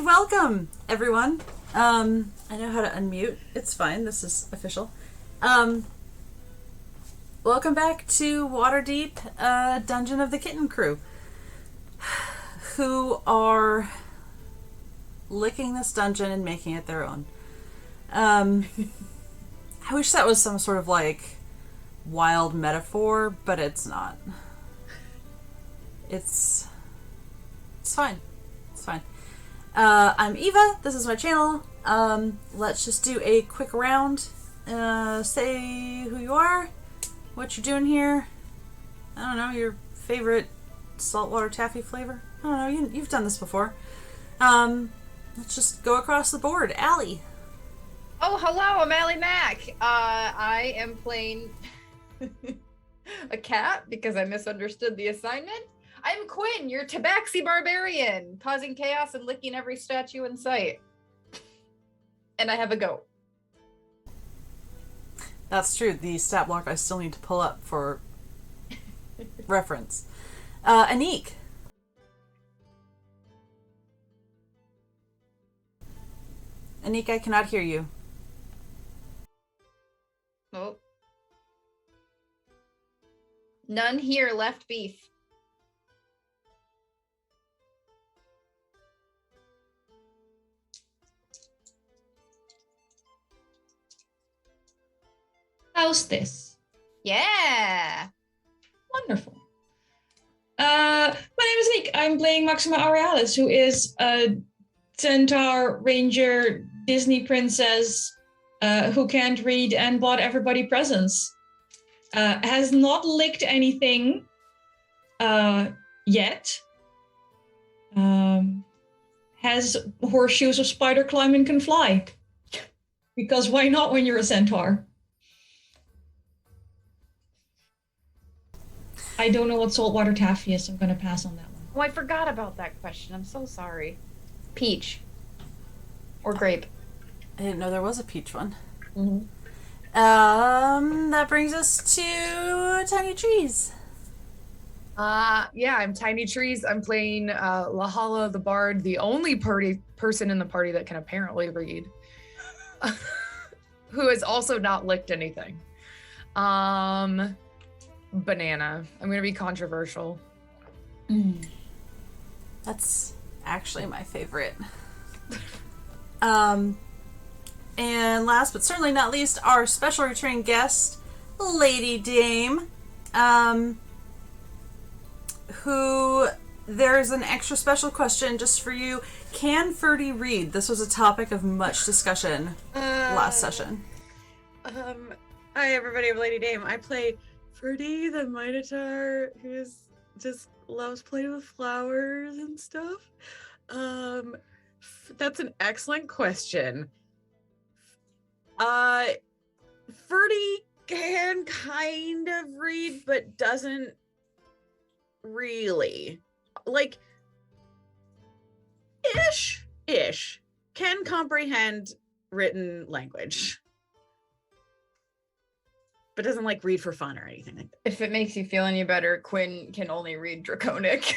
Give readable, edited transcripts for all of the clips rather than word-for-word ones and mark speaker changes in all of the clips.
Speaker 1: welcome, everyone. I know how to unmute. It's fine. This is official. Welcome back to WaterDeep, Dungeon of the Kitten crew, who are licking this dungeon and making it their own. I wish that was some sort of, wild metaphor, but it's not. It's fine. It's fine. I'm Eva. This is my channel. Let's just do a quick round. Say who you are, what you're doing here. I don't know, your favorite saltwater taffy flavor. I don't know, you've done this before. Let's just go across the board. Allie.
Speaker 2: Oh, hello, I'm Allie Mack. I am playing a cat because I misunderstood the assignment. I'm Quinn, your tabaxi barbarian, causing chaos and licking every statue in sight. And I have a goat.
Speaker 1: That's true. The stat block I still need to pull up for reference. Anniek. Anniek, I cannot hear you.
Speaker 2: Oh. None here left beef.
Speaker 3: How's this?
Speaker 2: Yeah.
Speaker 3: Wonderful. My name is Anniek. I'm playing Maxima Aurealis, who is a centaur ranger Disney princess who can't read and bought everybody presents. Has not licked anything yet. Has horseshoes of spider climb and can fly. Because why not when you're a centaur? I don't know what saltwater taffy is, so I'm going to pass on that one.
Speaker 2: Oh, I forgot about that question. I'm so sorry. Peach. Or grape.
Speaker 1: I didn't know there was a peach one.
Speaker 2: Mm-hmm.
Speaker 1: That brings us to Tiny Trees.
Speaker 4: Yeah, I'm Tiny Trees. I'm playing Lahala the Bard, the only person in the party that can apparently read, who has also not licked anything. Banana. I'm gonna be controversial.
Speaker 1: That's actually my favorite. And last but certainly not least, our special returning guest, Lady Dame, who there's an extra special question just for you. Can Ferdy read? This was a topic of much discussion last session.
Speaker 5: Hi everybody, I'm Lady Dame. I play Ferdy, the Minotaur, who just loves playing with flowers and stuff. That's an excellent question. Ferdy can kind of read, but doesn't really. Ish. Can comprehend written language. But doesn't read for fun or anything like that.
Speaker 2: If it makes you feel any better, Quinn can only read Draconic.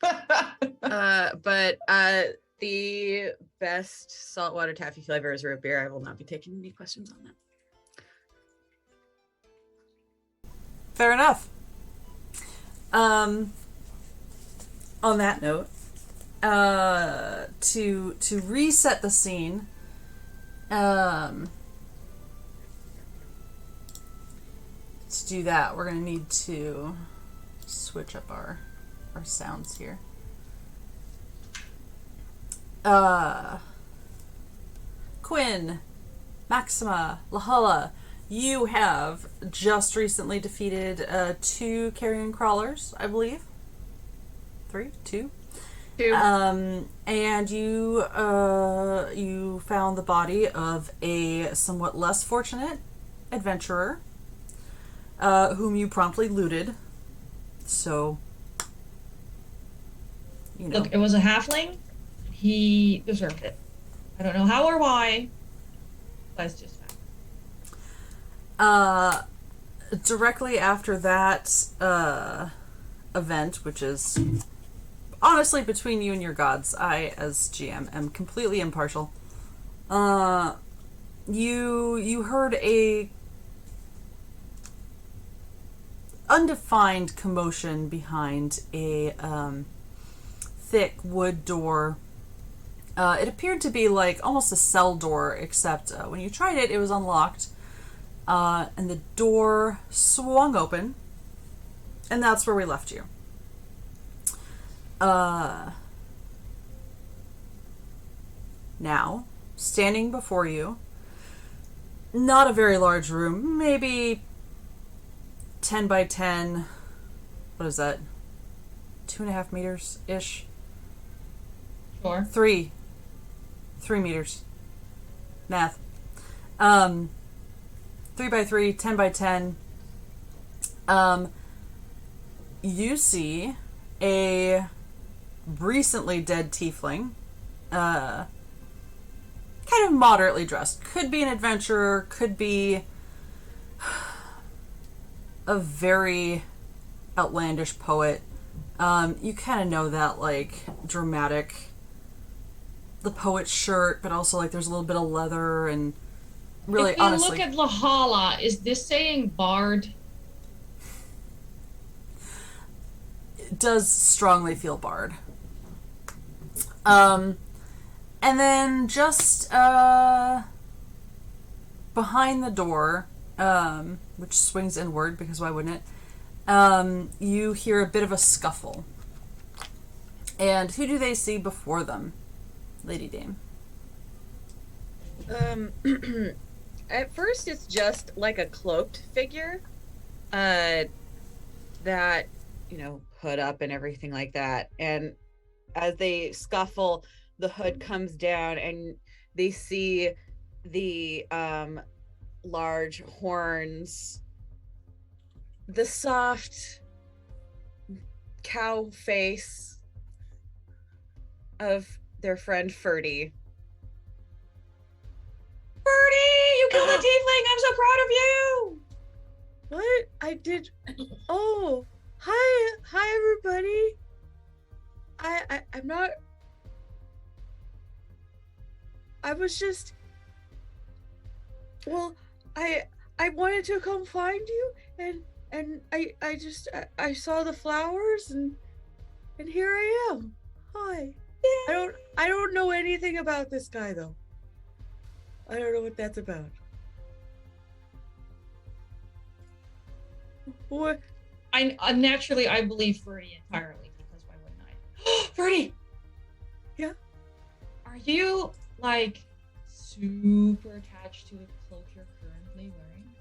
Speaker 5: But the best saltwater taffy flavor is root beer. I will not be taking any questions on that.
Speaker 1: Fair enough. On that note, to reset the scene, to do that, we're going to need to switch up our sounds here. Quinn, Maxima, Lahala, you have just recently defeated 2 carrion crawlers, I believe. 3? 2?
Speaker 4: 2.
Speaker 1: And you found the body of a somewhat less fortunate adventurer, whom you promptly looted. So, you know.
Speaker 3: Look, it was a halfling. He deserved it. I don't know how or why. That's just fact.
Speaker 1: Directly after that event, which is honestly, between you and your gods, I, as GM, am completely impartial. You heard a undefined commotion behind a thick wood door. It appeared to be like almost a cell door, except when you tried it, it was unlocked. And the door swung open, and that's where we left you. Now, standing before you, not a very large room, maybe 10 by 10, what is that, 2.5 meters-ish?
Speaker 3: Sure.
Speaker 1: 3 meters. Math. 3 by 3, 10 by 10. You see a recently dead tiefling, kind of moderately dressed. Could be an adventurer, could be a very outlandish poet. You kind of know that, like, dramatic, the poet's shirt, but also, like, there's a little bit of leather and really,
Speaker 3: if we
Speaker 1: honestly...
Speaker 3: look at Lahala, is this saying bard?
Speaker 1: It does strongly feel bard. And then just behind the door, which swings inward, because why wouldn't it? You hear a bit of a scuffle. And who do they see before them, Lady Dame?
Speaker 5: At first it's just like a cloaked figure, that, you know, hood up and everything like that. And as they scuffle, the hood comes down and they see the large horns, the soft cow face of their friend Ferdy.
Speaker 3: Birdie, you killed a tiefling! I'm so proud of you!
Speaker 5: What? I did. Oh, hi everybody. I'm not. I was just. Well, I wanted to come find you, and I saw the flowers, and here I am. Hi.
Speaker 3: Yay.
Speaker 5: I don't know anything about this guy though. I don't know what that's about. What?
Speaker 3: I naturally I believe Birdie entirely, because why wouldn't I? Birdie!
Speaker 5: Yeah?
Speaker 3: Are you, like, super attached to the cloak you're currently wearing?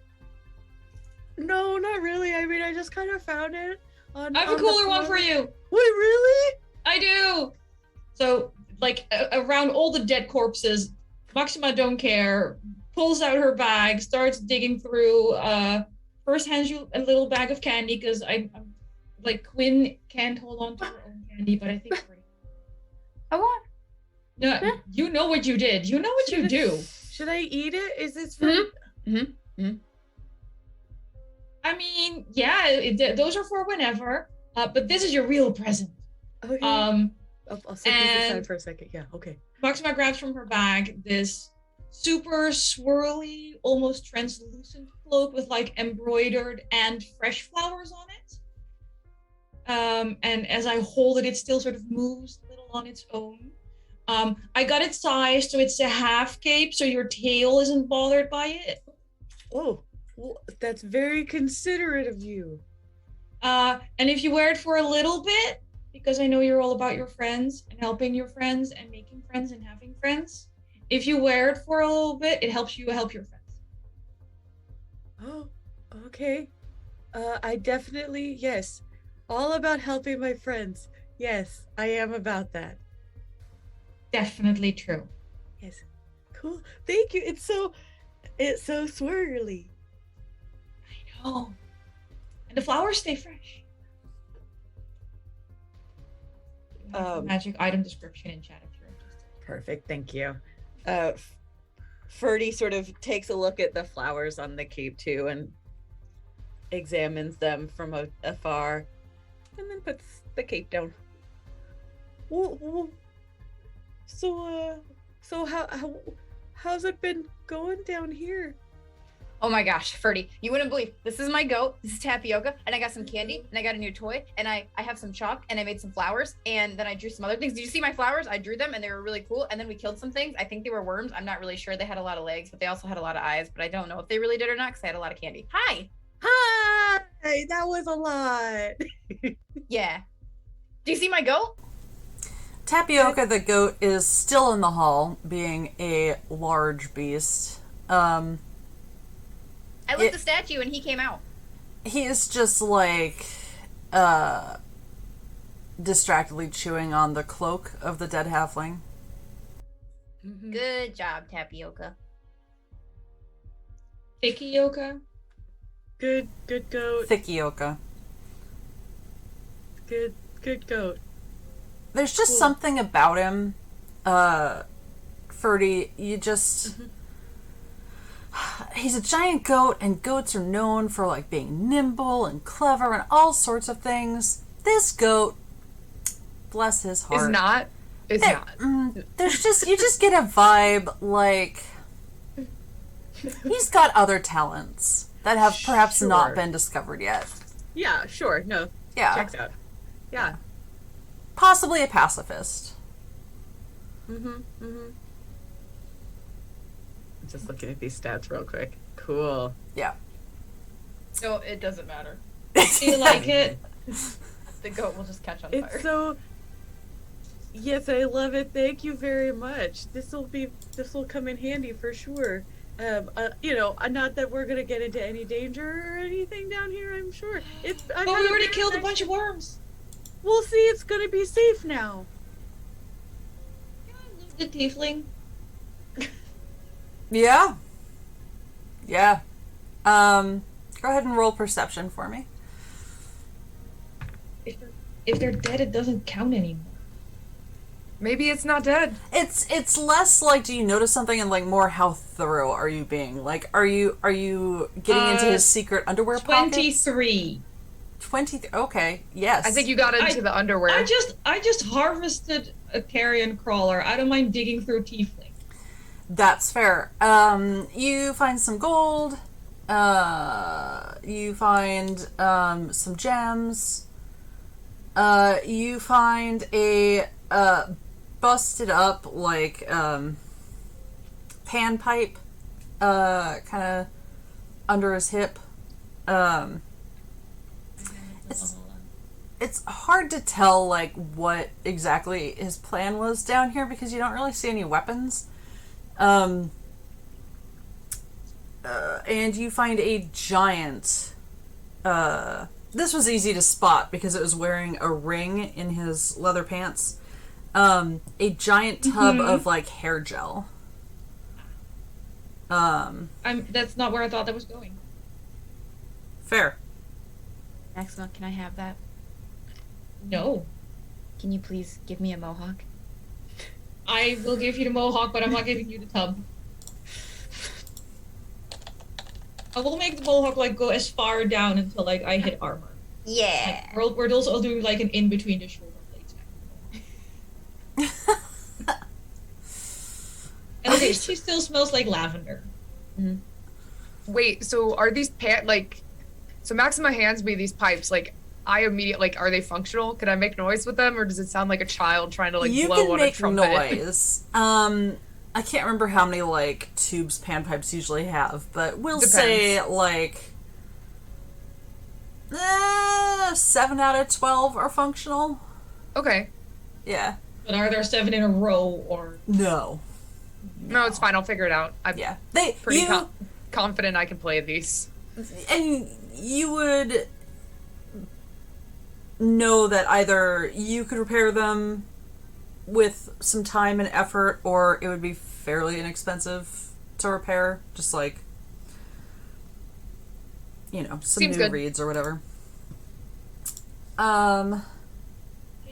Speaker 5: No, not really. I mean, I just kind of found it on.
Speaker 3: I have a cooler one for you!
Speaker 5: Wait, really?
Speaker 3: I do! So, like, around all the dead corpses, Maxima don't care, pulls out her bag, starts digging through, first hands you a little bag of candy, because I'm like, Quinn can't hold on to her own candy, but I think
Speaker 2: I want.
Speaker 3: no, you know what you did. You know what you do.
Speaker 5: Should I eat it? Is this for?
Speaker 3: I mean, yeah, those are for whenever, but this is your real present.
Speaker 5: Okay. I'll set these aside for a second. Yeah. Okay.
Speaker 3: Maxima grabs from her bag this super swirly, almost translucent cloak with like embroidered and fresh flowers on it. And as I hold it, it still sort of moves a little on its own. I got it sized so it's a half cape, so your tail isn't bothered by it.
Speaker 5: Oh, well, that's very considerate of you.
Speaker 3: And if you wear it for a little bit, because I know you're all about your friends and helping your friends and making friends and having friends, if you wear it for a little bit, it helps you help your friends.
Speaker 5: Oh, okay. I definitely, yes. All about helping my friends. Yes, I am about that.
Speaker 3: Definitely true.
Speaker 5: Yes. Cool. Thank you. It's so swirly.
Speaker 3: I know. And the flowers stay fresh. Magic item description in chat if you're interested.
Speaker 5: Perfect. Thank you. Ferdy sort of takes a look at the flowers on the cape too and examines them from afar, and then puts the cape down. Well, so how's it been going down here?
Speaker 2: Oh my gosh, Ferdy, you wouldn't believe. This is my goat. This is Tapioca, and I got some candy, and I got a new toy, and I have some chalk, and I made some flowers, and then I drew some other things. Did you see my flowers? I drew them, and they were really cool. And then we killed some things. I think they were worms. I'm not really sure. They had a lot of legs, but they also had a lot of eyes. But I don't know if they really did or not because I had a lot of candy. Hi.
Speaker 5: Hi, that was a lot.
Speaker 2: Yeah. Do you see my goat?
Speaker 1: Tapioca the goat is still in the hall, being a large beast.
Speaker 2: I lit the statue, and he came out.
Speaker 1: He is just like distractedly chewing on the cloak of the dead halfling.
Speaker 2: Good job, Tapioca.
Speaker 3: Ikioka.
Speaker 5: Good goat.
Speaker 1: Thicioka.
Speaker 5: Good goat.
Speaker 1: There's just something about him, Ferdy, you just... He's a giant goat, and goats are known for, like, being nimble and clever and all sorts of things. This goat, bless his heart...
Speaker 4: Is not.
Speaker 1: There's just... You just get a vibe, like... He's got other talents that have perhaps not been discovered yet.
Speaker 5: Yeah, sure. No.
Speaker 1: Yeah.
Speaker 5: Checks out. Yeah.
Speaker 1: Possibly a pacifist.
Speaker 5: Just looking at these stats real quick. Cool.
Speaker 1: Yeah.
Speaker 2: So it doesn't matter.
Speaker 3: Do you like it?
Speaker 2: The goat will just catch on
Speaker 5: It's
Speaker 2: fire.
Speaker 5: so... Yes, I love it. Thank you very much. This will come in handy for sure. Not that we're gonna get into any danger or anything down here, I'm sure.
Speaker 3: We already killed a bunch of worms.
Speaker 5: We'll see, it's gonna be safe now.
Speaker 3: The tiefling.
Speaker 1: Yeah. Yeah. Go ahead and roll perception for me.
Speaker 3: If they're dead, it doesn't count anymore.
Speaker 4: Maybe it's not dead.
Speaker 1: It's less like, do you notice something, and like more how thorough are you being? Like, are you getting into his secret underwear pockets?
Speaker 3: 23.
Speaker 1: 20. Okay. Yes.
Speaker 4: I think you got into the underwear.
Speaker 3: I just harvested a carrion crawler. I don't mind digging through tiefling.
Speaker 1: That's fair. You find some gold. You find some gems. You find a busted up like pan pipe, kind of under his hip. It's hard to tell like what exactly his plan was down here because you don't really see any weapons. And you find a giant, this was easy to spot because it was wearing a ring in his leather pants, a giant tub of like hair gel.
Speaker 3: That's not where I thought that was going.
Speaker 1: Fair.
Speaker 2: Maxima, can I have that?
Speaker 3: No.
Speaker 2: Can you please give me a mohawk?
Speaker 3: I will give you the mohawk, but I'm not giving you the tub. I will make the mohawk like go as far down until like I hit armor.
Speaker 2: Yeah.
Speaker 3: Like, we're also doing like an in between the shoulder blades. At least she still smells like lavender.
Speaker 2: Mm-hmm.
Speaker 4: Wait, so are these so Maxima hands me these pipes, like I immediately, like, are they functional? Can I make noise with them, or does it sound like a child trying to like blow on a trumpet?
Speaker 1: You can make noise. I can't remember how many like tubes panpipes usually have, but we'll say like 7 out of 12 are functional.
Speaker 4: Okay.
Speaker 1: Yeah.
Speaker 3: But are there 7 in a row or
Speaker 1: no?
Speaker 4: No, it's fine. I'll figure it out. I'm pretty confident I can play these.
Speaker 1: And you would know that either you could repair them with some time and effort, or it would be fairly inexpensive to repair. Just like, some
Speaker 4: Seems
Speaker 1: new
Speaker 4: good.
Speaker 1: reeds or whatever.
Speaker 3: Can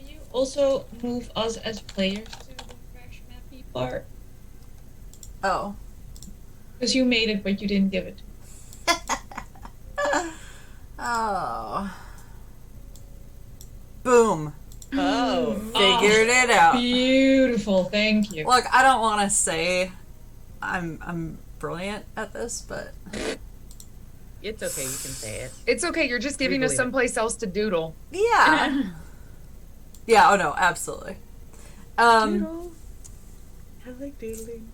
Speaker 3: you also move us as players to the crash mappy part?
Speaker 1: Oh.
Speaker 3: Because you made it, but you didn't give it to me.
Speaker 1: Oh. Boom.
Speaker 5: Oh.
Speaker 1: Figured it out.
Speaker 3: Beautiful, thank you.
Speaker 1: Look, I don't want to say I'm brilliant at this, but
Speaker 5: It's okay, you can say it.
Speaker 4: It's okay. You're just giving us
Speaker 5: believe it.
Speaker 4: someplace else to doodle.
Speaker 1: yeah. Yeah, oh no, absolutely.
Speaker 5: Doodle. I like doodling.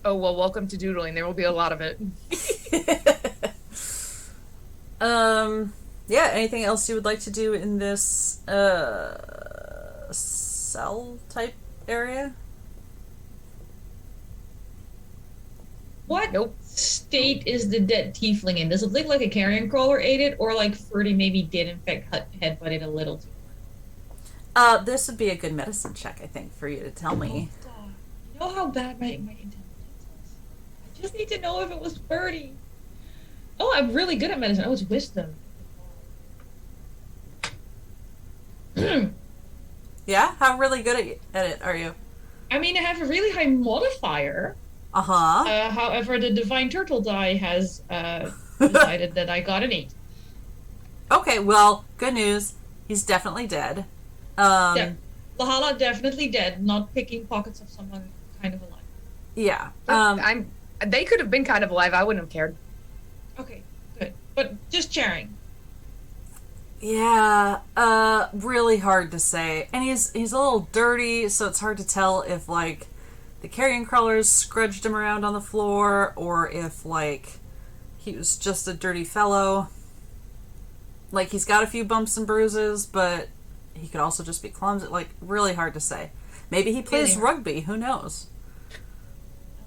Speaker 4: Oh, well, welcome to doodling. There will be a lot of it.
Speaker 1: Yeah, anything else you would like to do in this cell type area?
Speaker 3: What
Speaker 4: Nope.
Speaker 3: state is the dead tiefling in? Does it look like a carrion crawler ate it, or like Ferdy maybe did in fact headbutt it a little too?
Speaker 1: This would be a good medicine check, I think, for you to tell me.
Speaker 3: You know how bad my intelligence is. I just need to know if it was Ferdy. Oh, I'm really good at medicine. Oh, it's wisdom.
Speaker 1: Yeah? How really good at it are you?
Speaker 3: I mean, I have a really high modifier.
Speaker 1: Uh-huh.
Speaker 3: However, the divine turtle die has decided that I got an 8.
Speaker 1: Okay, well, good news. He's definitely dead.
Speaker 3: Lahala definitely dead, not picking pockets of someone kind of alive.
Speaker 1: Yeah.
Speaker 4: They could have been kind of alive. I wouldn't have cared.
Speaker 3: Okay, good. But just sharing.
Speaker 1: Yeah, really hard to say. And he's a little dirty, so it's hard to tell if, like, the carrion crawlers scrudged him around on the floor, or if, like, he was just a dirty fellow. Like, he's got a few bumps and bruises, but he could also just be clumsy. Like, really hard to say. Maybe he plays rugby, who knows?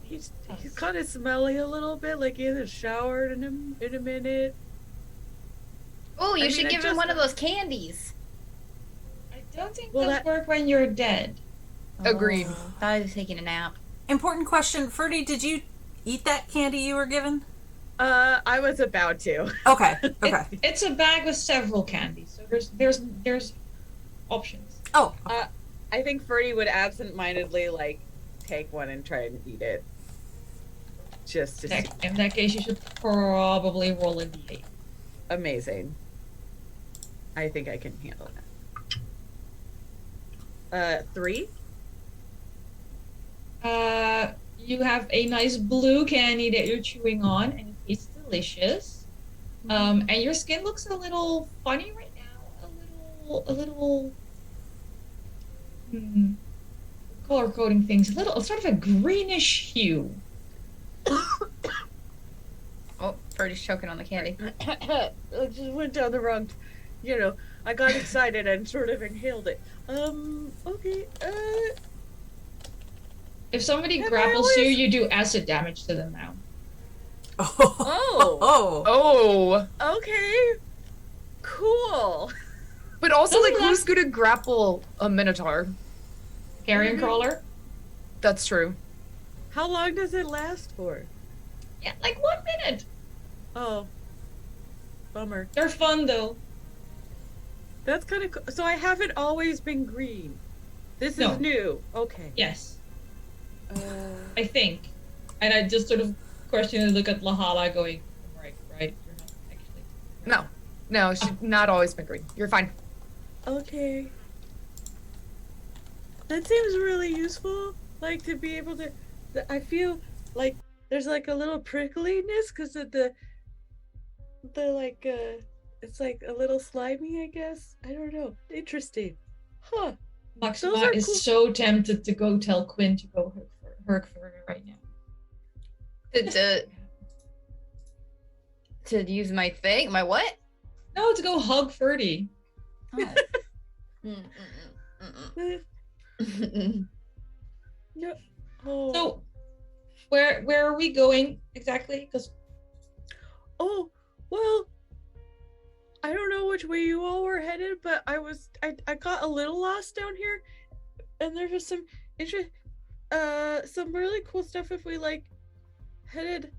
Speaker 5: He's kind of smelly a little bit, like he hasn't showered in a minute.
Speaker 2: Oh, you
Speaker 5: I
Speaker 2: should
Speaker 5: mean,
Speaker 2: give him one of those candies.
Speaker 3: I don't think
Speaker 5: Well,
Speaker 3: those
Speaker 5: that-
Speaker 3: work when you're dead.
Speaker 4: Agreed.
Speaker 2: Oh, thought I was taking a nap.
Speaker 1: Important question. Ferdy, did you eat that candy you were given?
Speaker 5: I was about to.
Speaker 1: Okay, okay.
Speaker 3: It's a bag with several candies, so there's options.
Speaker 1: Oh,
Speaker 5: I think Ferdy would absentmindedly like take one and try and eat it. Just to see.
Speaker 3: In that case, you should probably roll a d8.
Speaker 5: Amazing. I think I can handle that. 3?
Speaker 3: You have a nice blue candy that you're chewing on, and it tastes delicious. And your skin looks a little funny right now. A little. Color coding things. Sort of a greenish hue.
Speaker 2: Oh, Ferdy's choking on the candy.
Speaker 5: I just went down the wrong. I got excited and sort of inhaled it. Okay.
Speaker 3: If somebody
Speaker 5: Have I
Speaker 3: grapples
Speaker 5: always-
Speaker 3: you, you do acid damage to them now.
Speaker 1: oh,
Speaker 4: Oh.
Speaker 5: Okay. Cool.
Speaker 4: But also,
Speaker 3: Doesn't
Speaker 4: like, who's gonna grapple a minotaur?
Speaker 3: Carrion crawler?
Speaker 4: That's true.
Speaker 5: How long does it last for?
Speaker 3: Yeah, like 1 minute.
Speaker 5: Oh. Bummer.
Speaker 3: They're fun though.
Speaker 5: That's kind of cool. So I haven't always been green. This
Speaker 3: No.
Speaker 5: is new. Okay.
Speaker 3: Yes, I think. And I just sort of questioningly look at Lahala going, right, you're not actually.
Speaker 4: No, she's not always been green. You're fine.
Speaker 5: Okay. That seems really useful. Like to be able to. I feel like there's like a little prickliness because of the like it's like a little slimy, I guess. I don't know. Interesting. Huh.
Speaker 3: Maxima
Speaker 5: Those are
Speaker 3: is
Speaker 5: cool.
Speaker 3: so tempted to go tell Quinn to go herk further right now.
Speaker 2: To use my thing? My what?
Speaker 3: No, to go hug Ferdy.
Speaker 2: Oh.
Speaker 5: No. Oh.
Speaker 3: So, where are we going exactly? Because
Speaker 5: Oh, well, I don't know which way you all were headed, but I got a little lost down here, and there's just some some really cool stuff if we like headed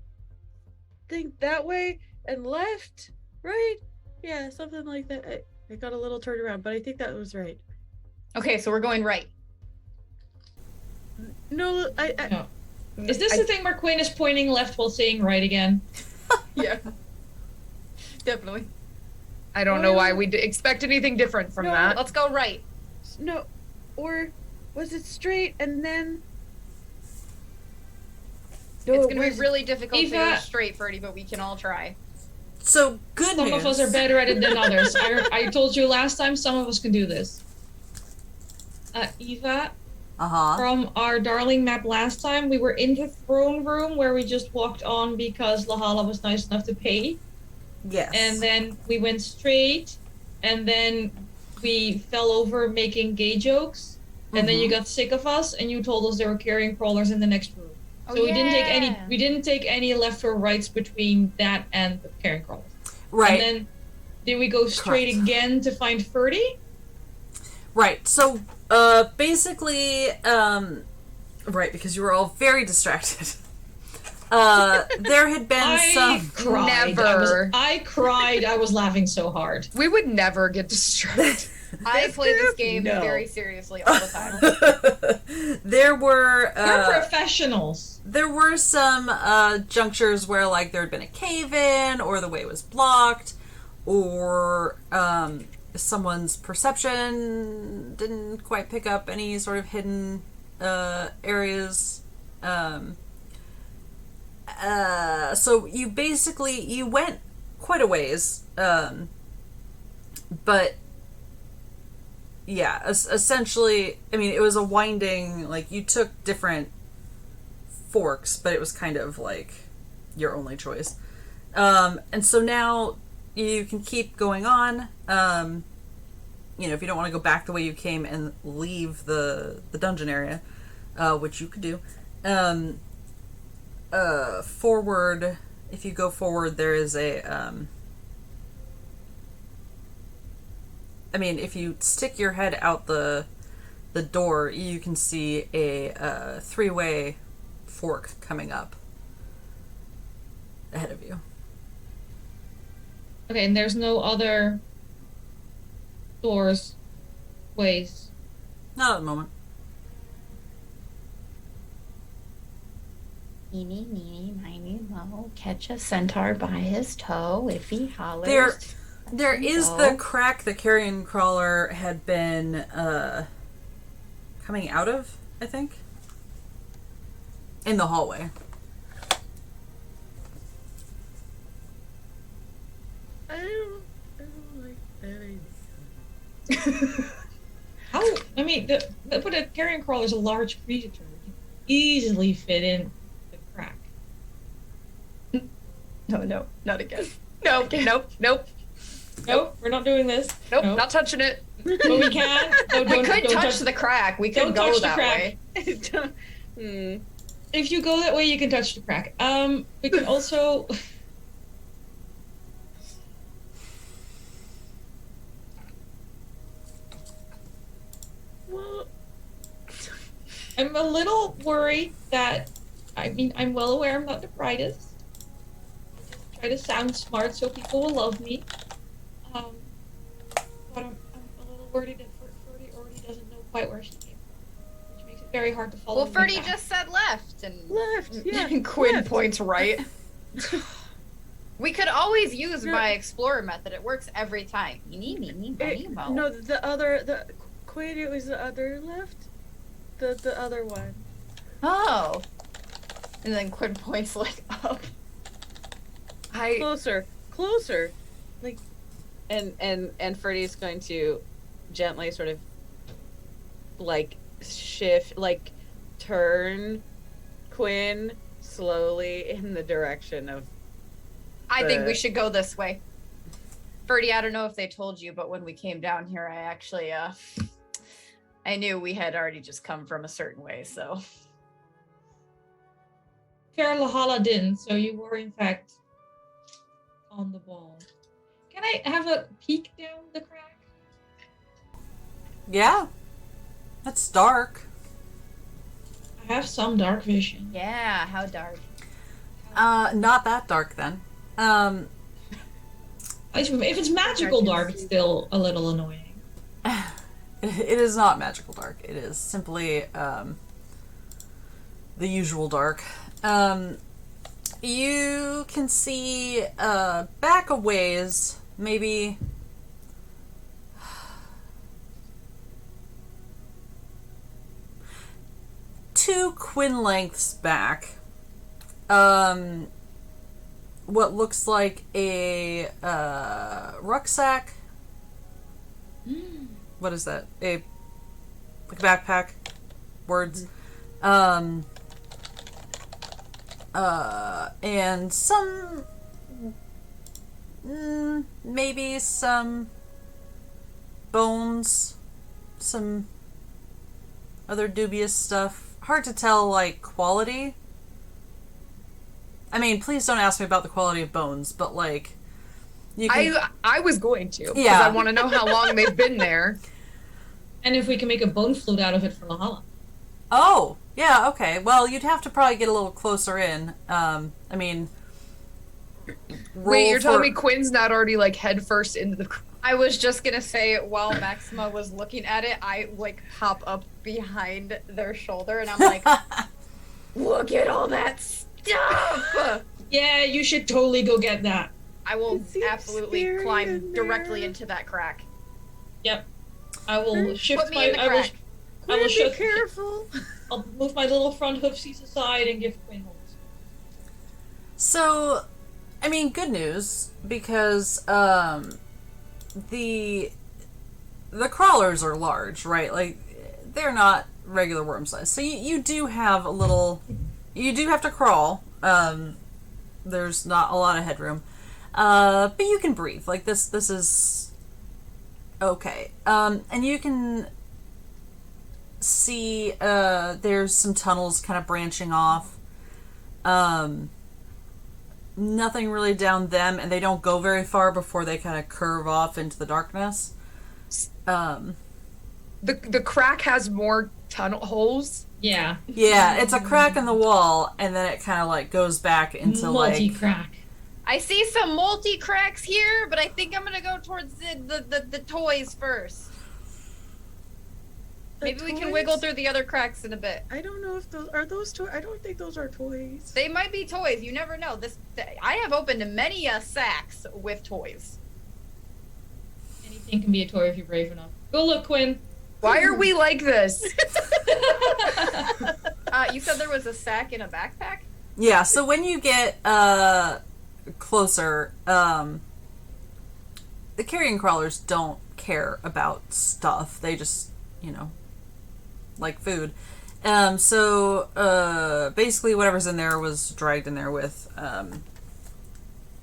Speaker 5: think that way and left, right? Yeah, something like that. I got a little turned around, but I think that was right.
Speaker 2: Okay, so we're going right.
Speaker 5: No,
Speaker 3: no. Is this the thing where Quinn is pointing left while saying right again?
Speaker 2: Yeah. Definitely.
Speaker 4: I don't know why we'd expect anything different from that.
Speaker 2: Let's go right.
Speaker 5: No, or was it straight and then? No,
Speaker 2: It's gonna be really difficult to
Speaker 3: Eva-
Speaker 2: go straight, Ferdy, but we can all try.
Speaker 1: So good
Speaker 3: Some
Speaker 1: news.
Speaker 3: of us are better at it than others. I told you last time, some of us can do this. Eva, from our darling map last time, we were in the throne room where we just walked on because Lahala was nice enough to pay.
Speaker 1: Yes.
Speaker 3: And then we went straight, and then we fell over making gay jokes, and then you got sick of us, and you told us there were carrion crawlers in the next room.
Speaker 2: Oh,
Speaker 3: So we didn't take any left or rights between that and the carrion crawlers.
Speaker 1: Right.
Speaker 3: And then did we go straight again to find Ferdy?
Speaker 1: Right. So basically, right, because you were all very distracted. There had been some.
Speaker 3: Cried. I cried. I was laughing so hard.
Speaker 4: We would never get distracted.
Speaker 2: I play this game very seriously all the time.
Speaker 1: There were.
Speaker 3: We're professionals.
Speaker 1: There were some junctures where, like, there had been a cave-in, or the way was blocked, or someone's perception didn't quite pick up any sort of hidden areas. So you went quite a ways, but yeah, essentially, I mean, it was a winding, like, you took different forks, but it was kind of like your only choice. And so now you can keep going on. If you don't want to go back the way you came and leave the dungeon area, which you could do. Forward, if you go forward, there is a if you stick your head out the door, you can see a three-way fork coming up ahead of you.
Speaker 3: Okay, and there's no other doors, ways.
Speaker 1: Not at the moment.
Speaker 2: Eeny, meeny, miny, moe, catch a centaur by his toe if he hollers.
Speaker 1: There is the crack the carrion crawler had been coming out of, I think. In the hallway.
Speaker 5: I don't like that idea.
Speaker 3: But a carrion crawler is a large creature. You can easily fit in the crack.
Speaker 2: No, not again.
Speaker 4: Nope.
Speaker 3: Nope, we're not doing this.
Speaker 4: Nope, not touching it.
Speaker 3: But we can. No,
Speaker 2: We could
Speaker 3: don't
Speaker 2: touch the crack. We could
Speaker 3: don't
Speaker 2: go
Speaker 3: touch the
Speaker 2: that
Speaker 3: crack.
Speaker 2: way.
Speaker 3: If you go that way, you can touch the crack. We can also.
Speaker 5: Well,
Speaker 3: I'm a little worried that. I'm well aware I'm not the brightest. I just try to sound smart so people will love me. But I'm a little worried that Ferdy already doesn't know quite where she came from, which makes it very hard to follow.
Speaker 2: Well, Ferdy just said left and
Speaker 5: yeah.
Speaker 2: and Quinn
Speaker 5: left.
Speaker 2: points right. We could always use my explorer method. It works every time.
Speaker 5: No, the Quinn, it was the other left. The other one.
Speaker 2: Oh. And then Quinn points like up.
Speaker 5: Closer. Like, and Ferdy's going to gently sort of like shift, like turn Quinn slowly in the direction of.
Speaker 2: I think we should go this way. Ferdy, I don't know if they told you, but when we came down here, I actually, I knew we had already just come from a certain way, so.
Speaker 3: Fair Lahala didn't, so you were in fact on the ball. Can I have a peek down the crack?
Speaker 1: Yeah. That's dark.
Speaker 3: I have some dark vision.
Speaker 2: Yeah, how dark.
Speaker 1: Not that dark then.
Speaker 3: If it's magical dark, it's still a little annoying.
Speaker 1: It is not magical dark. It is simply the usual dark. You can see back a ways, maybe 2 Quinn lengths back, what looks like a rucksack. What is that? A backpack. Words. And some, maybe some bones, some other dubious stuff. Hard to tell, like, quality. I mean, please don't ask me about the quality of bones, but, like, you can...
Speaker 4: I was going to.
Speaker 1: Yeah.
Speaker 4: Because I want to know how long they've been there.
Speaker 3: And if we can make a bone flute out of it for Lahala.
Speaker 1: Oh, yeah, okay. Well, you'd have to probably get a little closer in. I mean...
Speaker 4: Wait, you're telling me Quinn's not already, like, head first into the...
Speaker 2: I was just gonna say, while Maxima was looking at it, I, like, hop up behind their shoulder, and I'm like, look at all that stuff!
Speaker 3: Yeah, you should totally go get that.
Speaker 2: I will
Speaker 5: It seems
Speaker 2: absolutely
Speaker 5: scary
Speaker 2: climb
Speaker 5: in
Speaker 2: directly
Speaker 5: there.
Speaker 2: into that crack.
Speaker 3: Yep. I will shift
Speaker 2: Put me
Speaker 3: my...
Speaker 2: in the
Speaker 3: I will,
Speaker 2: crack.
Speaker 3: I will
Speaker 5: Be
Speaker 3: shift...
Speaker 5: careful.
Speaker 3: I'll move my little front hoofsies aside and give Quinn holds.
Speaker 1: So, I mean, good news, because, the crawlers are large, right? Like, they're not regular worm size. So you do have a little... You do have to crawl. There's not a lot of headroom. But you can breathe. Like, this is... okay. And you can see, there's some tunnels kind of branching off. Nothing really down them, and they don't go very far before they kind of curve off into the darkness.
Speaker 4: The crack has more tunnel holes.
Speaker 3: Yeah.
Speaker 1: Yeah, it's a crack in the wall, and then it kind of, like, goes back into, like...
Speaker 3: Multi-crack.
Speaker 2: I see some multi-cracks here, but I think I'm gonna go towards the toys first. Maybe we can wiggle through the other cracks in a bit.
Speaker 5: I don't know if those toys. I don't think those are toys.
Speaker 2: They might be toys. You never know. I have opened many sacks with toys.
Speaker 3: Anything can be a toy if you're brave enough. Go look, Quinn.
Speaker 4: Why are we like this?
Speaker 2: You said there was a sack in a backpack?
Speaker 1: Yeah, so when you get, closer, the carrion crawlers don't care about stuff. They just, you know, like food. So basically whatever's in there was dragged in there with,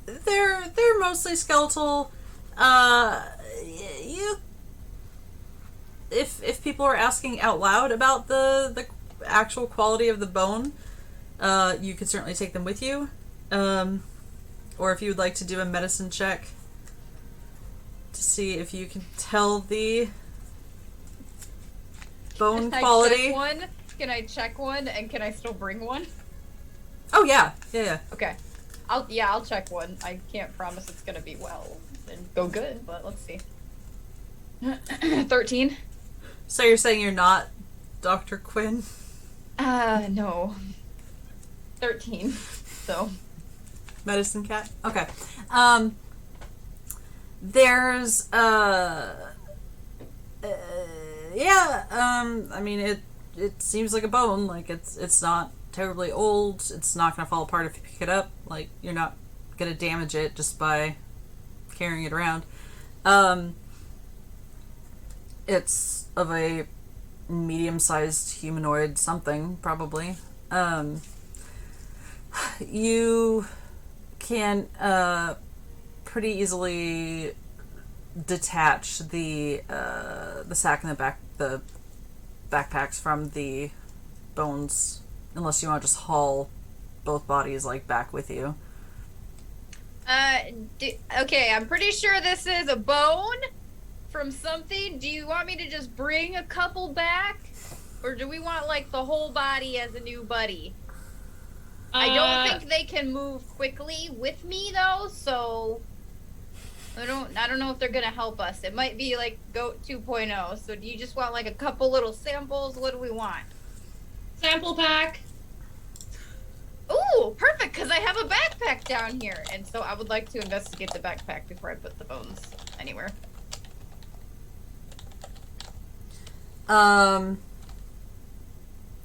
Speaker 1: they're mostly skeletal. If people are asking out loud about the actual quality of the bone, you could certainly take them with you. Or if you would like to do a medicine check to see if you can tell the bone quality.
Speaker 2: Can I check one? And can I still bring one?
Speaker 1: Oh yeah. Yeah.
Speaker 2: Okay. I'll check one. I can't promise it's gonna be well and go good, but let's see. 13.
Speaker 1: So you're saying you're not Dr. Quinn?
Speaker 2: No. 13. So.
Speaker 1: Medicine cat? Okay. There's, yeah, I mean, it seems like a bone. Like, it's not terribly old. It's not gonna fall apart if you pick it up. Like, you're not gonna damage it just by carrying it around. It's of a medium-sized humanoid something, probably. You can pretty easily detach the sack and the backpacks from the bones, unless you want to just haul both bodies like back with you.
Speaker 2: Okay, I'm pretty sure this is a bone from something. Do you want me to just bring a couple back? Or do we want, like, the whole body as a new buddy? I don't think they can move quickly with me, though, so... I don't know if they're gonna help us. It might be, like, Goat 2.0, so do you just want, like, a couple little samples? What do we want?
Speaker 3: Sample pack.
Speaker 2: Ooh, perfect, because I have a backpack down here. And so I would like to investigate the backpack before I put the bones anywhere.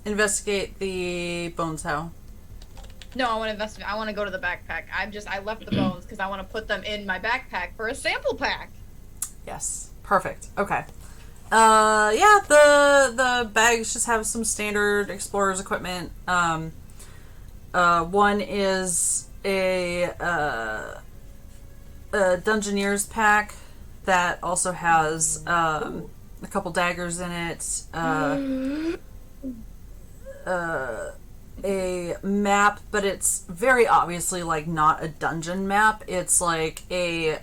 Speaker 1: investigate the bones how?
Speaker 2: No, I want to investigate. I want to go to the backpack. I left the bones because I want to put them in my backpack for a sample pack.
Speaker 1: Yes. Perfect. Okay. Yeah, the bags just have some standard explorer's equipment. One is a Dungeoneer's pack that also has a couple daggers in it. A map, but it's very obviously like not a dungeon map. It's like a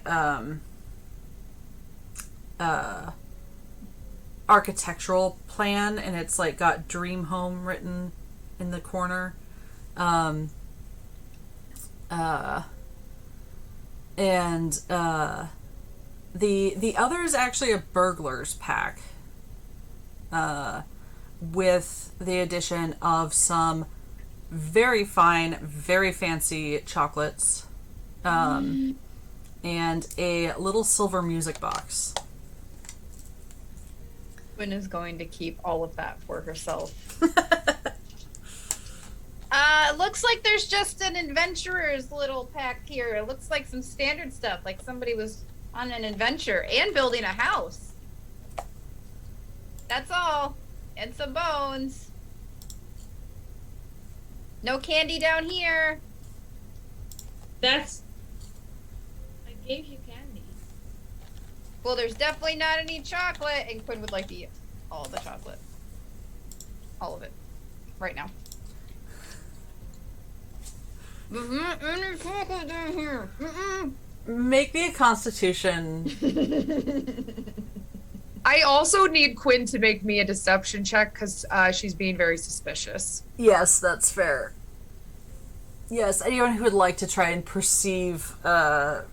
Speaker 1: architectural plan, and it's like got Dream Home written in the corner. And the other is actually a burglar's pack, with the addition of some very fine, very fancy chocolates, and a little silver music box.
Speaker 2: Quinn is going to keep all of that for herself. Looks like there's just an adventurer's little pack here. It looks like some standard stuff, like somebody was on an adventure and building a house. That's all. And some bones. No candy down here.
Speaker 3: I gave you candy.
Speaker 2: Well, there's definitely not any chocolate, and Quinn would like to eat all the chocolate. All of it. Right now. There's not any chocolate down here.
Speaker 1: Make me a constitution.
Speaker 4: I also need Quinn to make me a deception check because she's being very suspicious.
Speaker 1: Yes, that's fair. Yes, anyone who would like to try and perceive...
Speaker 4: I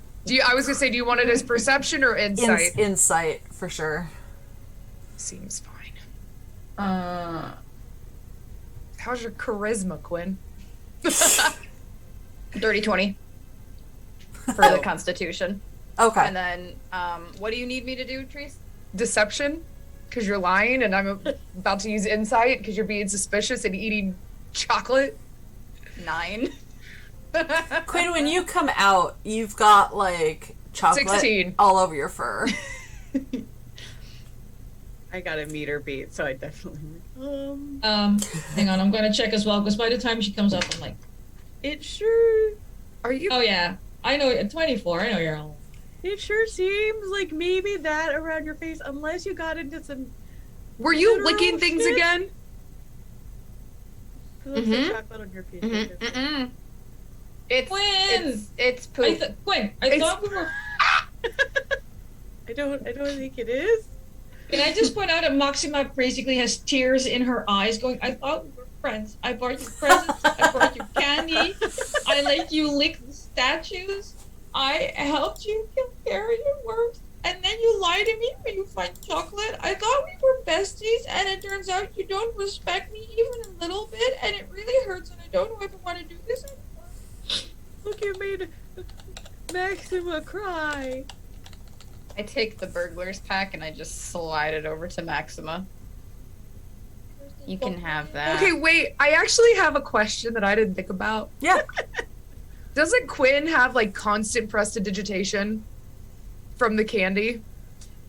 Speaker 4: was going to say, do you want it as perception or insight?
Speaker 1: Insight, for sure.
Speaker 4: Seems fine. How's your charisma, Quinn?
Speaker 2: Dirty 20. For the Constitution.
Speaker 1: Okay.
Speaker 2: And then, what do you need me to do, Treese?
Speaker 4: Deception, because you're lying, and I'm about to use insight because you're being suspicious and eating chocolate.
Speaker 2: 9.
Speaker 1: Quinn, when you come out, you've got, like, chocolate
Speaker 4: 16.
Speaker 1: all over your fur.
Speaker 5: I got a meter beat, so I definitely.
Speaker 3: Hang on, I'm gonna check as well, because by the time she comes up, I'm like,
Speaker 5: It sure.
Speaker 4: Are you?
Speaker 3: oh yeah, I know, at 24, I know you're all.
Speaker 5: It sure seems like maybe that around your face, unless you got into some.
Speaker 4: Were you
Speaker 5: literal
Speaker 4: licking things
Speaker 5: shit.
Speaker 4: again?
Speaker 5: Looks like chocolate on your face.
Speaker 2: It's
Speaker 3: Quinn!
Speaker 2: poop.
Speaker 3: Quinn, I
Speaker 4: It's-
Speaker 3: thought we were.
Speaker 5: I don't think it is.
Speaker 3: Can I just point out that Maxima basically has tears in her eyes going, I thought we were friends. I bought you presents. I brought you candy. I let you lick the statues. I helped you kill Carrie and Worms. And then you lie to me when you find chocolate. I thought we were besties, and it turns out you don't respect me even a little bit, and it really hurts, and I don't know if I want to do this anymore.
Speaker 5: Look, you made Maxima cry.
Speaker 2: I take the burglar's pack and I just slide it over to Maxima. You can have that.
Speaker 4: Okay, wait. I actually have a question that I didn't think about.
Speaker 1: Yeah.
Speaker 4: Doesn't Quinn have like constant prestidigitation from the candy?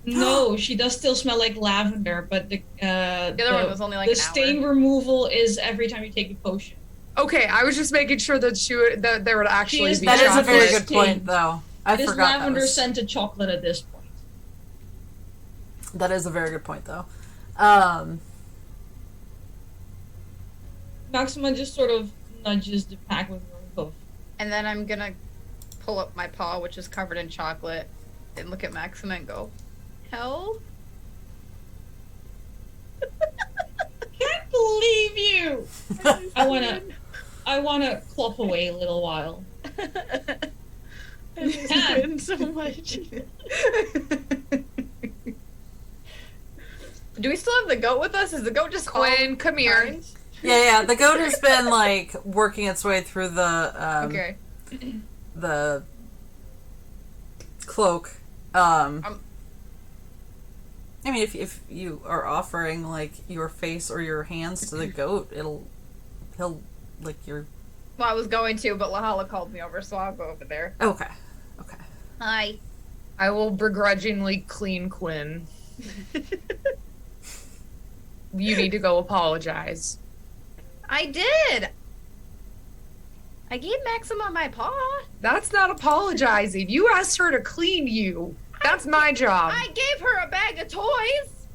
Speaker 3: No, she does still smell like lavender, but the
Speaker 2: other one was only like
Speaker 3: the
Speaker 2: an hour.
Speaker 3: stain removal is every time you take a potion.
Speaker 4: Okay, I was just making sure that that there would actually
Speaker 3: is-
Speaker 4: be
Speaker 1: That is a
Speaker 4: chocolate.
Speaker 1: very good
Speaker 3: Chocolate.
Speaker 1: point, though. I
Speaker 3: It is
Speaker 1: forgot that
Speaker 3: lavender
Speaker 1: was...
Speaker 3: scented chocolate at this point.
Speaker 1: That is a very good point, though.
Speaker 3: Maxima just sort of nudges the pack with her hoof.
Speaker 2: And then I'm gonna pull up my paw, which is covered in chocolate, and look at Maxima and go, help?
Speaker 3: Can't believe you! I wanna clop away a little while.
Speaker 5: I miss Quinn so much.
Speaker 2: Do we still have the goat with us? Is the goat just
Speaker 4: Quinn, come here.
Speaker 2: fine?
Speaker 1: Yeah, the goat has been, like, working its way through the,
Speaker 2: Okay.
Speaker 1: the cloak. I mean, if you are offering, like, your face or your hands to the goat, he'll lick your...
Speaker 2: Well, I was going to, but Lahala called me over, so I'll go over there.
Speaker 1: Okay.
Speaker 2: Hi.
Speaker 4: I will begrudgingly clean Quinn. You need to go apologize.
Speaker 2: I did. I gave Maxima my paw.
Speaker 4: That's not apologizing. You asked her to clean you. That's my job.
Speaker 2: I gave her a bag of toys.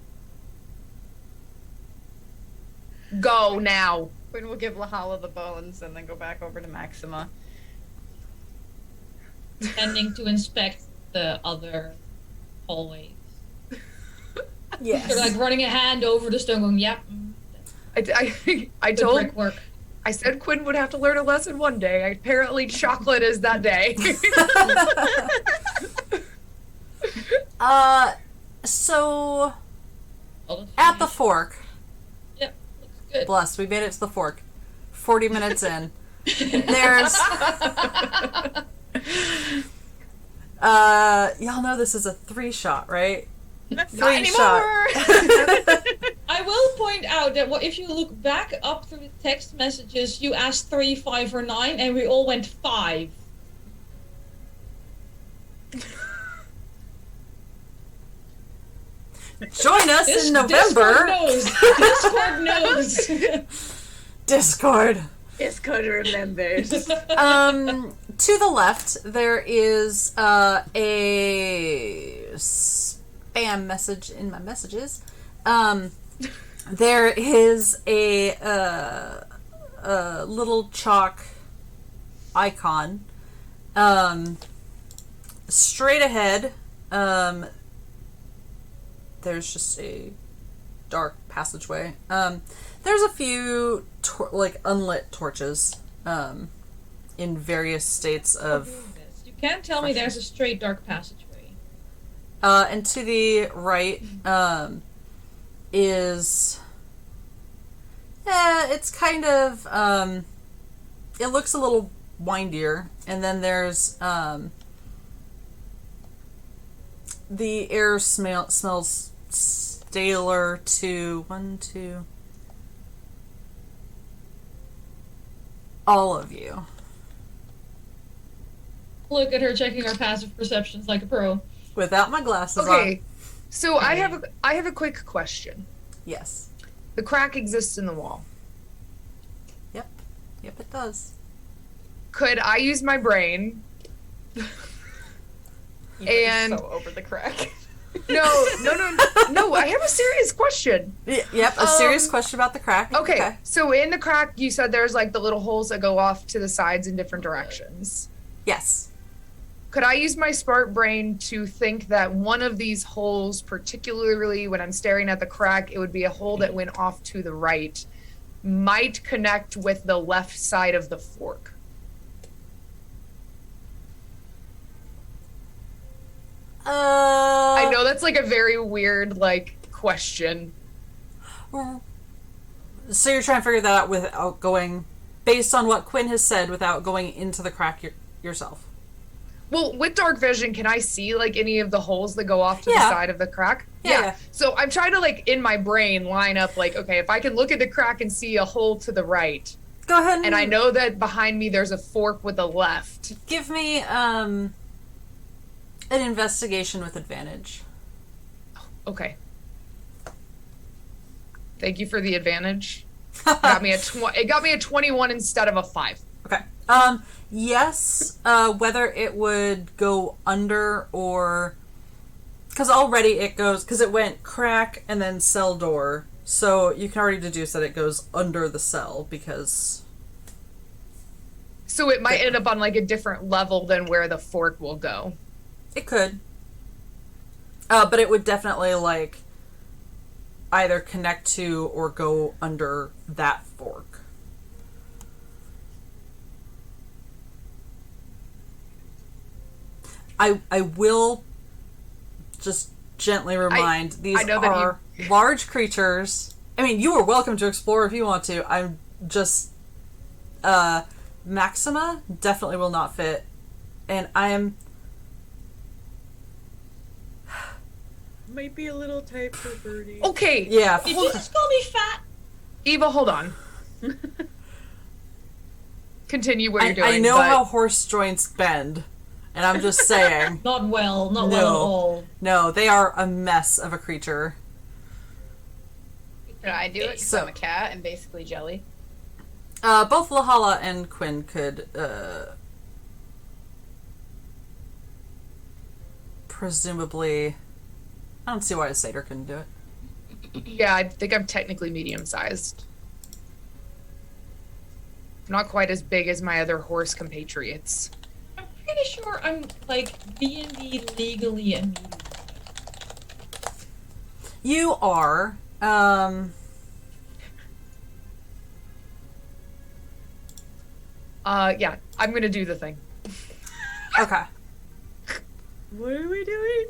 Speaker 4: Go now.
Speaker 2: Quinn will give Lahala the bones and then go back over to Maxima.
Speaker 3: Tending to inspect the other hallways.
Speaker 1: Yes.
Speaker 3: Sort of like running a hand over the stone, going, "Yep."
Speaker 4: I
Speaker 3: Good
Speaker 4: told.
Speaker 3: brickwork.
Speaker 4: I said Quinn would have to learn a lesson one day. Apparently, chocolate is that day.
Speaker 1: So
Speaker 3: Oh,
Speaker 1: at the fork.
Speaker 3: Yep, looks good.
Speaker 1: Bless, we made it to the fork. 40 minutes in. There's... y'all know this is a 3-shot, right?
Speaker 2: Not
Speaker 1: 3-shot.
Speaker 3: I will point out that if you look back up through the text messages, you asked 3, 5, or 9, and we all went 5.
Speaker 1: Join us in November.
Speaker 3: Discord knows.
Speaker 1: Discord.
Speaker 5: Discord remembers.
Speaker 1: To the left, there is a spam message in my messages. There is a little chalk icon. Straight ahead, there's just a dark passageway. There's a few unlit torches in various states of...
Speaker 3: You can't tell me there's a straight dark passageway.
Speaker 1: And to the right is... it's kind of... it looks a little windier. And then there's... the air smells staler to... 1, 2... all of you.
Speaker 3: Look at her checking her passive perceptions like a pro.
Speaker 1: Without my glasses on.
Speaker 4: Okay, so I have a quick question.
Speaker 1: Yes.
Speaker 4: The crack exists in the wall.
Speaker 1: Yep, it does.
Speaker 4: Could I use my brain? And
Speaker 2: so over the crack.
Speaker 4: No. I have a serious question.
Speaker 1: Yep, a serious question about the crack.
Speaker 4: Okay, so in the crack, you said there's like the little holes that go off to the sides in different directions.
Speaker 1: Yes.
Speaker 4: Could I use my smart brain to think that one of these holes, particularly when I'm staring at the crack, it would be a hole that went off to the right, might connect with the left side of the fork? I know that's like a very weird question.
Speaker 1: So you're trying to figure that out without going, based on what Quinn has said, without going into the crack yourself.
Speaker 4: Well, with dark vision, can I see any of the holes that go off to the side of the crack?
Speaker 1: Yeah.
Speaker 4: So I'm trying to in my brain line up okay, if I can look at the crack and see a hole to the right.
Speaker 1: Go ahead
Speaker 4: and I know that behind me there's a fork with a left.
Speaker 1: Give me an investigation with advantage.
Speaker 4: Okay. Thank you for the advantage. It got me a 21 instead of a 5.
Speaker 1: Okay. Yes, whether it would go under or... Because already it goes... Because it went crack and then cell door. So you can already deduce that it goes under the cell because...
Speaker 4: So it might end up on a different level than where the fork will go.
Speaker 1: It could. But it would definitely either connect to or go under that fork. I will just gently remind these are large creatures. I mean, you are welcome to explore if you want to. I'm just Maxima definitely will not fit, and I am
Speaker 5: might be a little tight for Birdie.
Speaker 4: Okay.
Speaker 1: Yeah.
Speaker 3: Did you just call me fat?
Speaker 4: Eva, hold on. Continue what you're doing.
Speaker 1: I know
Speaker 4: but...
Speaker 1: how horse joints bend, and I'm just saying.
Speaker 3: Not well at
Speaker 1: No.
Speaker 3: all.
Speaker 1: No, they are a mess of a creature.
Speaker 2: Can I do it? Because I'm a cat and basically jelly.
Speaker 1: Both Lahala and Quinn could, presumably... I don't see why a satyr couldn't do it.
Speaker 4: Yeah, I think I'm technically medium-sized. Not quite as big as my other horse compatriots.
Speaker 3: I'm pretty sure I'm like D&D legally a medium.
Speaker 1: You are,
Speaker 4: Yeah, I'm gonna do the thing.
Speaker 1: okay.
Speaker 5: What are we doing?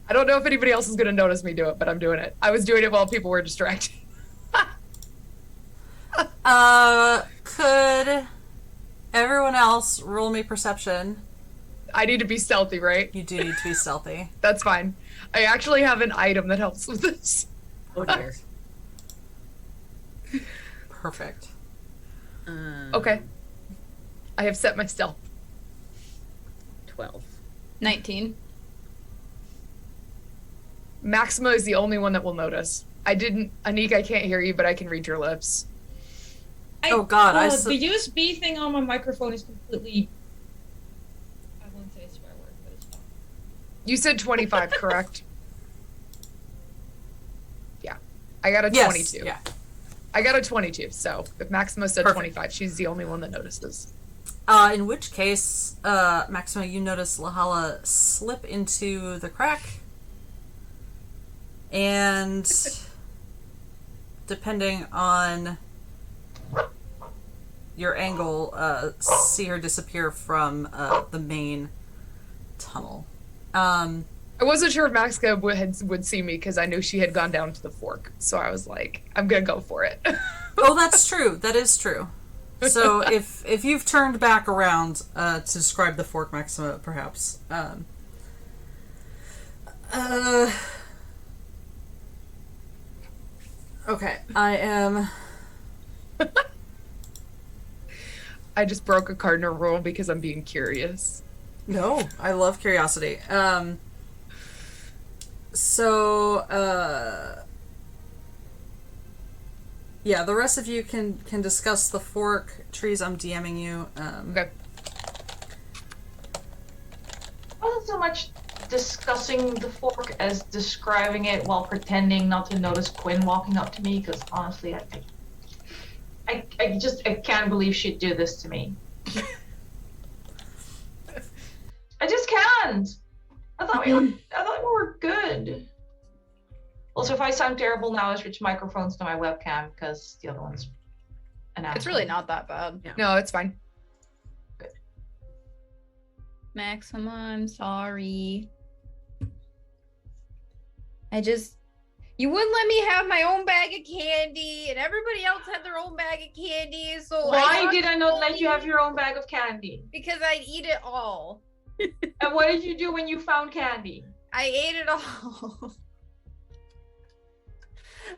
Speaker 4: I don't know if anybody else is gonna notice me do it, but I'm doing it. I was doing it while people were distracted.
Speaker 1: Could everyone else roll me perception?
Speaker 4: I need to be stealthy, right?
Speaker 1: You do need to be stealthy.
Speaker 4: That's fine. I actually have an item that helps with this.
Speaker 5: Oh dear.
Speaker 1: Perfect.
Speaker 4: Okay. I have set my stealth.
Speaker 5: 12.
Speaker 2: 19.
Speaker 4: Maxima is the only one that will notice. Anniek, I can't hear you, but I can read your lips.
Speaker 1: Oh, God,
Speaker 3: the USB thing on my microphone is completely... I won't say a swear word, but it's fine.
Speaker 4: You said 25, correct? Yeah. I got a
Speaker 1: Yes,
Speaker 4: 22.
Speaker 1: yeah.
Speaker 4: I got a 22, so if Maxima said
Speaker 1: Perfect.
Speaker 4: 25, she's the only one that notices.
Speaker 1: In which case, Maxima, you notice Lahala slip into the crack. And depending on your angle, see her disappear from the main tunnel.
Speaker 4: I wasn't sure if Maxima would see me because I knew she had gone down to the fork. So I was like, I'm going to go for it.
Speaker 1: Oh, that's true. That is true. So if you've turned back around to describe the fork, Maxima, perhaps. Okay, I am...
Speaker 4: I just broke a cardinal rule because I'm being curious.
Speaker 1: No, I love curiosity. Yeah, the rest of you can discuss the fork. Trees, I'm DMing you.
Speaker 4: Okay.
Speaker 3: Wasn't so much discussing the fork as describing it while pretending not to notice Quinn walking up to me, because honestly, I can't believe she'd do this to me. I just can't. I thought we were good. Also, if I sound terrible now, I switch microphones to my webcam because the other one's an
Speaker 2: It's really not that bad.
Speaker 5: Yeah.
Speaker 4: No, it's fine.
Speaker 2: Maxima, I'm sorry. You wouldn't let me have my own bag of candy, and everybody else had their own bag of candy, so
Speaker 3: Why did I not let you have your own bag of candy?
Speaker 2: Because I'd eat it all.
Speaker 3: And what did you do when you found candy?
Speaker 2: I ate it all.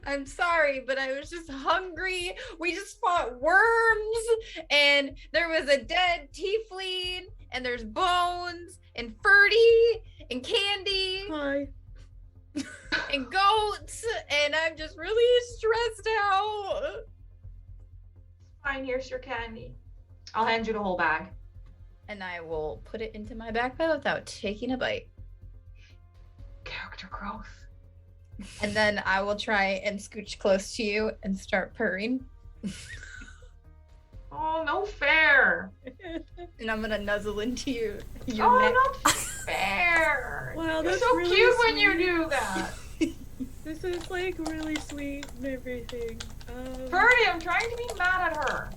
Speaker 2: I'm sorry, but I was just hungry. We just fought worms, and there was a dead tiefling, and there's bones, and Ferdy, and candy,
Speaker 5: Hi.
Speaker 2: and goats, and I'm just really stressed out.
Speaker 3: Fine, here's your candy. I'll hand you the whole bag.
Speaker 2: And I will put it into my backpack without taking a bite.
Speaker 3: Character growth.
Speaker 2: And then I will try and scooch close to you and start purring.
Speaker 3: Oh, no fair.
Speaker 2: And I'm gonna nuzzle into your
Speaker 3: Oh,
Speaker 2: neck.
Speaker 3: not fair.
Speaker 5: Wow,
Speaker 3: You're
Speaker 5: that's
Speaker 3: so
Speaker 5: really
Speaker 3: cute when you
Speaker 5: sweet.
Speaker 3: do that.
Speaker 5: This is like really sweet and everything.
Speaker 3: Birdie, I'm trying to be mad at her.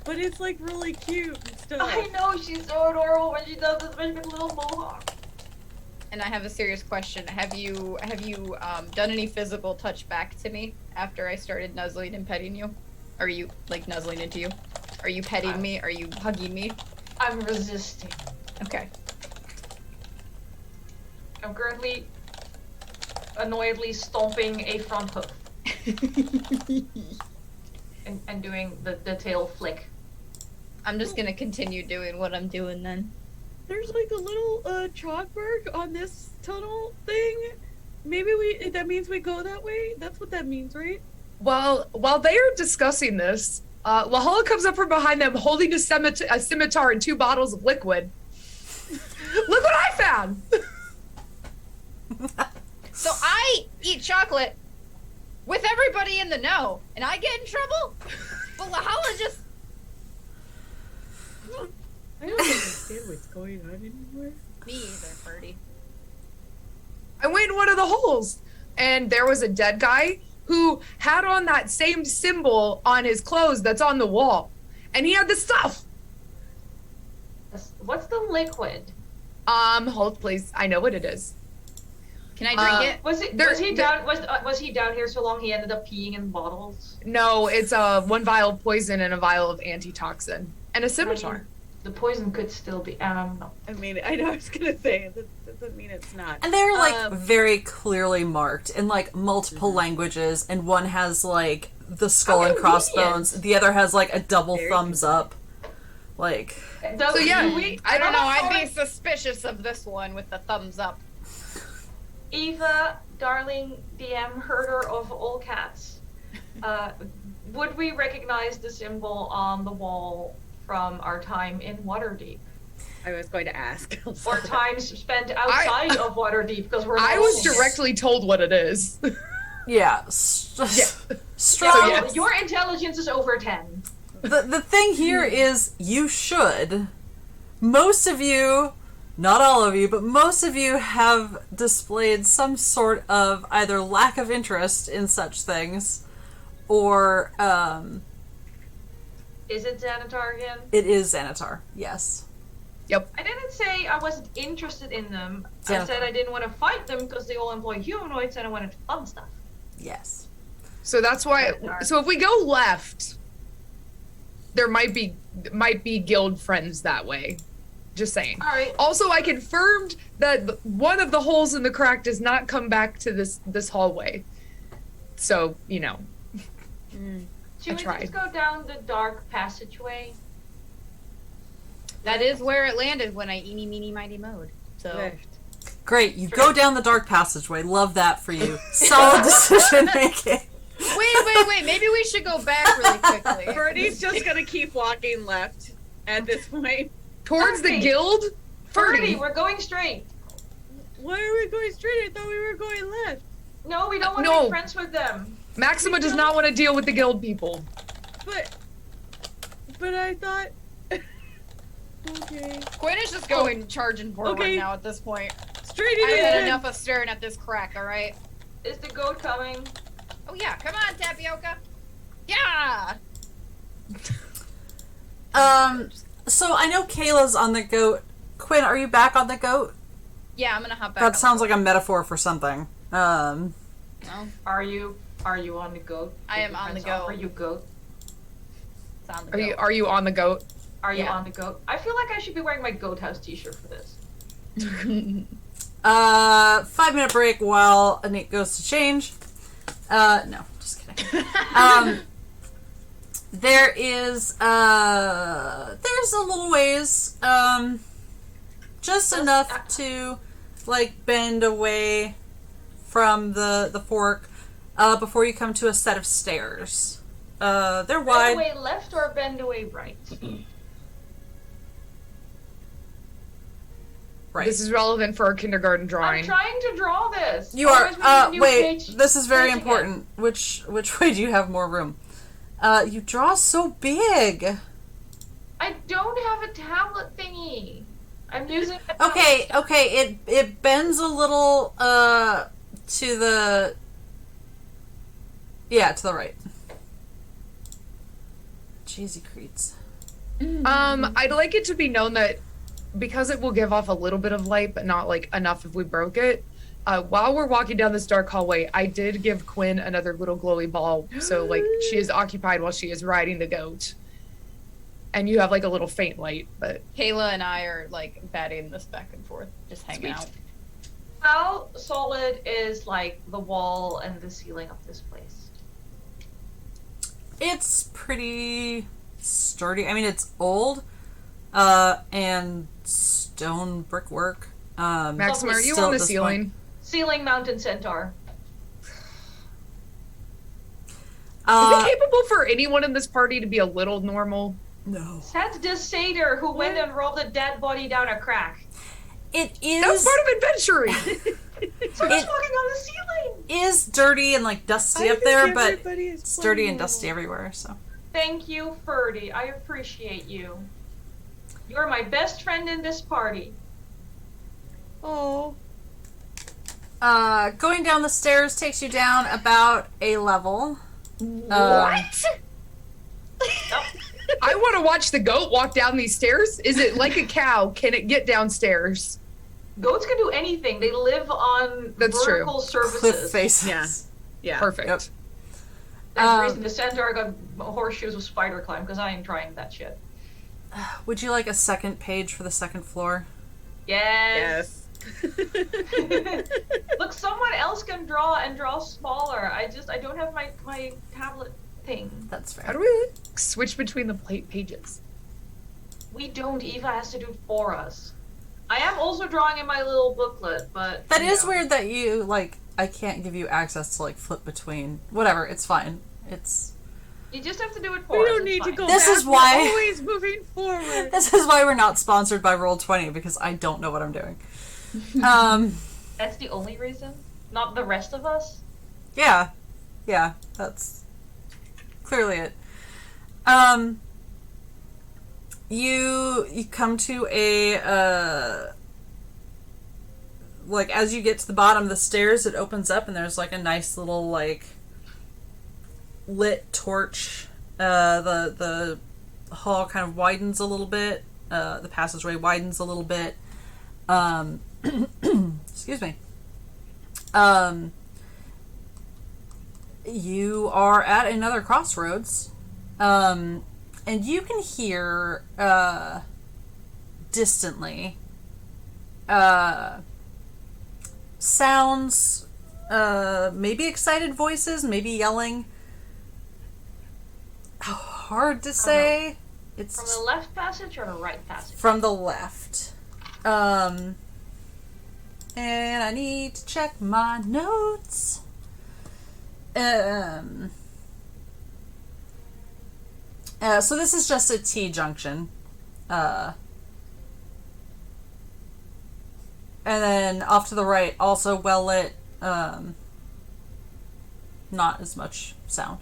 Speaker 5: But it's like really cute and stuff.
Speaker 3: I know, she's so adorable when she does this, especially with little mohawk.
Speaker 2: And I have a serious question. Have you done any physical touch back to me after I started nuzzling and petting you? Are you like nuzzling into you? Are you petting me? Are you hugging me?
Speaker 3: I'm resisting.
Speaker 2: Okay.
Speaker 6: I'm currently annoyedly stomping a front hoof. and doing the tail flick.
Speaker 2: I'm just gonna continue doing what I'm doing then.
Speaker 5: There's like a little chalk mark on this tunnel thing. Maybe that means we go that way? That's what that means, right?
Speaker 4: While they are discussing this, Lahala comes up from behind them holding a scimitar and 2 bottles of liquid. Look what I found!
Speaker 2: So I eat chocolate with everybody in the know, and I get in trouble? But Lahala just...
Speaker 5: I don't understand what's going on anymore.
Speaker 2: Me either, Birdie.
Speaker 4: I went in one of the holes, and there was a dead guy who had on that same symbol on his clothes that's on the wall. And he had the stuff.
Speaker 6: What's the liquid?
Speaker 4: Hold please. I know what it is.
Speaker 2: Can I drink it?
Speaker 6: Was he down here so long he ended up peeing in bottles?
Speaker 4: No, it's 1 vial of poison and a vial of antitoxin. And a scimitar.
Speaker 6: The poison could still be, no.
Speaker 5: I mean, I know I was gonna say, that doesn't mean it's not.
Speaker 1: And they're like very clearly marked in like multiple languages, and one has like the skull and crossbones, the other has like a double thumbs up. Like,
Speaker 4: so yeah,
Speaker 2: I don't know, I'd be suspicious of this one with the thumbs up.
Speaker 6: Eva, darling DM, herder of all cats, would we recognize the symbol on the wall from our time in WaterDeep?
Speaker 5: I was going to ask.
Speaker 6: Or time spent outside of WaterDeep, because
Speaker 4: I was directly told what it is.
Speaker 1: yeah. Strong.
Speaker 6: So your intelligence is over 10.
Speaker 1: The thing here is you should. Most of you, not all of you, but most of you have displayed some sort of either lack of interest in such things or
Speaker 6: Is it Xanatar again?
Speaker 1: It is Xanatar, yes.
Speaker 4: Yep.
Speaker 6: I didn't say I wasn't interested in them.
Speaker 1: Xanatar.
Speaker 6: I said I didn't want to fight them because they all employ humanoids and I wanted fun stuff.
Speaker 1: Yes.
Speaker 4: So that's why. So if we go left, there might be guild friends that way. Just saying.
Speaker 6: All right.
Speaker 4: Also, I confirmed that one of the holes in the crack does not come back to this hallway. So you know.
Speaker 6: Should we just go down the dark passageway?
Speaker 2: That is where it landed when I eeny meeny mighty mode. So
Speaker 1: Great, you go down the dark passageway. Love that for you. Solid decision making.
Speaker 2: Wait. Maybe we should go back really quickly.
Speaker 5: Birdie's just gonna keep walking left at this point.
Speaker 4: Towards the guild?
Speaker 6: Birdie, we're going straight.
Speaker 5: Why are we going straight? I thought we were going left.
Speaker 6: No, we don't want to make friends with them.
Speaker 4: Maxima does not want to deal with the guild people.
Speaker 5: But I thought... Okay.
Speaker 2: Quinn is just going charging forward now at this point.
Speaker 5: Straight
Speaker 2: I've
Speaker 5: in.
Speaker 2: had enough of staring at this crack, alright?
Speaker 6: Is the goat coming?
Speaker 2: Oh yeah, come on, Tapioca! Yeah!
Speaker 1: So I know Kayla's on the goat. Quinn, are you back on the goat?
Speaker 2: Yeah, I'm gonna hop back.
Speaker 1: That sounds like a metaphor for something.
Speaker 2: No.
Speaker 6: Are you on the goat?
Speaker 2: I am on the goat.
Speaker 6: Are you goat?
Speaker 2: It's on the goat.
Speaker 4: Are you on the goat?
Speaker 6: Are you on the goat? I feel like I should be wearing my goat house t-shirt for this.
Speaker 1: 5-minute break while Anniek goes to change. No, just kidding. There is, there's a little ways, just enough to, like, bend away from the fork, before you come to a set of stairs. They're wide.
Speaker 6: Bend away left or bend away right?
Speaker 1: Right.
Speaker 4: This is relevant for our kindergarten drawing.
Speaker 6: I'm trying to draw this.
Speaker 1: You are, wait, this is very important. Which way do you have more room? You draw so big.
Speaker 6: I don't have a tablet thingy. I'm using a
Speaker 1: Okay, it bends a little, to the right. Cheesy creets.
Speaker 4: I'd like it to be known that because it will give off a little bit of light, but not like enough if we broke it. While we're walking down this dark hallway, I did give Quinn another little glowy ball, so like she is occupied while she is riding the goat. And you have like a little faint light, but
Speaker 2: Kaila and I are like batting this back and forth, just hanging out.
Speaker 6: How solid is like the wall and the ceiling of this place?
Speaker 1: It's pretty sturdy. I mean, it's old, and stone brickwork.
Speaker 4: Maxima, are you
Speaker 1: still
Speaker 4: on
Speaker 1: at
Speaker 4: the
Speaker 1: this
Speaker 4: ceiling?
Speaker 1: point.
Speaker 6: Ceiling mountain centaur.
Speaker 4: Is it capable for anyone in this party to be a little normal?
Speaker 1: No.
Speaker 6: That's the satyr who went and rolled a dead body down a crack.
Speaker 1: It is.
Speaker 4: That was part of adventuring.
Speaker 6: So he's walking on the ceiling.
Speaker 1: Is dirty and like dusty up there, but it's dirty and dusty everywhere. So.
Speaker 6: Thank you, Ferdy. I appreciate you. You're my best friend in this party.
Speaker 5: Oh.
Speaker 1: Going down the stairs takes you down about a level.
Speaker 4: What? I want to watch the goat walk down these stairs. Is it like a cow? Can it get downstairs?
Speaker 6: Goats can do anything. They live on
Speaker 4: That's
Speaker 6: vertical
Speaker 1: Cliff
Speaker 6: surfaces.
Speaker 1: faces.
Speaker 5: Yeah. Yeah.
Speaker 4: Perfect.
Speaker 1: Yep.
Speaker 6: That's the reason the centaur got horseshoes with spider climb, because I ain't trying that shit.
Speaker 1: Would you like a second page for the second floor?
Speaker 6: Yes.
Speaker 5: Yes.
Speaker 6: Look, someone else can draw and draw smaller. I don't have my tablet thing.
Speaker 1: That's fair.
Speaker 4: How do we switch between the pages?
Speaker 6: We don't. Eva has to do it for us. I am also drawing in my little booklet, but
Speaker 1: That is
Speaker 6: know.
Speaker 1: weird that you, like, I can't give you access to, like, flip between. Whatever, it's fine. It's...
Speaker 6: You just have to do it for
Speaker 5: We
Speaker 6: us.
Speaker 5: don't
Speaker 6: it's
Speaker 5: need to
Speaker 6: fine.
Speaker 5: go
Speaker 1: This
Speaker 5: back.
Speaker 1: is why-
Speaker 5: We're always moving forward.
Speaker 1: This is why we're not sponsored by Roll20, because I don't know what I'm doing.
Speaker 6: That's the only reason? Not the rest of us?
Speaker 1: Yeah. Yeah, that's clearly it. You come to a, like, as you get to the bottom of the stairs, it opens up and there's, like, a nice little, like, lit torch. The hall kind of widens a little bit. The passageway widens a little bit. Excuse me. You are at another crossroads. And you can hear, distantly, sounds, maybe excited voices, maybe yelling. Hard to say. It's
Speaker 6: From the left passage or the right passage?
Speaker 1: from the left. And I need to check my notes. So this is just a T-junction. And then off to the right, also well lit. Not as much sound.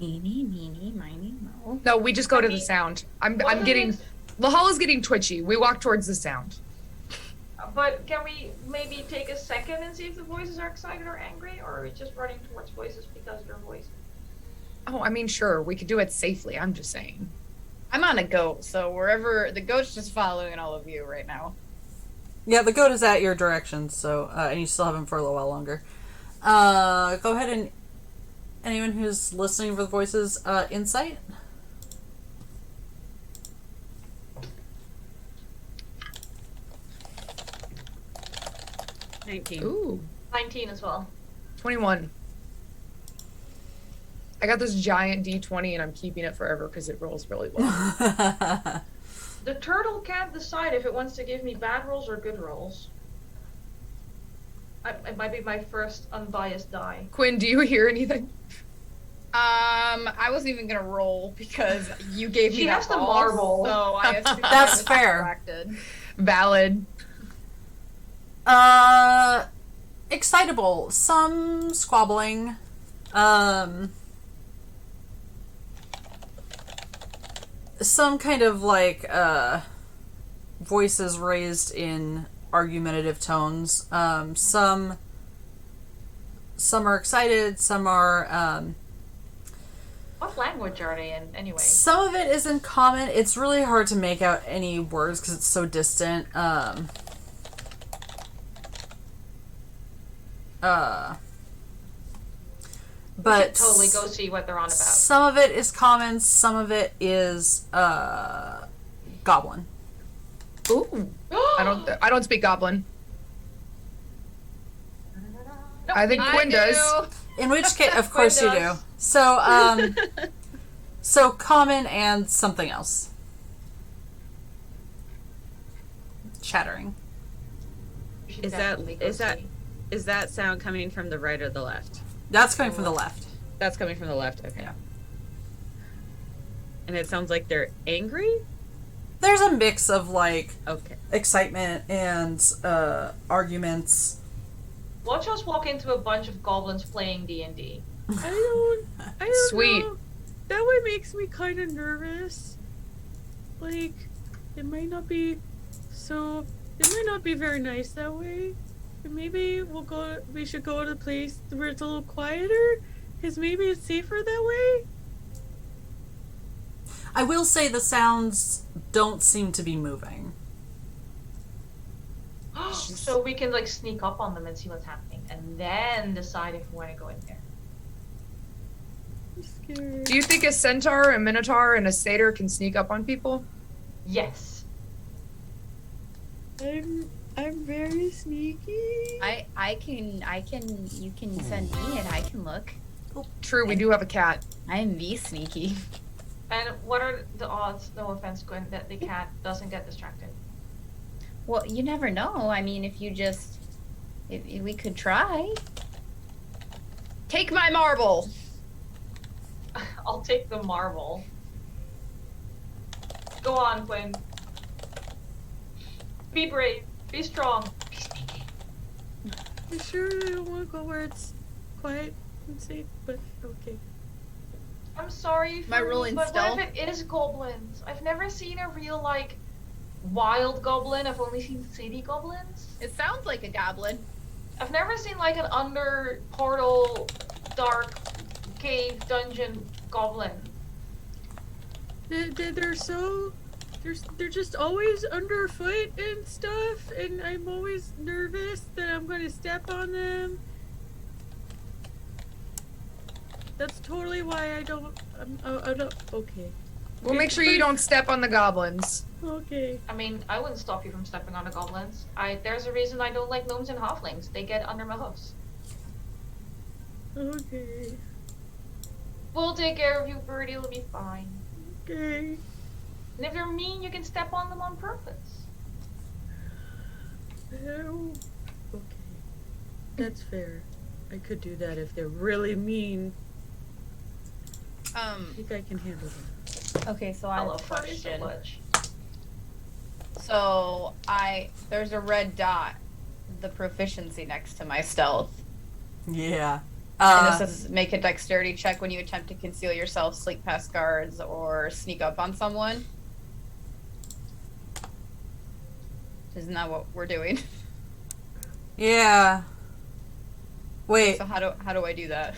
Speaker 5: Eeny, meeny, miny, mo.
Speaker 4: No, we just go to the sound. I'm getting... The hall is getting twitchy. We walk towards the sound.
Speaker 6: But can we maybe take a second and see if the voices are excited or angry? Or are we just running towards voices because they're voices?
Speaker 4: Oh, I mean, sure. We could do it safely. I'm just saying.
Speaker 5: I'm on a goat, so wherever the goat's just following all of you right now.
Speaker 1: Yeah, the goat is at your direction, so and you still have him for a little while longer. Go ahead and anyone who's listening for the voices, insight.
Speaker 4: Ooh,
Speaker 6: 19 as well.
Speaker 4: 21. I got this giant D20 and I'm keeping it forever because it rolls really well.
Speaker 6: The turtle can't decide if it wants to give me bad rolls or good rolls. It might be my first unbiased die.
Speaker 4: Quinn, do you hear anything?
Speaker 5: I wasn't even gonna roll because you gave me
Speaker 6: She
Speaker 5: that
Speaker 6: has the
Speaker 5: ball,
Speaker 6: marble.
Speaker 5: so I assumed I
Speaker 1: That's
Speaker 5: was
Speaker 1: fair.
Speaker 5: distracted.
Speaker 4: Valid.
Speaker 1: Excitable. Some squabbling. Some kind of like voices raised in argumentative tones. Some are excited, some are
Speaker 6: What language are they in, anyway?
Speaker 1: some of it is in common. It's really hard to make out any words because it's so distant. But
Speaker 6: Totally go see what they're on about.
Speaker 1: some of it is common, some of it is goblin.
Speaker 4: Ooh. I don't speak Goblin.
Speaker 6: No,
Speaker 4: I think Quinn does.
Speaker 1: In which case, of course you do.
Speaker 6: does.
Speaker 1: So, so common and something else. Chattering.
Speaker 6: You should
Speaker 5: Is that
Speaker 6: definitely go
Speaker 5: is that
Speaker 6: see.
Speaker 5: is that sound coming from the right or the left?
Speaker 1: That's coming from the left.
Speaker 5: That's coming from the left. Okay.
Speaker 1: Yeah.
Speaker 5: And it sounds like they're angry.
Speaker 1: There's a mix of like
Speaker 5: Okay.
Speaker 1: excitement and arguments.
Speaker 6: Watch us walk into a bunch of goblins playing D&D.
Speaker 5: I don't
Speaker 4: Sweet.
Speaker 5: know. That one makes me kind of nervous. Like, it might not be very nice that way. And maybe we should go to a place where it's a little quieter, because maybe it's safer that way.
Speaker 1: I will say the sounds don't seem to be moving.
Speaker 6: So we can like sneak up on them and see what's happening, and then decide if we want to go in there.
Speaker 5: I'm scared.
Speaker 4: Do you think a centaur, a minotaur, and a satyr can sneak up on people?
Speaker 6: Yes.
Speaker 5: I'm very sneaky.
Speaker 7: You can send me and I can look.
Speaker 4: True, we do have a cat.
Speaker 7: I am the sneaky.
Speaker 6: And what are the odds, no offense, Gwen, that the cat doesn't get distracted?
Speaker 7: Well, you never know. I mean, if we could try.
Speaker 2: Take my marble.
Speaker 6: I'll take the marble. Go on, Gwen. Be brave. Be strong. Be sneaky.
Speaker 5: I'm sure I don't want to go where it's quiet and safe, but okay.
Speaker 6: I'm sorry
Speaker 2: Am I
Speaker 6: for you,
Speaker 2: rolling
Speaker 6: but
Speaker 2: stealth?
Speaker 6: what if it is goblins? I've never seen a real, like, wild goblin. I've only seen city goblins.
Speaker 2: It sounds like a goblin.
Speaker 6: I've never seen, like, an under portal, dark cave dungeon goblin.
Speaker 5: They're just always underfoot and stuff, and I'm always nervous that I'm going to step on them. That's totally why I don't. I don't. Okay.
Speaker 4: We'll make sure you don't step on the goblins.
Speaker 5: Okay.
Speaker 6: I mean, I wouldn't stop you from stepping on the goblins. There's a reason I don't like gnomes and halflings. They get under my hoofs.
Speaker 5: Okay.
Speaker 6: We'll take care of you, Birdie. It'll be fine.
Speaker 5: Okay.
Speaker 6: And if they're mean, you can step on them on purpose.
Speaker 5: Oh, okay. That's fair. I could do that if they're really mean. I think I can handle them.
Speaker 7: Okay, so I
Speaker 6: I
Speaker 7: have a
Speaker 6: love her so
Speaker 7: question.
Speaker 6: much.
Speaker 7: So there's a red dot, the proficiency next to my stealth.
Speaker 1: Yeah.
Speaker 7: And this says make a dexterity check when you attempt to conceal yourself, sneak past guards, or sneak up on someone. Isn't that what we're doing?
Speaker 1: Yeah. Wait,
Speaker 7: So how do I do that?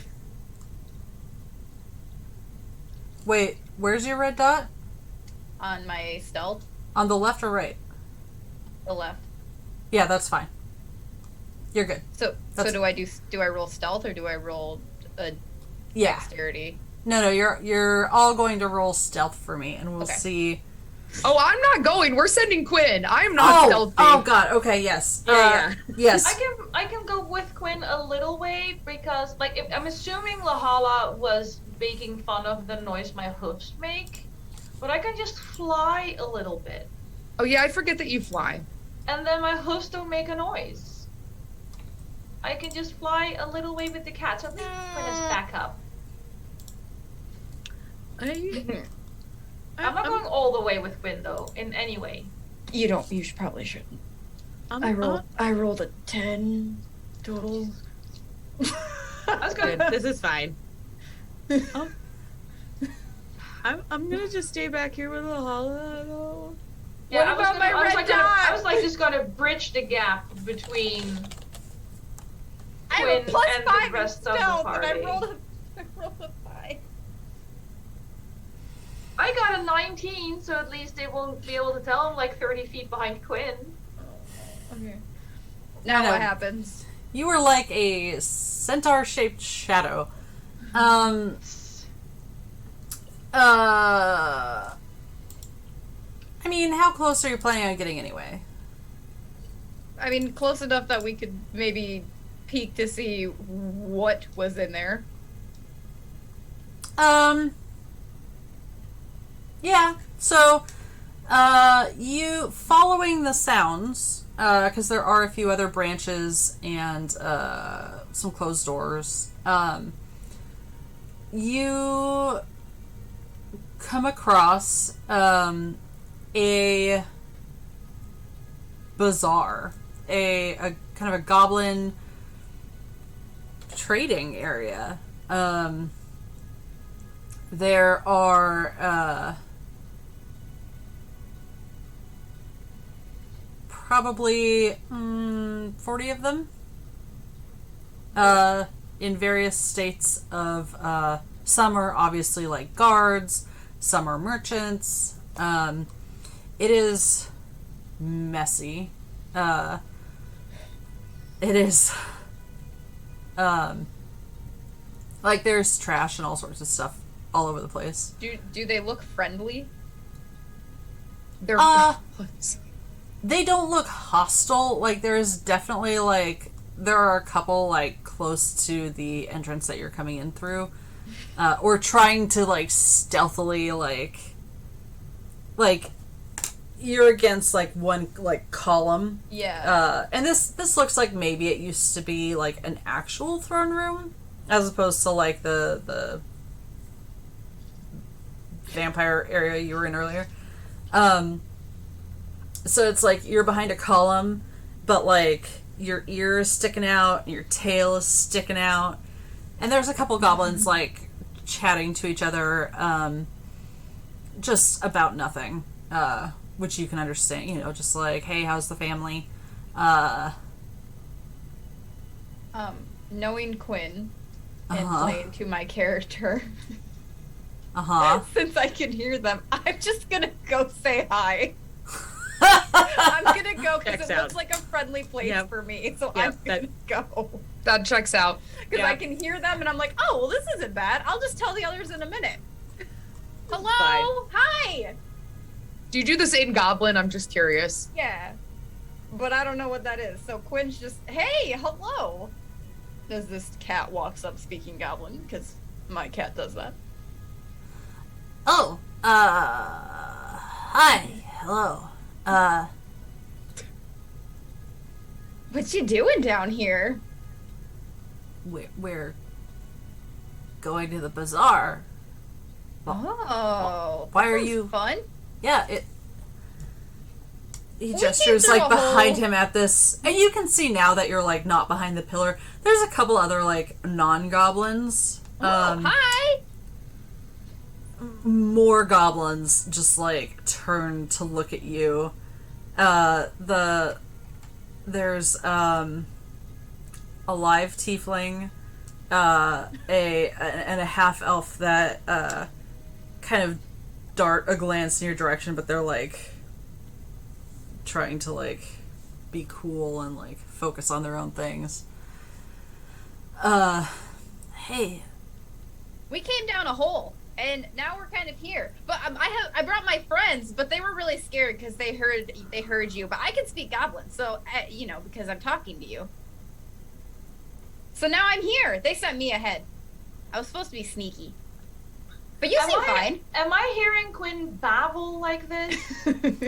Speaker 1: wait. Where's your red dot?
Speaker 7: On my stealth,
Speaker 1: On the left or right?
Speaker 7: the left.
Speaker 1: Yeah, that's fine. You're good.
Speaker 7: So
Speaker 1: That's-
Speaker 7: do I roll stealth or do I roll a
Speaker 1: Yeah.
Speaker 7: dexterity?
Speaker 1: No, you're all going to roll stealth for me, and we'll
Speaker 7: Okay.
Speaker 1: see.
Speaker 4: Oh, I'm not going. We're sending Quinn. I'm not stealthy.
Speaker 1: Oh God. Okay. Yes.
Speaker 5: Yeah.
Speaker 1: Yes.
Speaker 6: I can go with Quinn a little way because, like, if, I'm assuming Lahala was making fun of the noise my hoofs make, but I can just fly a little bit,
Speaker 4: Oh yeah, I forget that you fly.
Speaker 6: and then my hoofs don't make a noise. I can just fly a little way with the cat, so at least Quinn is back up. I'm not going all the way with Quinn though, in any way.
Speaker 7: You probably shouldn't. I rolled a 10 total.
Speaker 6: That's good.
Speaker 5: Good. This is fine. I'm gonna just stay back here with Lahala though.
Speaker 6: Yeah,
Speaker 2: What about my red
Speaker 6: I was
Speaker 2: dot?
Speaker 6: like just gonna bridge the gap between
Speaker 2: I have
Speaker 6: Quinn
Speaker 2: a plus
Speaker 6: and
Speaker 2: 5
Speaker 6: the
Speaker 2: in
Speaker 6: rest of the
Speaker 2: stealth, and I
Speaker 6: party.
Speaker 2: rolled a 5.
Speaker 6: I got a 19, so at least they won't be able to tell I'm like 30 feet behind Quinn.
Speaker 7: Okay. Now
Speaker 1: No.
Speaker 7: what happens?
Speaker 1: You were like a centaur-shaped shadow. I mean, how close are you planning on getting anyway?
Speaker 7: I mean, close enough that we could maybe peek to see what was in there.
Speaker 1: Yeah. So, you following the sounds, because there are a few other branches and some closed doors. You come across a bazaar, a kind of a goblin trading area. There are probably 40 of them in various states of some are obviously like guards, some are merchants. It is messy. It is like there's trash and all sorts of stuff all over the place.
Speaker 7: Do they look friendly?
Speaker 4: They're
Speaker 1: They don't look hostile. Like there's definitely like there are a couple like close to the entrance that you're coming in through, or trying to like stealthily like you're against like one like column.
Speaker 7: Yeah.
Speaker 1: And this looks like maybe it used to be like an actual throne room as opposed to like the vampire area you were in earlier. So it's like you're behind a column, but like your ear is sticking out, and your tail is sticking out, and there's a couple goblins like chatting to each other, just about nothing, which you can understand. You know, just like, hey, how's the family?
Speaker 7: Knowing Quinn and playing to my character, since I can hear them, I'm just gonna go say hi. I'm gonna go because it looks like a friendly place for me, so I'm gonna go.
Speaker 4: That checks out.
Speaker 7: Because I can hear them and I'm like, oh, well, this isn't bad. I'll just tell the others in a minute. Hello? Hi!
Speaker 4: Do you do this in Goblin? I'm just curious.
Speaker 7: Yeah. But I don't know what that is. So Quinn's just, hey, hello! As this cat walks up speaking Goblin, because my cat does that.
Speaker 1: Oh, hi, hello.
Speaker 7: What you doing down here?
Speaker 1: We're going to the bazaar.
Speaker 7: Oh.
Speaker 1: Why are you...
Speaker 7: Fun?
Speaker 1: Yeah, he
Speaker 7: We
Speaker 1: gestures
Speaker 7: came through
Speaker 1: like
Speaker 7: a
Speaker 1: behind
Speaker 7: hole.
Speaker 1: him at this, and you can see now that you're like not behind the pillar. There's a couple other like non-goblins.
Speaker 7: Hi!
Speaker 1: More goblins just like turn to look at you. There's a live tiefling, and a half elf that kind of dart a glance in your direction, but they're like trying to like be cool and like focus on their own things. Hey.
Speaker 7: We came down a hole, and now we're kind of here. But I brought my friends, but they were really scared because they heard you. But I can speak Goblin, so you know, because I'm talking to you. So now I'm here. They sent me ahead. I was supposed to be sneaky, but you seem fine.
Speaker 6: Am I hearing Quinn babble like this?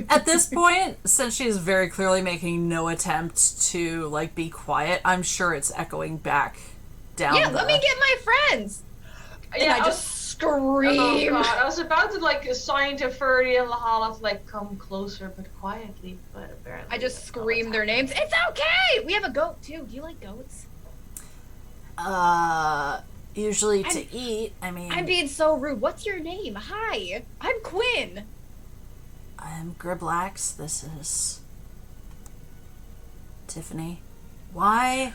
Speaker 1: At this point, since she's very clearly making no attempt to like be quiet, I'm sure it's echoing back down.
Speaker 7: Yeah, let me get my friends. And I just scream.
Speaker 6: Oh god, I was about to like assign to Furry and Lahala to like come closer but quietly, but apparently
Speaker 7: I just scream their names. It's okay. We have a goat too. Do you like goats?
Speaker 1: Usually to eat. I mean,
Speaker 7: I'm being so rude. What's your name? Hi, I'm Quinn.
Speaker 1: I'm Griblax. This is Tiffany. Why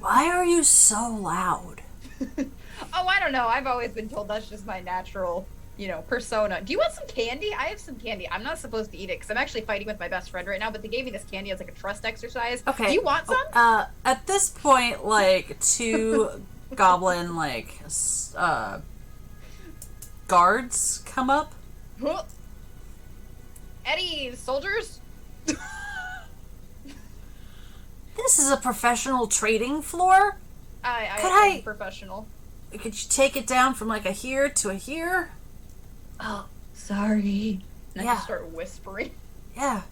Speaker 1: are you so loud?
Speaker 7: Oh, I don't know. I've always been told that's just my natural, you know, persona. Do you want some candy? I have some candy. I'm not supposed to eat it because I'm actually fighting with my best friend right now, but they gave me this candy as like a trust exercise.
Speaker 1: Okay.
Speaker 7: Do you want some?
Speaker 1: At this point, like, two goblin, like, guards come up.
Speaker 7: Huh. Eddie, soldiers?
Speaker 1: This is a professional trading floor.
Speaker 7: I am professional.
Speaker 1: Could you take it down from like a here to a here?
Speaker 5: Oh, sorry.
Speaker 7: And I
Speaker 1: Yeah.
Speaker 7: just start whispering.
Speaker 1: Yeah.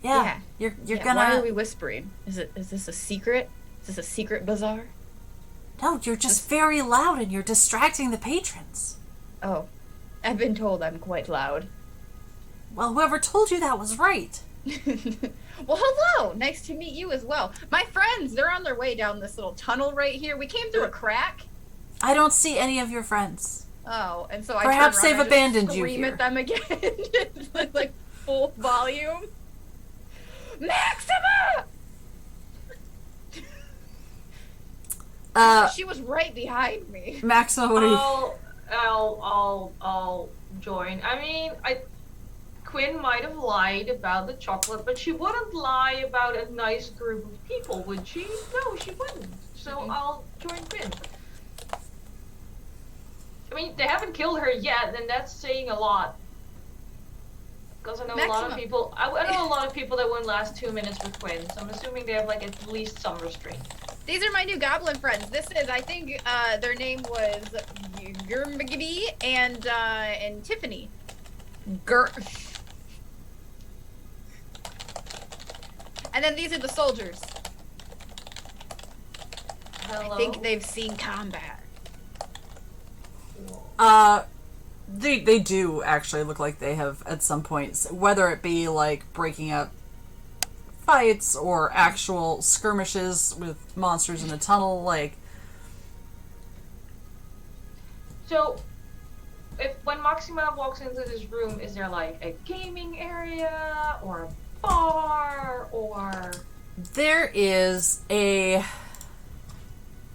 Speaker 7: Yeah.
Speaker 1: You're
Speaker 7: Yeah,
Speaker 1: gonna.
Speaker 7: Why are we whispering? Is this a secret? Is this a secret bazaar?
Speaker 1: No, you're just very loud and you're distracting the patrons.
Speaker 7: Oh, I've been told I'm quite loud.
Speaker 1: Well, whoever told you that was right.
Speaker 7: Well, hello. Nice to meet you as well. My friends, they're on their way down this little tunnel right here. We came through a crack.
Speaker 1: I don't see any of your friends.
Speaker 7: Oh, and so I
Speaker 1: Perhaps
Speaker 7: turn around
Speaker 1: they've
Speaker 7: and just
Speaker 1: abandoned you
Speaker 7: scream
Speaker 1: here.
Speaker 7: at them again, like full volume. Maxima! She was right behind me.
Speaker 1: Maxima, what are you?
Speaker 6: I'll join. I mean, Quinn might have lied about the chocolate, but she wouldn't lie about a nice group of people, would she? No, she wouldn't. So I'll join Quinn. I mean, they haven't killed her yet, and that's saying a lot. Because I know a lot of
Speaker 7: Maximum.
Speaker 6: people. I know a lot of people that wouldn't last 2 minutes with Quinn, so I'm assuming they have like at least some restraint.
Speaker 7: These are my new goblin friends. This is, I think, their name was Gurmagidi and Tiffany. And then these are the soldiers.
Speaker 6: Hello.
Speaker 7: I think they've seen combat.
Speaker 1: They do actually look like they have at some point, whether it be like breaking up fights or actual skirmishes with monsters in the tunnel, like.
Speaker 6: So, when Maxima walks into this room, is there like a gaming area or a bar or?
Speaker 1: There is a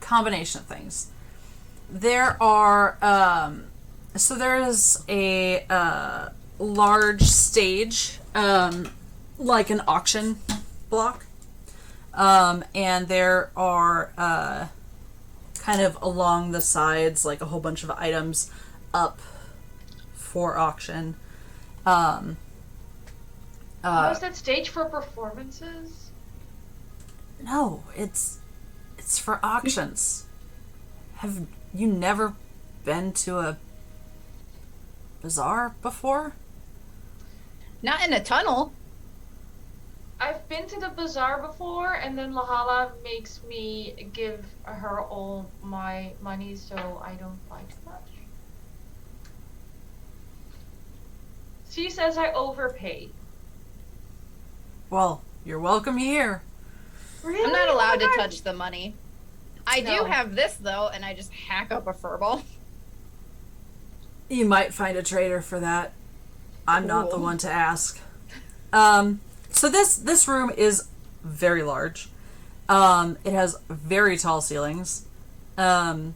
Speaker 1: combination of things. There are, so there is a large stage, like an auction block, and there are kind of along the sides, like a whole bunch of items up for auction.
Speaker 6: Oh, is that stage for performances?
Speaker 1: No, it's for auctions. Have you never been to a bazaar before?
Speaker 7: Not in a tunnel.
Speaker 6: I've been to the bazaar before, and then Lahala makes me give her all my money, so I don't buy too much. She says I overpaid.
Speaker 1: Well, you're welcome here.
Speaker 6: Really?
Speaker 7: I'm not allowed to
Speaker 6: Oh my
Speaker 7: touch the money. I do
Speaker 6: No.
Speaker 7: have this though, and I just hack up a furball.
Speaker 1: You might find a trader for that. I'm not the
Speaker 7: Cool.
Speaker 1: one to ask. So this room is very large. It has very tall ceilings. 20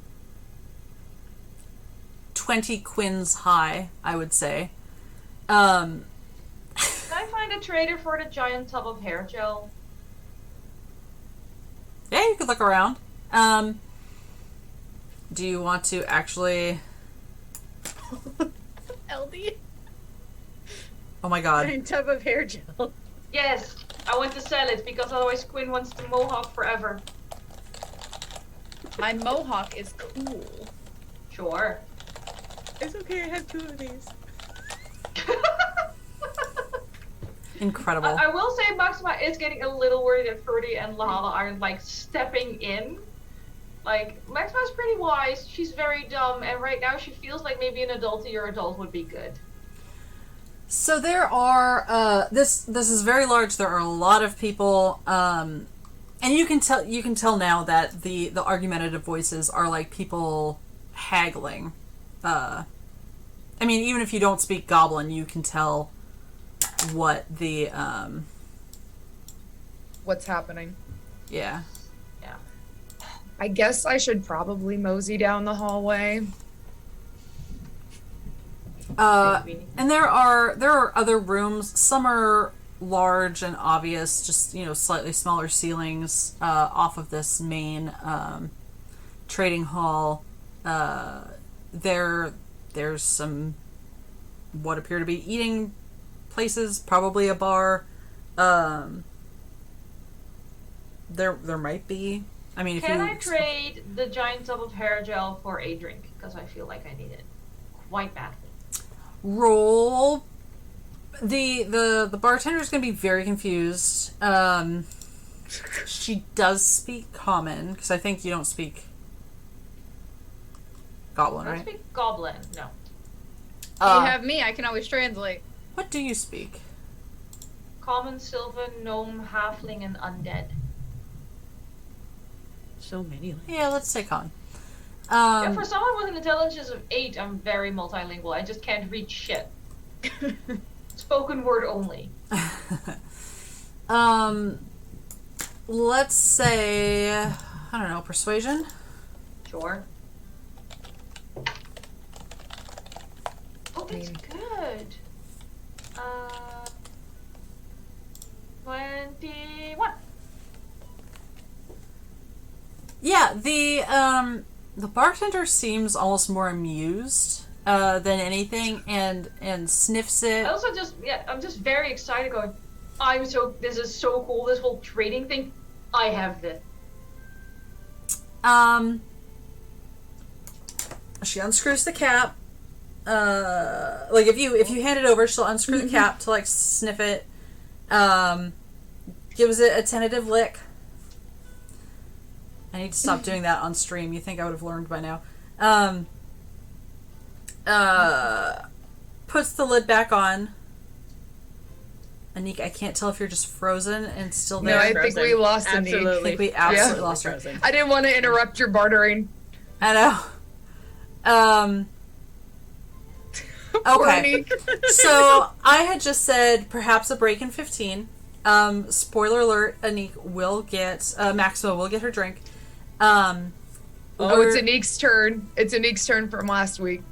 Speaker 1: quins high, I would say.
Speaker 6: Can I find a trader for the giant tub of hair gel?
Speaker 1: Yeah, you could look around. Do you want to actually...
Speaker 7: LD.
Speaker 1: Oh my god.
Speaker 5: Giant tub of hair gel.
Speaker 6: Yes, I want to sell it because otherwise Quinn wants to mohawk forever.
Speaker 7: My mohawk is cool.
Speaker 6: Sure.
Speaker 5: It's okay, I have 2 of these.
Speaker 1: Incredible.
Speaker 6: I will say Maxima is getting a little worried that Ferdy and Lahala are like stepping in. Like, Maxima's pretty wise, she's very dumb, and right now she feels like maybe an adultier adult would be good.
Speaker 1: So there are this is very large. There are a lot of people, and you can tell now that the argumentative voices are like people haggling. I mean, even if you don't speak Goblin, you can tell what the
Speaker 4: What's happening?
Speaker 1: yeah.
Speaker 4: I guess I should probably mosey down the hallway.
Speaker 1: And there are other rooms. Some are large and obvious, just slightly smaller ceilings off of this main trading hall. There's some what appear to be eating places, probably a bar. There might be. I mean, if
Speaker 6: Can
Speaker 1: you
Speaker 6: I trade the giant tub of hair gel for a drink? Because I feel like I need it quite badly.
Speaker 1: roll, the bartender is going to be very confused. She does speak common, because I think you don't speak Goblin,
Speaker 6: I
Speaker 1: right?
Speaker 6: don't speak Goblin, no.
Speaker 7: You have me. I can always translate.
Speaker 1: What do you speak?
Speaker 6: Common, Sylvan, Gnome, Halfling, and Undead.
Speaker 5: So many.
Speaker 1: Yeah, let's say con.
Speaker 6: Yeah, for someone with an intelligence of 8, I'm very multilingual. I just can't read shit. Spoken word only.
Speaker 1: Let's say, I don't know, persuasion?
Speaker 6: Sure. Oh, it's good. 21.
Speaker 1: Yeah, the bartender seems almost more amused than anything, and sniffs it.
Speaker 6: I also I'm just very excited going, this is so cool, this whole trading thing. I have this.
Speaker 1: She unscrews the cap. Like if you hand it over, she'll unscrew the cap to like sniff it. Gives it a tentative lick. I need to stop doing that on stream. You think I would have learned by now. Puts the lid back on. Anniek, I can't tell if you're just frozen and still there.
Speaker 4: No, I think we lost Anniek.
Speaker 5: Absolutely.
Speaker 1: I think we absolutely lost her.
Speaker 4: I didn't want to interrupt your bartering.
Speaker 1: I know. Okay. So I had just said perhaps a break in 15. Spoiler alert: Anniek will get Maxima will get her drink.
Speaker 4: Oh, it's Anniek's turn. It's Anniek's turn from last week.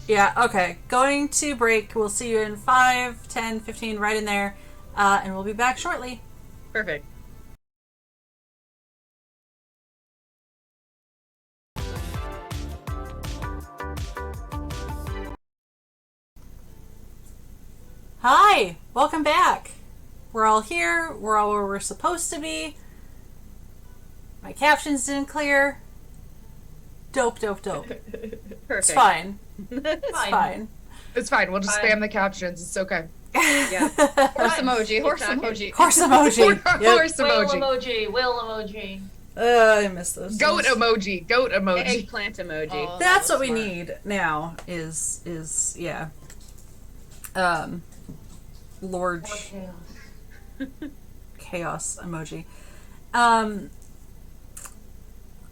Speaker 1: Yeah. Okay. Going to break. We'll see you in 5, 10, 15, right in there, and we'll be back shortly.
Speaker 5: Perfect.
Speaker 1: Hi. Welcome back. We're all here. We're all where we're supposed to be. My captions didn't clear. Dope.
Speaker 5: Perfect.
Speaker 1: It's fine. It's fine.
Speaker 4: It's fine. We'll just spam the captions. It's okay.
Speaker 5: Yeah.
Speaker 7: Horse emoji. Horse emoji.
Speaker 1: Horse emoji.
Speaker 4: Horse
Speaker 6: Will
Speaker 4: emoji.
Speaker 6: emoji.
Speaker 1: I miss those.
Speaker 4: Goat
Speaker 1: things.
Speaker 4: emoji. Goat emoji.
Speaker 5: Eggplant emoji.
Speaker 7: Oh,
Speaker 1: That's what we
Speaker 7: smart.
Speaker 1: need now. Is yeah. Lord
Speaker 6: More
Speaker 1: chaos
Speaker 6: chaos.
Speaker 1: emoji.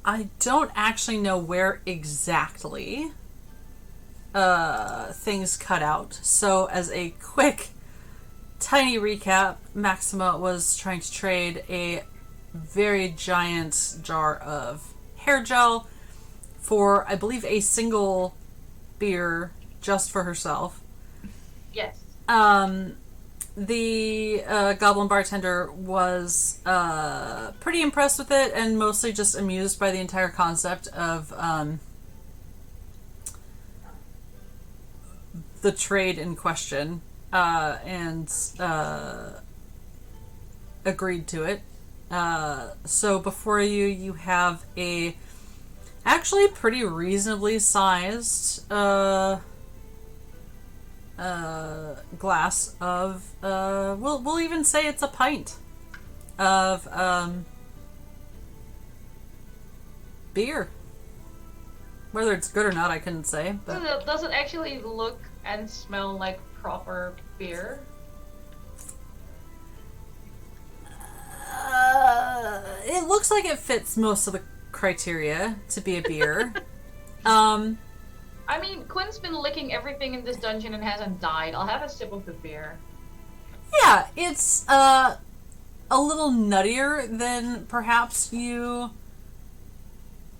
Speaker 1: I don't actually know where exactly things cut out. So as a quick tiny recap, Maxima was trying to trade a very giant jar of hair gel for, I believe, a single beer just for herself.
Speaker 6: Yes.
Speaker 1: The goblin bartender was pretty impressed with it and mostly just amused by the entire concept of the trade in question, and agreed to it. So before you have a actually pretty reasonably sized glass of we'll even say it's a pint of beer. Whether it's good or not, I couldn't say. But
Speaker 6: Does it actually look and smell like proper beer?
Speaker 1: it looks like it fits most of the criteria to be a beer.
Speaker 6: I mean, Quinn's been licking everything in this dungeon and hasn't died. I'll have a sip of the beer.
Speaker 1: Yeah, it's a little nuttier than perhaps you.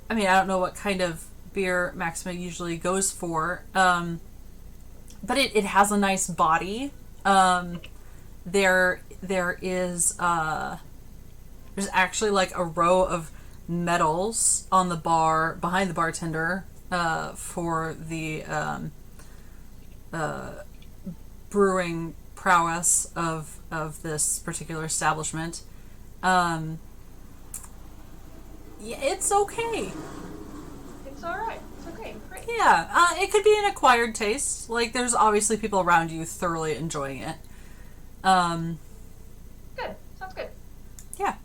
Speaker 1: I mean, I don't know what kind of beer Maxima usually goes for, but it has a nice body. There is there's actually like a row of medals on the bar behind the bartender for the brewing prowess of this particular establishment. Yeah, it's okay.
Speaker 6: It's alright. It's okay. Great.
Speaker 1: Yeah, it could be an acquired taste. Like, there's obviously people around you thoroughly enjoying it.
Speaker 6: Good. Sounds good.
Speaker 1: Yeah.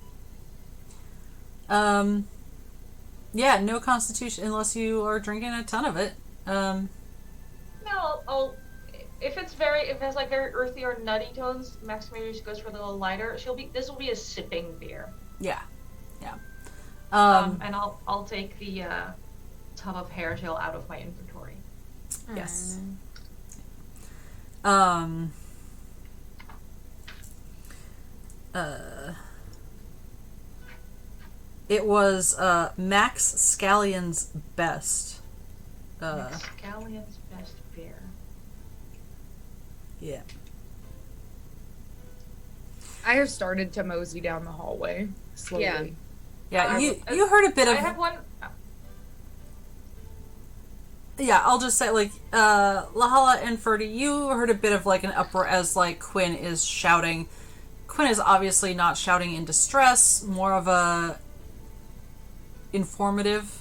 Speaker 1: Yeah, no constitution unless you are drinking a ton of it.
Speaker 6: No, I'll if it has like very earthy or nutty tones, Max maybe just goes for a little lighter. This will be a sipping beer.
Speaker 1: Yeah. Yeah.
Speaker 6: And I'll take the tub of hair gel out of my inventory.
Speaker 1: Yes. It was Max Scallion's best.
Speaker 6: Scallion's best beer.
Speaker 1: Yeah.
Speaker 4: I have started to mosey down the hallway slowly.
Speaker 5: Yeah.
Speaker 1: Yeah, you heard a bit of...
Speaker 6: I have one...
Speaker 1: Yeah, I'll just say, like, Lahala and Ferdy, you heard a bit of, like, an uproar as, like, Quinn is shouting. Quinn is obviously not shouting in distress, more of a informative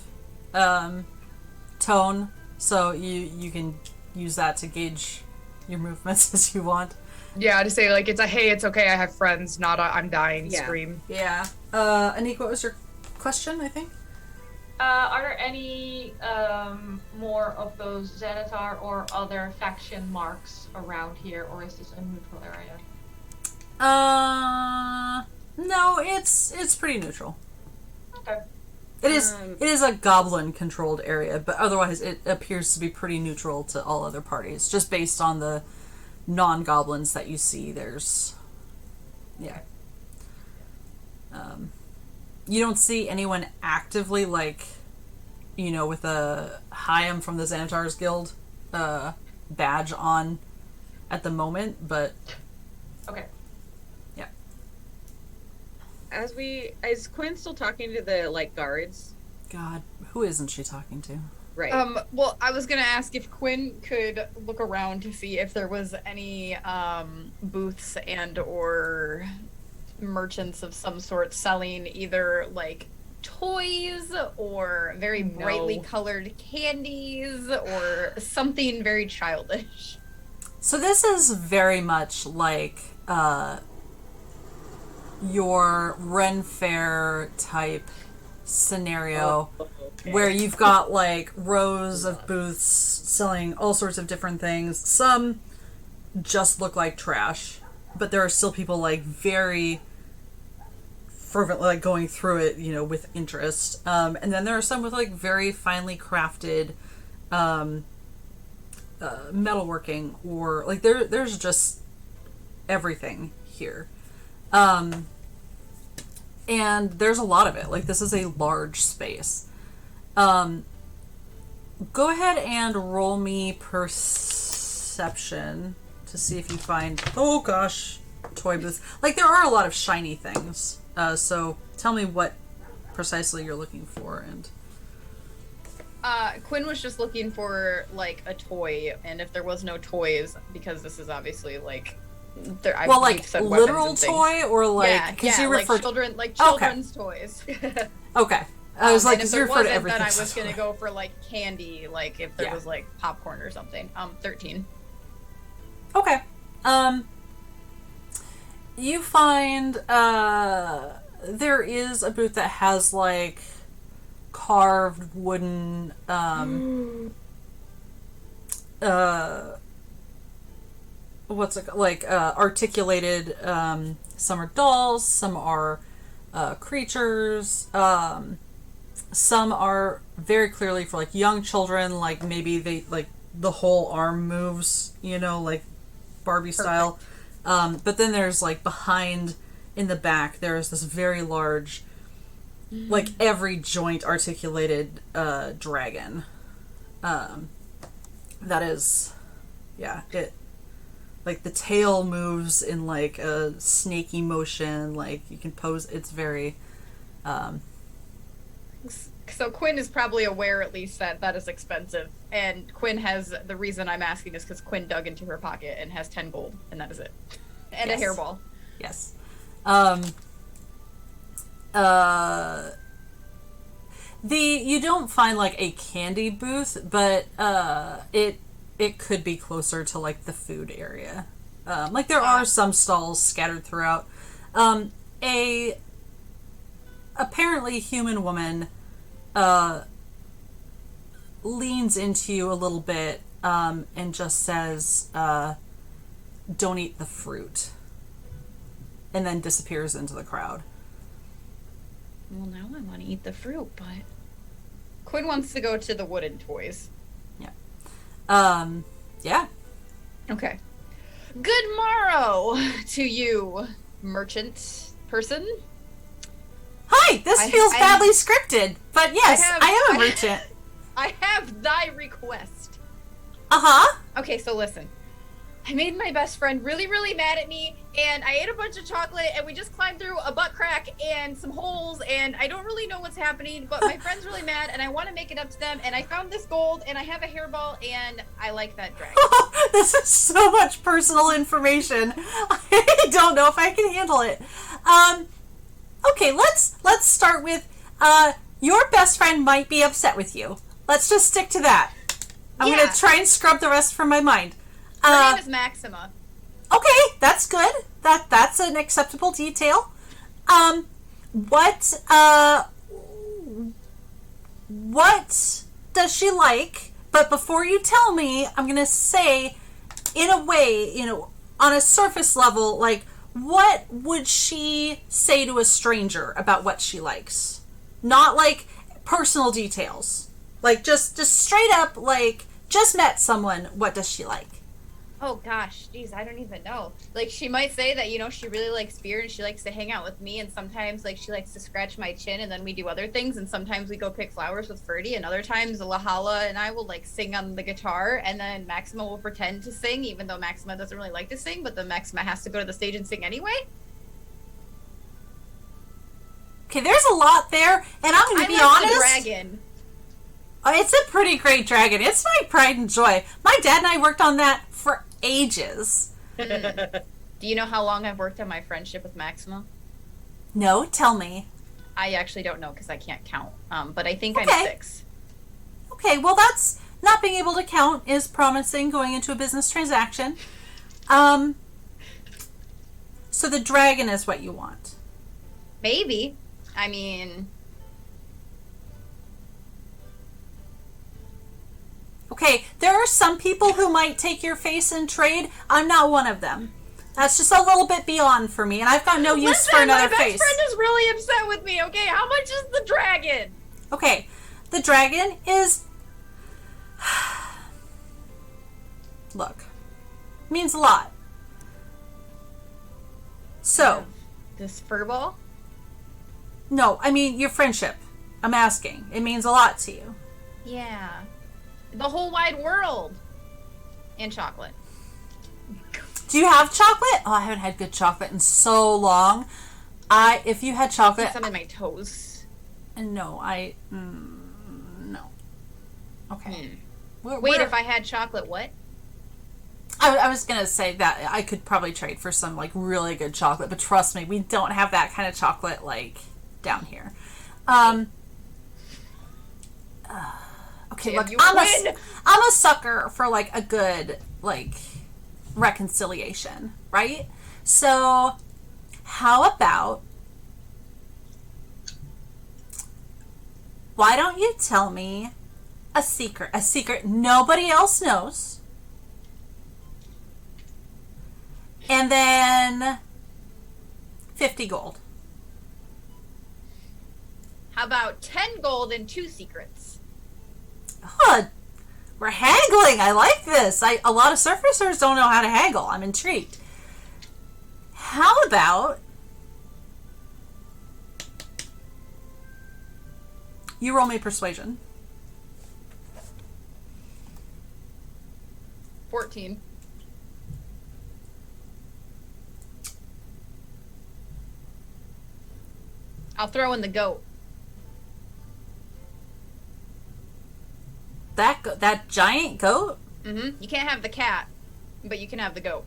Speaker 1: tone, so you can use that to gauge your movements as you want.
Speaker 4: Yeah, to say, like, it's a, hey, it's okay, I have friends, not a, I'm dying scream.
Speaker 1: Yeah. Anniek, what was your question, I think?
Speaker 6: Are there any more of those Xanatar or other faction marks around here, or is this a neutral area?
Speaker 1: No, it's pretty neutral.
Speaker 6: Okay.
Speaker 1: It is a goblin-controlled area, but otherwise it appears to be pretty neutral to all other parties, just based on the non-goblins that you see. There's... Yeah. You don't see anyone actively, like, you know, with a "Hi, I'm from the Xanatar's Guild" badge on at the moment, but...
Speaker 6: Okay.
Speaker 1: Yeah.
Speaker 5: Is Quinn still talking to the, like, guards?
Speaker 1: God, who isn't she talking to?
Speaker 5: Right.
Speaker 7: Well, I was gonna ask if Quinn could look around to see if there was any booths and or merchants of some sort selling either like toys or very brightly colored candies or something very childish.
Speaker 1: So this is very much like your Ren Fair type scenario where you've got like rows of booths selling all sorts of different things. Some just look like trash, but there are still people like very fervently like going through it, you know, with interest. And then there are some with like very finely crafted metalworking, or like there's just everything here. And there's a lot of it. Like, this is a large space. Go ahead and roll me perception to see if you find, oh gosh, toy booths. Like, there are a lot of shiny things. So tell me what precisely you're looking for. And
Speaker 7: Quinn was just looking for like a toy, and if there was no toys, because this is obviously like
Speaker 1: well, like literal toy, or like
Speaker 7: because you refer like children's toys.
Speaker 1: Okay, I was like, because you refer to everything.
Speaker 7: Then I was gonna go for like candy, like if there was like popcorn or something. 13.
Speaker 1: Okay. You find there is a booth that has like carved wooden what's it like articulated, some are dolls, some are creatures, some are very clearly for like young children, like maybe they like the whole arm moves, you know, like Barbie style. But then there's like behind in the back there's this very large, like every joint articulated dragon. That is, it like the tail moves in like a snaky motion, like you can pose. It's very
Speaker 7: Because So Quinn is probably aware at least that that is expensive. And Quinn has, the reason I'm asking is because Quinn dug into her pocket and has 10 gold, and that is it. And
Speaker 1: Yes.
Speaker 7: a hairball.
Speaker 1: Yes. You don't find like a candy booth, but it could be closer to like the food area. Like there are some stalls scattered throughout. A apparently human woman leans into you a little bit and just says, "Don't eat the fruit," and then disappears into the crowd.
Speaker 7: Well, now I want to eat the fruit, but Quinn wants to go to the wooden toys.
Speaker 1: Yeah.
Speaker 7: Okay. Good morrow to you, merchant person.
Speaker 1: Hi, this feels badly scripted, but yes, I am a merchant.
Speaker 7: I have thy request.
Speaker 1: Uh-huh.
Speaker 7: Okay, so listen. I made my best friend really, really mad at me, and I ate a bunch of chocolate, and we just climbed through a butt crack and some holes, and I don't really know what's happening, but my friend's really mad, and I want to make it up to them, and I found this gold, and I have a hairball, and I like that dragon.
Speaker 1: This is so much personal information. I don't know if I can handle it. Okay, let's start with, your best friend might be upset with you. Let's just stick to that. I'm going to try and scrub the rest from my mind.
Speaker 7: Her name is Maxima.
Speaker 1: Okay, that's good. That's an acceptable detail. What does she like? But before you tell me, I'm gonna say, in a way, on a surface level, like, what would she say to a stranger about what she likes? Not like personal details. Like just straight up, like, just met someone, what does she like?
Speaker 7: Oh gosh, geez, I don't even know. Like, she might say that, she really likes beer and she likes to hang out with me, and sometimes, like, she likes to scratch my chin, and then we do other things, and sometimes we go pick flowers with Ferdy, and other times Lahala and I will, like, sing on the guitar, and then Maxima will pretend to sing, even though Maxima doesn't really like to sing, but then Maxima has to go to the stage and sing anyway.
Speaker 1: Okay, there's a lot there, and I'm going to be honest.
Speaker 7: The dragon.
Speaker 1: It's a pretty great dragon. It's my pride and joy. My dad and I worked on that for ages.
Speaker 7: Do you know how long I've worked on my friendship with Maxima?
Speaker 1: No, tell me.
Speaker 7: I actually don't know because I can't count. But I think I'm 6.
Speaker 1: Okay, well that's not being able to count is promising going into a business transaction. So the dragon is what you want.
Speaker 7: Maybe. I mean,
Speaker 1: okay, there are some people who might take your face in trade. I'm not one of them. That's just a little bit beyond for me, and I've got no use for another face.
Speaker 7: My best friend is really upset with me, okay? How much is the dragon?
Speaker 1: Okay, the dragon is... Look, means a lot. So...
Speaker 7: This furball?
Speaker 1: No, I mean your friendship. I'm asking. It means a lot to you.
Speaker 7: Yeah. The whole wide world. And chocolate.
Speaker 1: Do you have chocolate? Oh, I haven't had good chocolate in so long. If you had chocolate...
Speaker 7: Some in my toes.
Speaker 1: No, no. Okay.
Speaker 7: Wait, if I had chocolate, what?
Speaker 1: I was going to say that I could probably trade for some, like, really good chocolate, but trust me, we don't have that kind of chocolate, like, down here. Okay, look, I'm a sucker for, like, a good, like, reconciliation, right? So, how about, why don't you tell me a secret nobody else knows, and then 50 gold.
Speaker 7: How about 10 gold and 2 secrets?
Speaker 1: Oh, we're haggling. I like this. A lot of surfacers don't know how to haggle. I'm intrigued. How about you roll me persuasion?
Speaker 7: 14. I'll throw in the goat.
Speaker 1: that giant goat?
Speaker 7: You can't have the cat, but you can have the goat.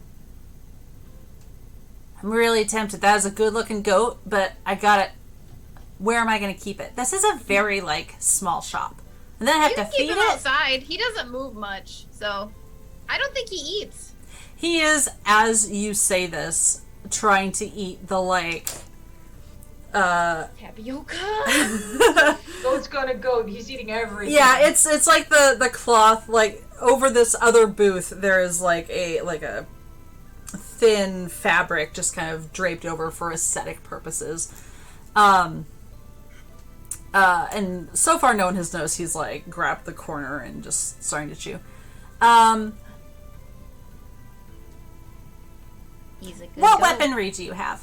Speaker 1: I'm really tempted. That is a good-looking goat, but I got it. Where am I going to keep it? This is a very, like, small shop. And then I have
Speaker 7: You
Speaker 1: to
Speaker 7: can keep
Speaker 1: feed
Speaker 7: him
Speaker 1: it.
Speaker 7: outside. He doesn't move much, so I don't think he eats.
Speaker 1: He is, as you say this, trying to eat the, like,
Speaker 7: Tapioca.
Speaker 6: Goat's gonna goat. He's eating everything.
Speaker 1: yeah, it's like the cloth, like, over this other booth, there is, like, a thin fabric just kind of draped over for aesthetic purposes. And so far no one has noticed he's, like, grabbed the corner and just starting to chew.
Speaker 7: He's a good
Speaker 1: What
Speaker 7: goat.
Speaker 1: weaponry do you have?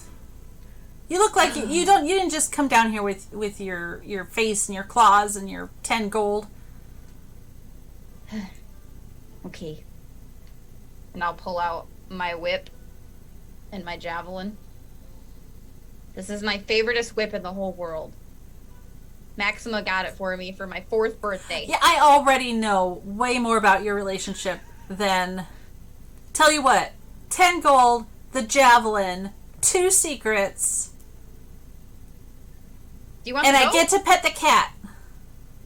Speaker 1: You look like you didn't just come down here with your face and your claws and your 10 gold.
Speaker 7: Okay. And I'll pull out my whip and my javelin. This is my favoriteest whip in the whole world. Maxima got it for me for my 4th birthday.
Speaker 1: Yeah, I already know way more about your relationship than... Tell you what, 10 gold, the javelin, 2 secrets,
Speaker 7: Do you want
Speaker 1: and
Speaker 7: the
Speaker 1: I
Speaker 7: goat?
Speaker 1: get to pet the cat.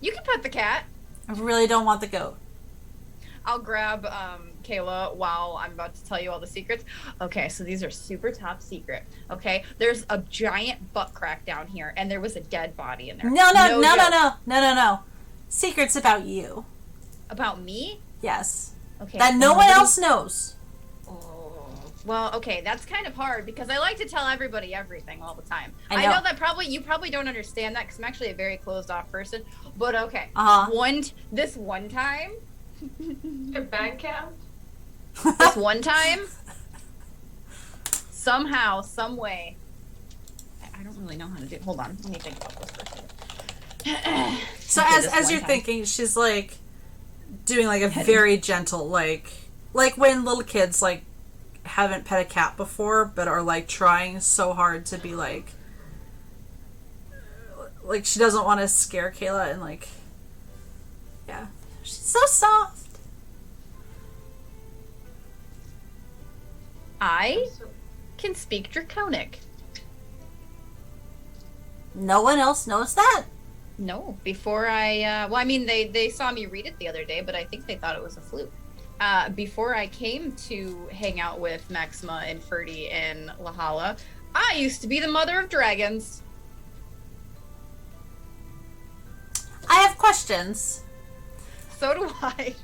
Speaker 7: You can pet the cat.
Speaker 1: I really don't want the goat.
Speaker 7: I'll grab Kaila while I'm about to tell you all the secrets. Okay, so these are super top secret. Okay, there's a giant butt crack down here, and there was a dead body in there.
Speaker 1: No.
Speaker 7: joke.
Speaker 1: Secrets about you.
Speaker 7: About me?
Speaker 1: Yes.
Speaker 7: Okay.
Speaker 1: That no one else knows.
Speaker 7: Oh, well, okay, that's kind of hard because I like to tell everybody everything all the time.
Speaker 1: I
Speaker 7: I
Speaker 1: know.
Speaker 7: know that you probably don't understand that because I'm actually a very closed off person. But okay,
Speaker 1: Uh-huh.
Speaker 7: This one time,
Speaker 6: Your bank account?
Speaker 7: this one time, somehow, some way, I don't really know how to do. Hold on, let me think about this for a second.
Speaker 1: So
Speaker 7: Okay,
Speaker 1: as
Speaker 7: this
Speaker 1: as
Speaker 7: one
Speaker 1: you're
Speaker 7: time.
Speaker 1: thinking, she's like doing like a very gentle like when little kids like haven't pet a cat before but are like trying so hard to be like she doesn't want to scare Kaila and like yeah. She's so soft.
Speaker 7: I can speak Draconic.
Speaker 1: No one else knows that.
Speaker 7: No, before I, well, I mean, they saw me read it the other day, but I think they thought it was a fluke. Before I came to hang out with Maxima and Ferdy and Lahala, I used to be the mother of dragons.
Speaker 1: I have questions.
Speaker 7: So do I.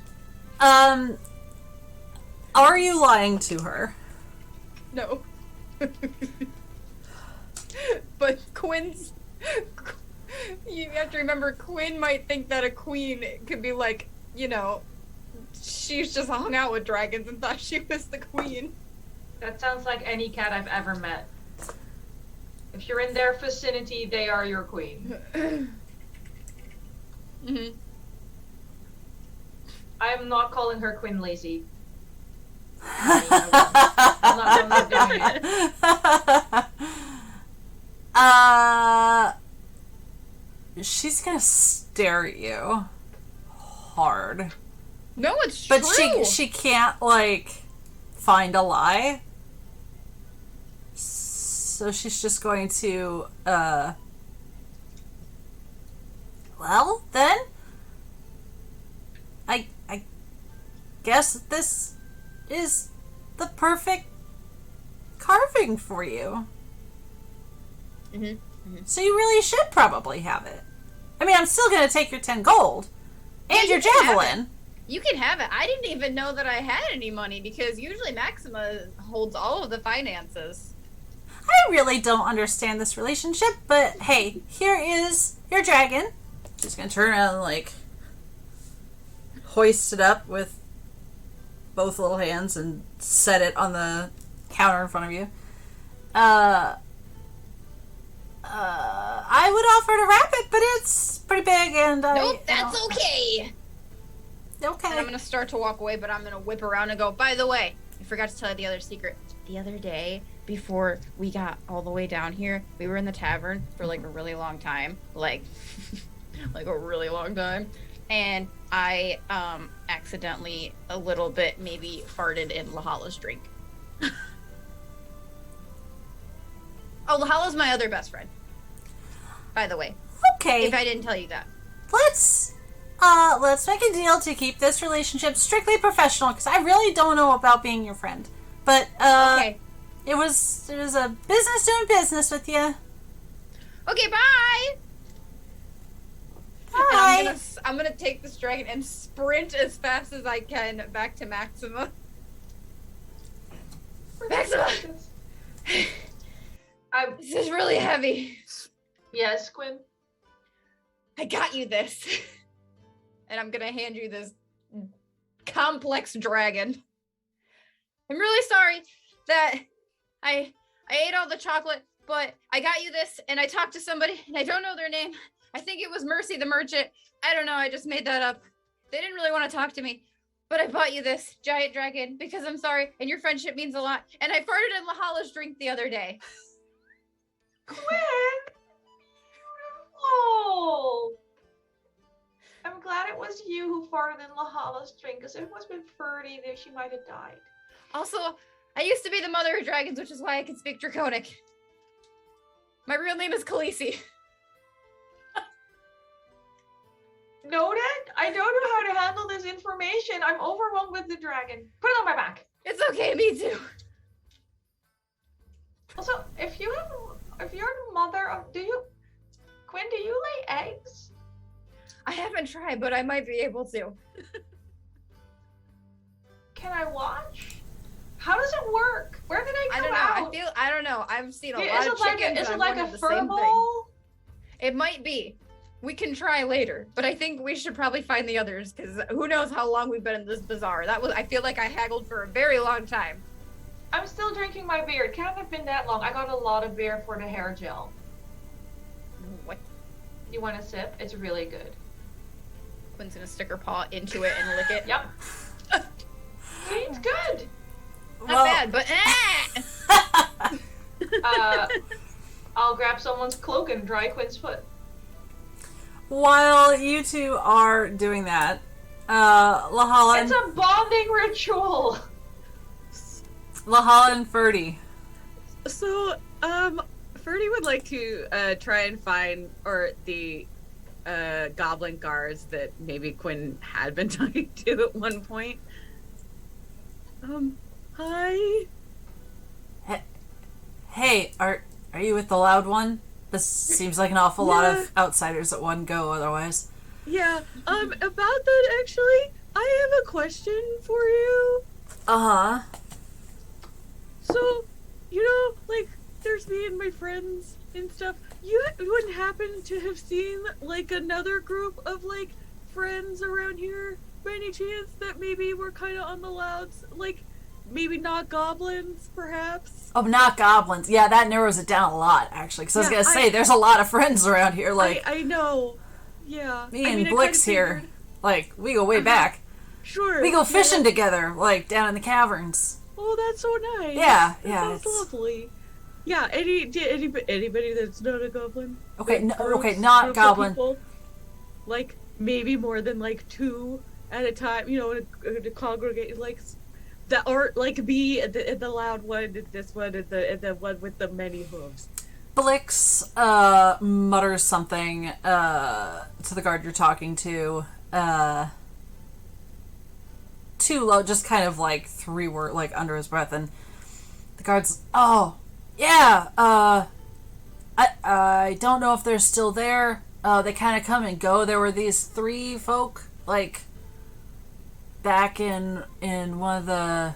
Speaker 1: Are you lying to her?
Speaker 7: No. But Quinn's... You have to remember, Quinn might think that a queen could be like, you know, she's just hung out with dragons and thought she was the queen.
Speaker 6: That sounds like any cat I've ever met. If you're in their vicinity, they are your queen.
Speaker 7: Mm-hmm.
Speaker 6: I'm not calling her Queen Lazy. I'm not doing it.
Speaker 1: She's gonna stare at you hard.
Speaker 7: No, it's
Speaker 1: But
Speaker 7: true.
Speaker 1: she can't like find a lie. So she's just going to well, then I guess this is the perfect carving for you.
Speaker 7: Mhm.
Speaker 1: So you really should probably have it. I mean, I'm still going to take your 10 gold and your
Speaker 7: you can have
Speaker 1: javelin.
Speaker 7: You can have it. I didn't even know that I had any money because usually Maxima holds all of the finances.
Speaker 1: I really don't understand this relationship, but hey, here is your dragon. She's going to turn around and like hoist it up with both little hands and set it on the counter in front of you. I would offer to wrap it, but it's pretty big and
Speaker 7: Nope, that's okay.
Speaker 1: Okay.
Speaker 7: And I'm gonna start to walk away, but I'm gonna whip around and go, by the way, I forgot to tell you the other secret. The other day, before we got all the way down here, we were in the tavern for like a really long time. Like a really long time. and I accidentally a little bit maybe farted in Lahala's drink. Oh, Lahala's my other best friend, by the way.
Speaker 1: Okay.
Speaker 7: If I didn't tell you that.
Speaker 1: Let's make a deal to keep this relationship strictly professional, because I really don't know about being your friend. But
Speaker 7: Okay.
Speaker 1: it was a business doing business with you.
Speaker 7: Okay, bye.
Speaker 1: Bye.
Speaker 7: And I'm gonna take this dragon and sprint as fast as I can back to Maxima. Maxima, this is really heavy.
Speaker 6: Yes, Quinn.
Speaker 7: I got you this. And I'm gonna hand you this complex dragon. I'm really sorry that I ate all the chocolate, but I got you this, and I talked to somebody, and I don't know their name. I think it was Mercy the merchant. I don't know, I just made that up. They didn't really want to talk to me, but I bought you this giant dragon because I'm sorry, and your friendship means a lot. And I farted in Lahala's drink the other day.
Speaker 6: Quinn! Oh! I'm glad it was you who farted in Lahala's drink, because if it was been Ferdy, then she might have died.
Speaker 7: Also, I used to be the mother of dragons, which is why I can speak Draconic. My real name is Khaleesi.
Speaker 6: Noted? I don't know how to handle this information. I'm overwhelmed with the dragon. Put it on my back.
Speaker 7: It's okay, me too.
Speaker 6: Also, if you're the mother of, Quinn, do you lay eggs?
Speaker 7: I haven't tried, but I might be able to.
Speaker 6: Can I watch? How does it work? Where did I
Speaker 7: I
Speaker 6: come
Speaker 7: don't know.
Speaker 6: out?
Speaker 7: I don't know. I've seen a
Speaker 6: Dude,
Speaker 7: lot of chickens.
Speaker 6: Is
Speaker 7: and
Speaker 6: it
Speaker 7: I've
Speaker 6: like a
Speaker 7: wondered the same thing.
Speaker 6: furball?
Speaker 7: It might be. We can try later, but I think we should probably find the others because who knows how long we've been in this bazaar. I feel like I haggled for a very long time.
Speaker 6: I'm still drinking my beer. It can't have been that long. I got a lot of beer for the hair gel.
Speaker 7: What?
Speaker 6: You want a sip? It's really good.
Speaker 7: Quinn's gonna stick her paw into it and lick it.
Speaker 6: Yep. It's good.
Speaker 7: Not bad, but
Speaker 6: I'll grab someone's cloak and dry Quinn's foot.
Speaker 1: While you two are doing that, Lahala
Speaker 6: It's a bonding ritual.
Speaker 1: and Ferdy.
Speaker 5: So, Ferdy would like to try and find the goblin guards that maybe Quinn had been talking to at one point. Hi.
Speaker 1: Hey, are you with the loud one? This seems like an awful lot of outsiders at one go otherwise.
Speaker 5: Yeah, about that actually, I have a question for you.
Speaker 1: Uh-huh.
Speaker 5: So, like, there's me and my friends and stuff. You wouldn't happen to have seen, like, another group of, like, friends around here by any chance that maybe were kind of on the louds? Like, maybe not goblins, perhaps?
Speaker 1: Oh, not goblins. Yeah, that narrows it down a lot, actually. Because I was going to say, there's a lot of friends around here. Like,
Speaker 5: I know. Yeah.
Speaker 1: me and Blix here.
Speaker 5: Figured.
Speaker 1: Like, we go way back.
Speaker 5: Sure.
Speaker 1: We go fishing together, like, down in the caverns.
Speaker 5: Oh, that's so nice.
Speaker 1: Yeah,
Speaker 5: that
Speaker 1: yeah.
Speaker 5: sounds lovely. Yeah, anybody that's not a goblin?
Speaker 1: Okay,
Speaker 5: Like,
Speaker 1: okay,
Speaker 5: groups
Speaker 1: not
Speaker 5: of
Speaker 1: goblin.
Speaker 5: people? Like, maybe more than, like, 2 at a time, to congregate, like, that aren't, like, me and the loud one, and this one, and the one with the many hooves.
Speaker 1: Blix mutters something to the guard you're talking to. Too low, just kind of like 3 words, like under his breath, and the guard's, oh, yeah, I don't know if they're still there. They kind of come and go. There were these 3 folk, like, back in one of the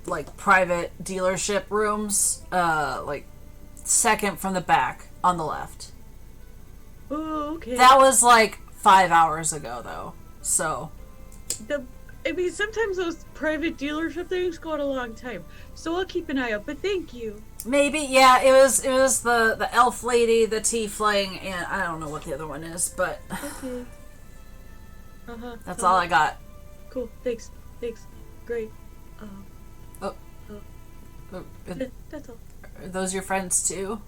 Speaker 1: like private dealership rooms, like second from the back on the left.
Speaker 5: Oh, okay.
Speaker 1: That was like 5 hours ago, though. So
Speaker 5: sometimes those private dealership things go on a long time, so I'll keep an eye out. But thank you.
Speaker 1: maybe, yeah, it was the elf lady, the tiefling, and I don't know what the other one is, but
Speaker 5: Okay.
Speaker 1: that's all I got.
Speaker 5: Cool. Thanks. Great. That's all.
Speaker 1: Are those your friends too?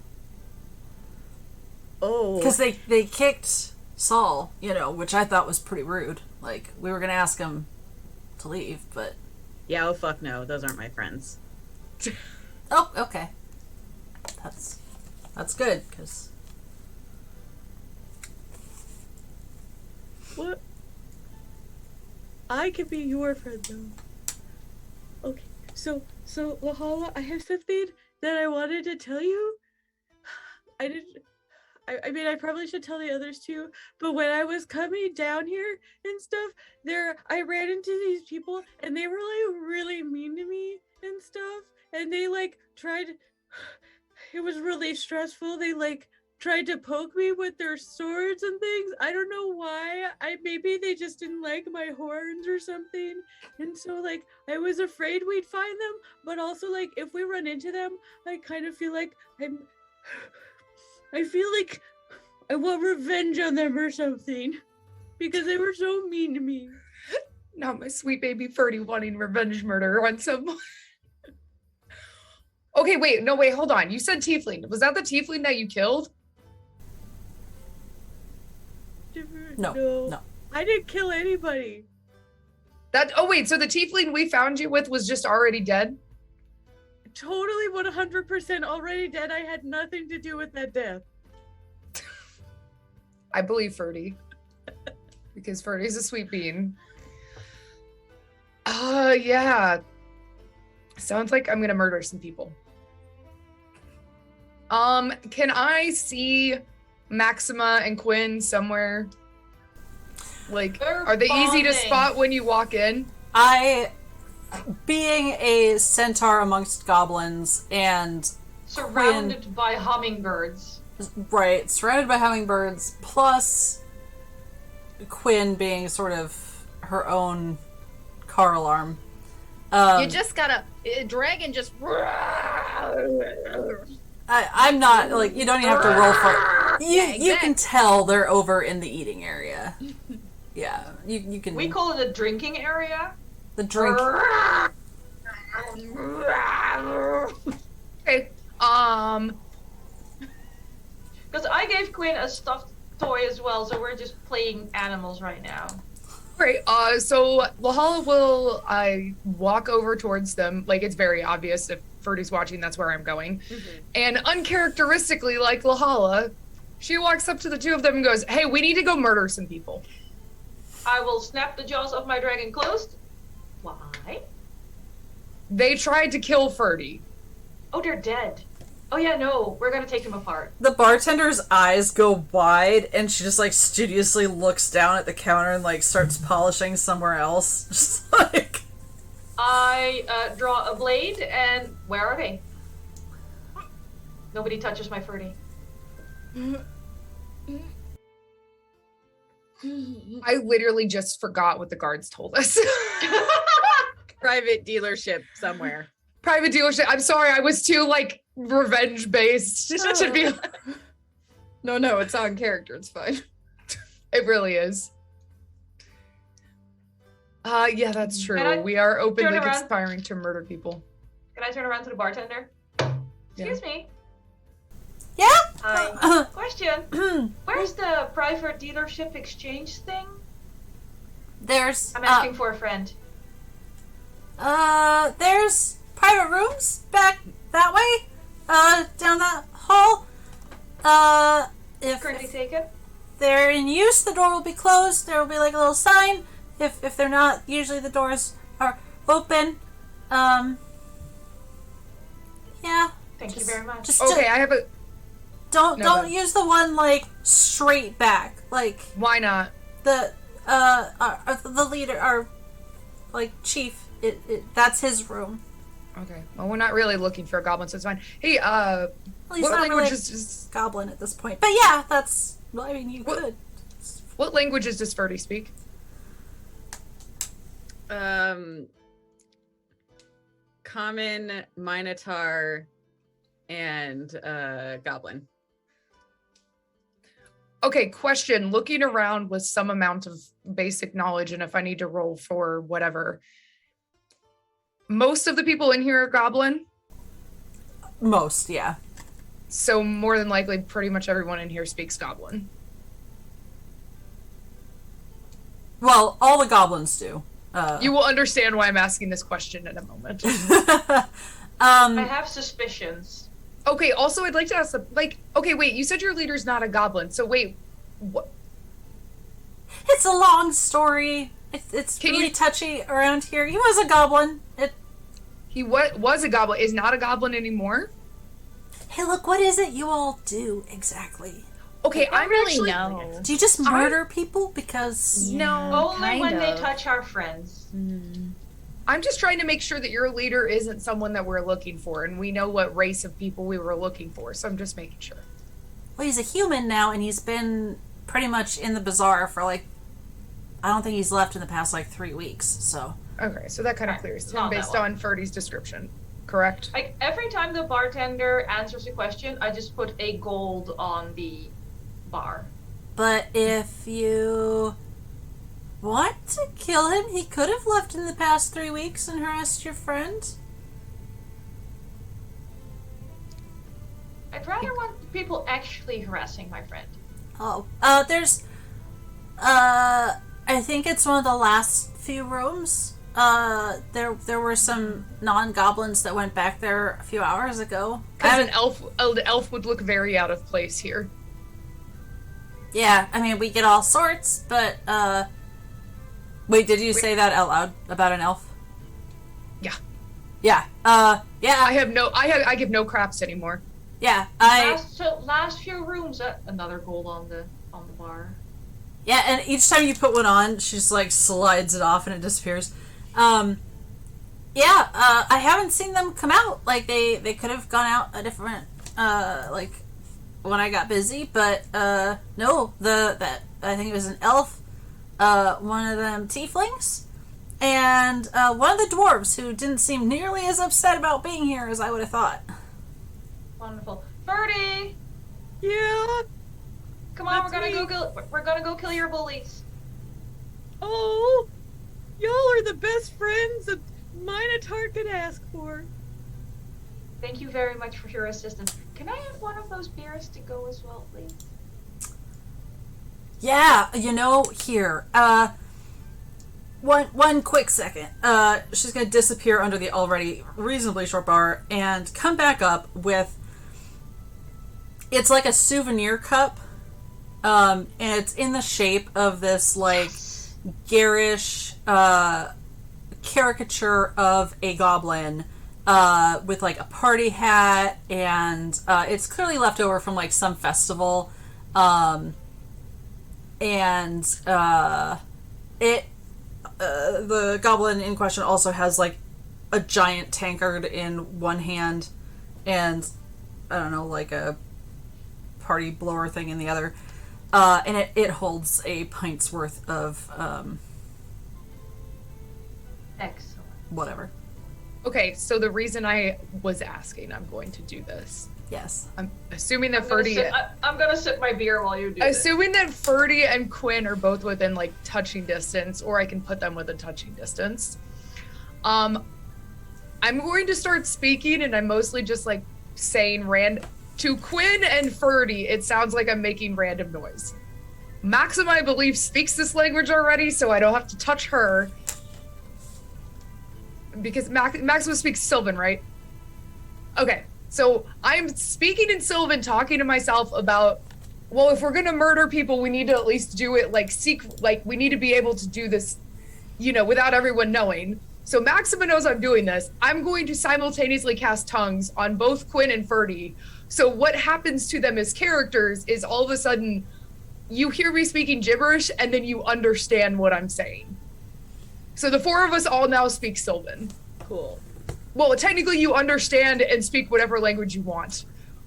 Speaker 5: Oh.
Speaker 1: Because they kicked Saul, which I thought was pretty rude. Like, we were going to ask him to leave, but...
Speaker 5: Yeah, oh fuck no. Those aren't my friends.
Speaker 1: Oh, okay. That's good, because...
Speaker 5: What? I could be your friend, though. Okay, so, Lahala, I have something that I wanted to tell you. I mean, I probably should tell the others too, but when I was coming down here and stuff, I ran into these people, and they were, like, really mean to me and stuff, and they, like, tried... It was really stressful. They, like, tried to poke me with their swords and things. I don't know why. Maybe they just didn't like my horns or something. And so, like, I was afraid we'd find them, but also, like, if we run into them, I kind of feel like I feel like I want revenge on them or something, because they were so mean to me.
Speaker 4: Not my sweet baby Ferdy wanting revenge murder on someone. Okay, wait, hold on. You said tiefling. Was that the tiefling that you killed?
Speaker 1: No.
Speaker 5: I didn't kill anybody.
Speaker 4: So the tiefling we found you with was just already dead?
Speaker 5: Totally 100% already dead. I had nothing to do with that death.
Speaker 4: I believe Ferdy. Because Ferdy's a sweet bean. Yeah. Sounds like I'm gonna murder some people. Can I see Maxima and Quinn somewhere? Like, are they easy to spot when you walk in?
Speaker 1: Being a centaur amongst goblins and
Speaker 6: surrounded by hummingbirds.
Speaker 1: Right, surrounded by hummingbirds, plus Quinn being sort of her own car alarm.
Speaker 7: You just gotta... Dragon just...
Speaker 1: I'm not, like, you don't even have to roll for it.
Speaker 7: Exactly.
Speaker 1: You can tell they're over in the eating area. Yeah, you can...
Speaker 6: We call it a drinking area.
Speaker 1: The drink...
Speaker 4: Okay,
Speaker 6: Because I gave Quinn a stuffed toy as well, so we're just playing animals right now.
Speaker 4: Great. So Lahala will walk over towards them. Like, it's very obvious if Ferdy's watching, that's where I'm going. Mm-hmm. And uncharacteristically, like Lahala, she walks up to the two of them and goes, "Hey, we need to go murder some people."
Speaker 6: I will snap the jaws of my dragon closed. Why?
Speaker 4: They tried to kill Ferdy.
Speaker 6: Oh, they're dead. Oh yeah, no, we're gonna take them apart.
Speaker 1: The bartender's eyes go wide, and she just, like, studiously looks down at the counter and, like, starts polishing somewhere else. Just, like...
Speaker 6: I draw a blade, and where are they? Nobody touches my Ferdy.
Speaker 4: I literally just forgot what the guards told us.
Speaker 5: Private dealership somewhere.
Speaker 4: Private dealership. I'm sorry, I was too, like, revenge based. It should be. No, it's on character. It's fine. It really is. Yeah, that's true. We are openly conspiring to murder people.
Speaker 6: Can I turn around to the bartender? Excuse me.
Speaker 1: Yeah?
Speaker 6: Hi. Question. Where's the private dealership exchange thing?
Speaker 1: There's...
Speaker 6: I'm asking for a friend.
Speaker 1: There's private rooms back that way. Down that hall. If
Speaker 6: Currently taken?
Speaker 1: they're in use, the door will be closed. There will be, like, a little sign. If they're not, usually the doors are open. Yeah.
Speaker 6: Thank you very much.
Speaker 4: Okay, I have a...
Speaker 1: Don't use the one, like, straight back. Like...
Speaker 4: Why not?
Speaker 1: The leader, our, like, chief, that's his room.
Speaker 4: Okay. Well, we're not really looking for a goblin, so it's fine. Hey,
Speaker 1: Well, he's
Speaker 4: what
Speaker 1: not
Speaker 4: language
Speaker 1: really
Speaker 4: is
Speaker 1: goblin at this point. But yeah, that's... Well, I mean, you could.
Speaker 4: What languages does Ferdy speak?
Speaker 5: Common, Minotaur, and Goblin.
Speaker 4: Okay, question. Looking around with some amount of basic knowledge, and if I need to roll for whatever, most of the people in here are Goblin?
Speaker 1: Most, yeah.
Speaker 4: So more than likely, pretty much everyone in here speaks Goblin.
Speaker 1: Well, all the goblins do.
Speaker 4: You will understand why I'm asking this question in a moment.
Speaker 6: I have suspicions.
Speaker 4: Okay, also I'd like to ask, okay, wait, you said your leader's not a goblin, so wait, what?
Speaker 1: It's a long story. It's really touchy around here. He was a goblin.
Speaker 4: He was a goblin, is not a goblin anymore?
Speaker 1: Hey, look, what is it you all do exactly?
Speaker 4: Okay,
Speaker 7: I really
Speaker 4: actually,
Speaker 7: know.
Speaker 1: Do you just murder people because...
Speaker 7: No,
Speaker 6: Only when they touch our friends.
Speaker 4: I'm just trying to make sure that your leader isn't someone that we're looking for, and we know what race of people we were looking for, so I'm just making sure.
Speaker 1: Well, he's a human now, and he's been pretty much in the Bazaar for, I don't think he's left in the past, 3 weeks, so...
Speaker 4: Okay, so that kind of clears
Speaker 6: Not
Speaker 4: him
Speaker 6: that
Speaker 4: based
Speaker 6: one.
Speaker 4: on Ferdy's description, correct?
Speaker 6: Every time the bartender answers a question, I just put a gold on the bar.
Speaker 1: But if you want to kill him, he could have left in the past 3 weeks and harassed your friend.
Speaker 6: I'd rather want people actually harassing my friend.
Speaker 1: Oh, there's, I think it's one of the last few rooms. There were some non-goblins that went back there a few hours ago.
Speaker 4: Because an elf would look very out of place here.
Speaker 1: Yeah, I mean, we get all sorts, but, wait, did you say that out loud about an elf?
Speaker 4: Yeah.
Speaker 1: Yeah, yeah.
Speaker 4: I give no craps anymore.
Speaker 1: Yeah,
Speaker 6: Last few rooms, another gold on the bar.
Speaker 1: Yeah, and each time you put one on, she just, slides it off and it disappears. I haven't seen them come out. They could have gone out a different, when I got busy, but, no, I think it was an elf, one of them tieflings, and, one of the dwarves who didn't seem nearly as upset about being here as I would have thought.
Speaker 6: Wonderful. Ferdy!
Speaker 5: Yeah.
Speaker 6: Come on,
Speaker 5: That's
Speaker 6: we're gonna go kill your bullies.
Speaker 5: Oh, y'all are the best friends a Minotaur could ask for.
Speaker 6: Thank you very much for your assistance. Can I have one of those beers to go as well, please?
Speaker 1: Yeah, here. One quick second. She's gonna disappear under the already reasonably short bar and come back up with... It's like a souvenir cup. And it's in the shape of this, garish, caricature of a goblin, with, a party hat, and, it's clearly left over from, some festival, the goblin in question also has, a giant tankard in one hand, and, I don't know, a party blower thing in the other. And it holds a pint's worth of,
Speaker 6: Excellent.
Speaker 1: whatever.
Speaker 4: Okay, so the reason I was asking, I'm going to do this.
Speaker 1: Yes.
Speaker 4: I'm assuming that
Speaker 6: I'm gonna sip my beer while you do this.
Speaker 4: Assuming that Ferdy and Quinn are both within, touching distance, or I can put them within touching distance. I'm going to start speaking, and I'm mostly just, saying to Quinn and Ferdy, it sounds like I'm making random noise. Maxima, I believe, speaks this language already, so I don't have to touch her. Because Maxima speaks Sylvan, right? Okay, so I'm speaking in Sylvan, talking to myself about, well, if we're gonna murder people, we need to at least do it, we need to be able to do this, without everyone knowing. So Maxima knows I'm doing this. I'm going to simultaneously cast tongues on both Quinn and Ferdy. So what happens to them as characters is all of a sudden you hear me speaking gibberish and then you understand what I'm saying. So the four of us all now speak Sylvan.
Speaker 5: Cool.
Speaker 4: Well, technically you understand and speak whatever language you want.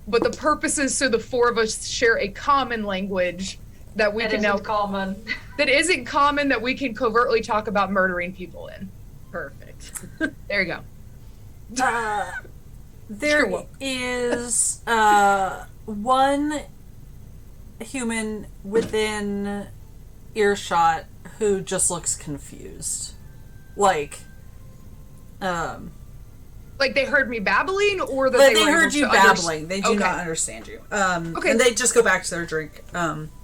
Speaker 4: But the purpose is so the four of us share a common language that we can now...
Speaker 6: common.
Speaker 4: That isn't common, that we can covertly talk about murdering people in.
Speaker 5: Perfect.
Speaker 4: There you go.
Speaker 1: There is one human within earshot who just looks confused.
Speaker 4: Like they heard me babbling, or that
Speaker 1: they
Speaker 4: were
Speaker 1: heard
Speaker 4: able
Speaker 1: you
Speaker 4: to
Speaker 1: babbling. They do
Speaker 4: Okay.
Speaker 1: not understand you.
Speaker 4: Okay.
Speaker 1: And they just go back to their drink.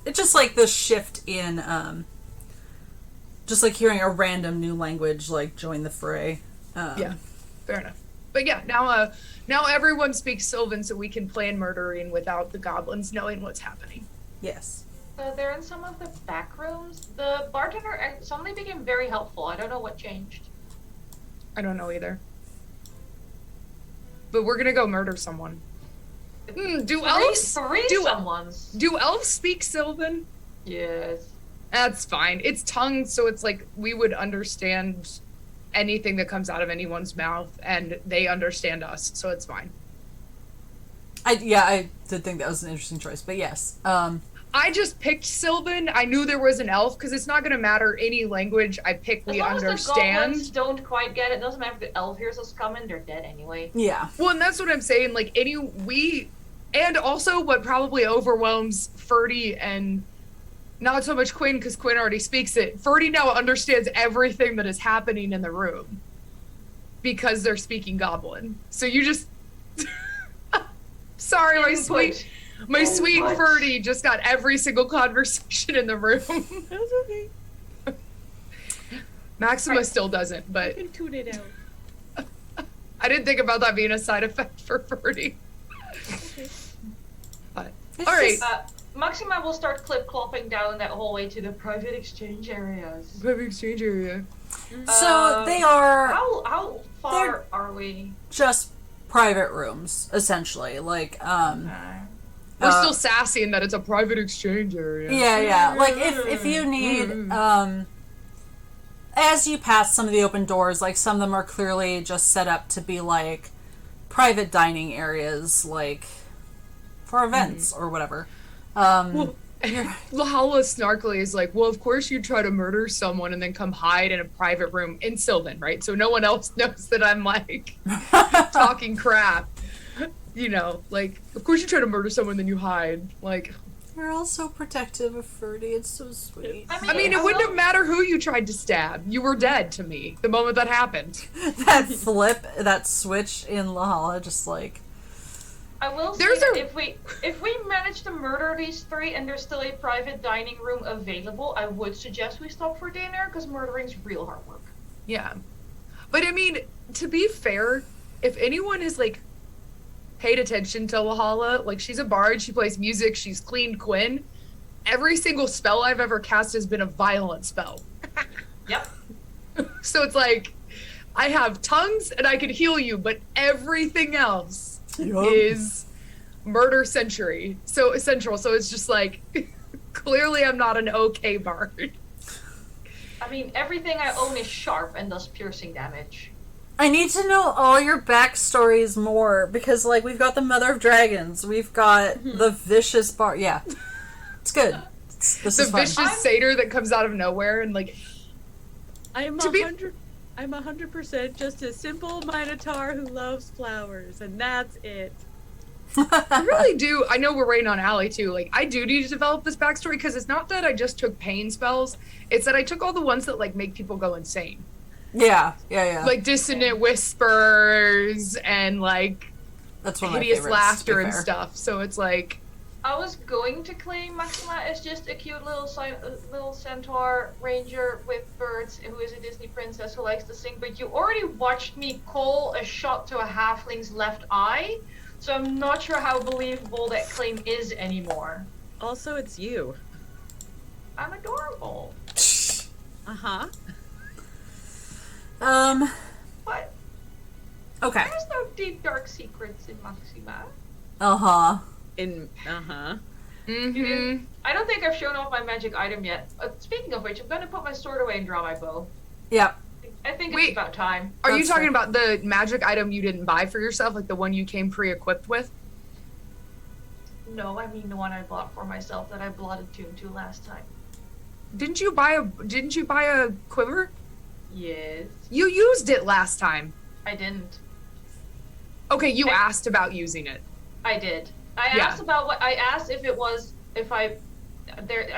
Speaker 1: It's just the shift in Just like hearing a random new language like join the fray.
Speaker 4: Yeah, fair enough. But yeah, now everyone speaks Sylvan, so we can plan murdering without the goblins knowing what's happening.
Speaker 1: Yes.
Speaker 6: They're in some of the back rooms. The bartender suddenly became very helpful. I don't know what changed.
Speaker 4: I don't know either. But we're gonna go murder someone. Do elves speak Sylvan?
Speaker 6: Yes.
Speaker 4: That's fine. It's tongue, so it's like we would understand anything that comes out of anyone's mouth, and they understand us, so it's fine.
Speaker 1: I did think that was an interesting choice, but yes.
Speaker 4: I just picked Sylvan. I knew there was an elf because it's not going to matter any language I pick. We
Speaker 6: understand.
Speaker 4: understand.
Speaker 6: As long as the goblins don't quite get it, doesn't matter if the elf hears us coming. They're dead anyway.
Speaker 1: Yeah.
Speaker 4: Well, and that's what I'm saying. Like and also what probably overwhelms Ferdy and not so much Quinn because Quinn already speaks it. Ferdy now understands everything that is happening in the room because they're speaking Goblin. So you just, sorry, my sweet Ferdy just got every single conversation in the room.
Speaker 5: That's okay.
Speaker 4: Maxima still doesn't, but
Speaker 5: You can tune it out.
Speaker 4: I didn't think about that being a side effect for Ferdy.
Speaker 5: Okay.
Speaker 4: But
Speaker 1: It's
Speaker 4: all right,
Speaker 1: just-
Speaker 6: Maxima will start clip-clopping down that hallway to the private exchange areas.
Speaker 4: private exchange area.
Speaker 1: So they are
Speaker 6: How far are we?
Speaker 1: just private rooms, essentially. Like,
Speaker 4: We're still sassy in that it's a private exchange area.
Speaker 1: Yeah. Like, if you need, as you pass some of the open doors, like, some of them are clearly just set up to be, like, private dining areas, like, for events or whatever.
Speaker 4: Lahala snarkily is like, well, of course you try to murder someone and then come hide in a private room in Sylvan, right? So no one else knows that I'm, like, talking crap. You know, like, of course you try to murder someone, then you hide. Like,
Speaker 1: You're all so protective of Ferdy. It's so sweet.
Speaker 4: I mean, it wouldn't have mattered who you tried to stab. You were dead to me the moment that happened.
Speaker 1: That flip, that switch in Lahala, just like...
Speaker 6: I will say that if we manage to murder these three and there's still a private dining room available, I would suggest we stop for dinner because murdering's real hard work.
Speaker 4: Yeah. But I mean, to be fair, if anyone has, like, paid attention to Lahala, like, she's a bard, she plays music, she's cleaned Quinn. Every single spell I've ever cast has been a violent spell.
Speaker 6: Yep.
Speaker 4: So it's like, I have tongues and I can heal you, but everything else is murder central. So it's just like, clearly I'm not an okay bard.
Speaker 6: I mean, everything I own is sharp and does piercing damage.
Speaker 1: I need to know all your backstories more, because, like, we've got the Mother of Dragons, we've got the Vicious Bar. Yeah. It's good. This is fun.
Speaker 4: Vicious satyr that comes out of nowhere and, like...
Speaker 5: I'm 100% just a simple Minotaur who loves flowers, and that's it.
Speaker 4: I really do. I know we're waiting on Allie too. Like, I do need to develop this backstory because it's not that I just took pain spells. It's that I took all the ones that, like, make people go insane.
Speaker 1: Yeah.
Speaker 4: Like dissonant whispers and, like,
Speaker 1: That's one of my
Speaker 4: hideous
Speaker 1: favorites,
Speaker 4: laughter
Speaker 1: to be
Speaker 4: and
Speaker 1: fair.
Speaker 4: stuff. So it's like,
Speaker 6: I was going to claim Maxima as just a cute little centaur ranger with birds who is a Disney princess who likes to sing, but you already watched me call a shot to a halfling's left eye, so I'm not sure how believable that claim is anymore.
Speaker 5: Also, it's you.
Speaker 6: I'm adorable.
Speaker 5: Uh-huh.
Speaker 6: But
Speaker 1: Okay.
Speaker 6: there's no deep dark secrets in Maxima.
Speaker 1: Uh-huh.
Speaker 4: mm-hmm.
Speaker 6: I don't think I've shown off my magic item yet. Speaking of which, I'm gonna put my sword away and draw my bow.
Speaker 1: Yep.
Speaker 6: I think
Speaker 4: Wait.
Speaker 6: it's about time.
Speaker 4: Are you
Speaker 1: That's
Speaker 4: talking
Speaker 1: fair.
Speaker 4: about the magic item you didn't buy for yourself, like the one you came pre-equipped with?
Speaker 6: No, I mean the one I bought for myself that I blotted tune to last time.
Speaker 4: Didn't you buy a quiver?
Speaker 6: Yes.
Speaker 4: You used it last time.
Speaker 6: I didn't.
Speaker 4: Okay, you asked about using it.
Speaker 6: I did. I asked if I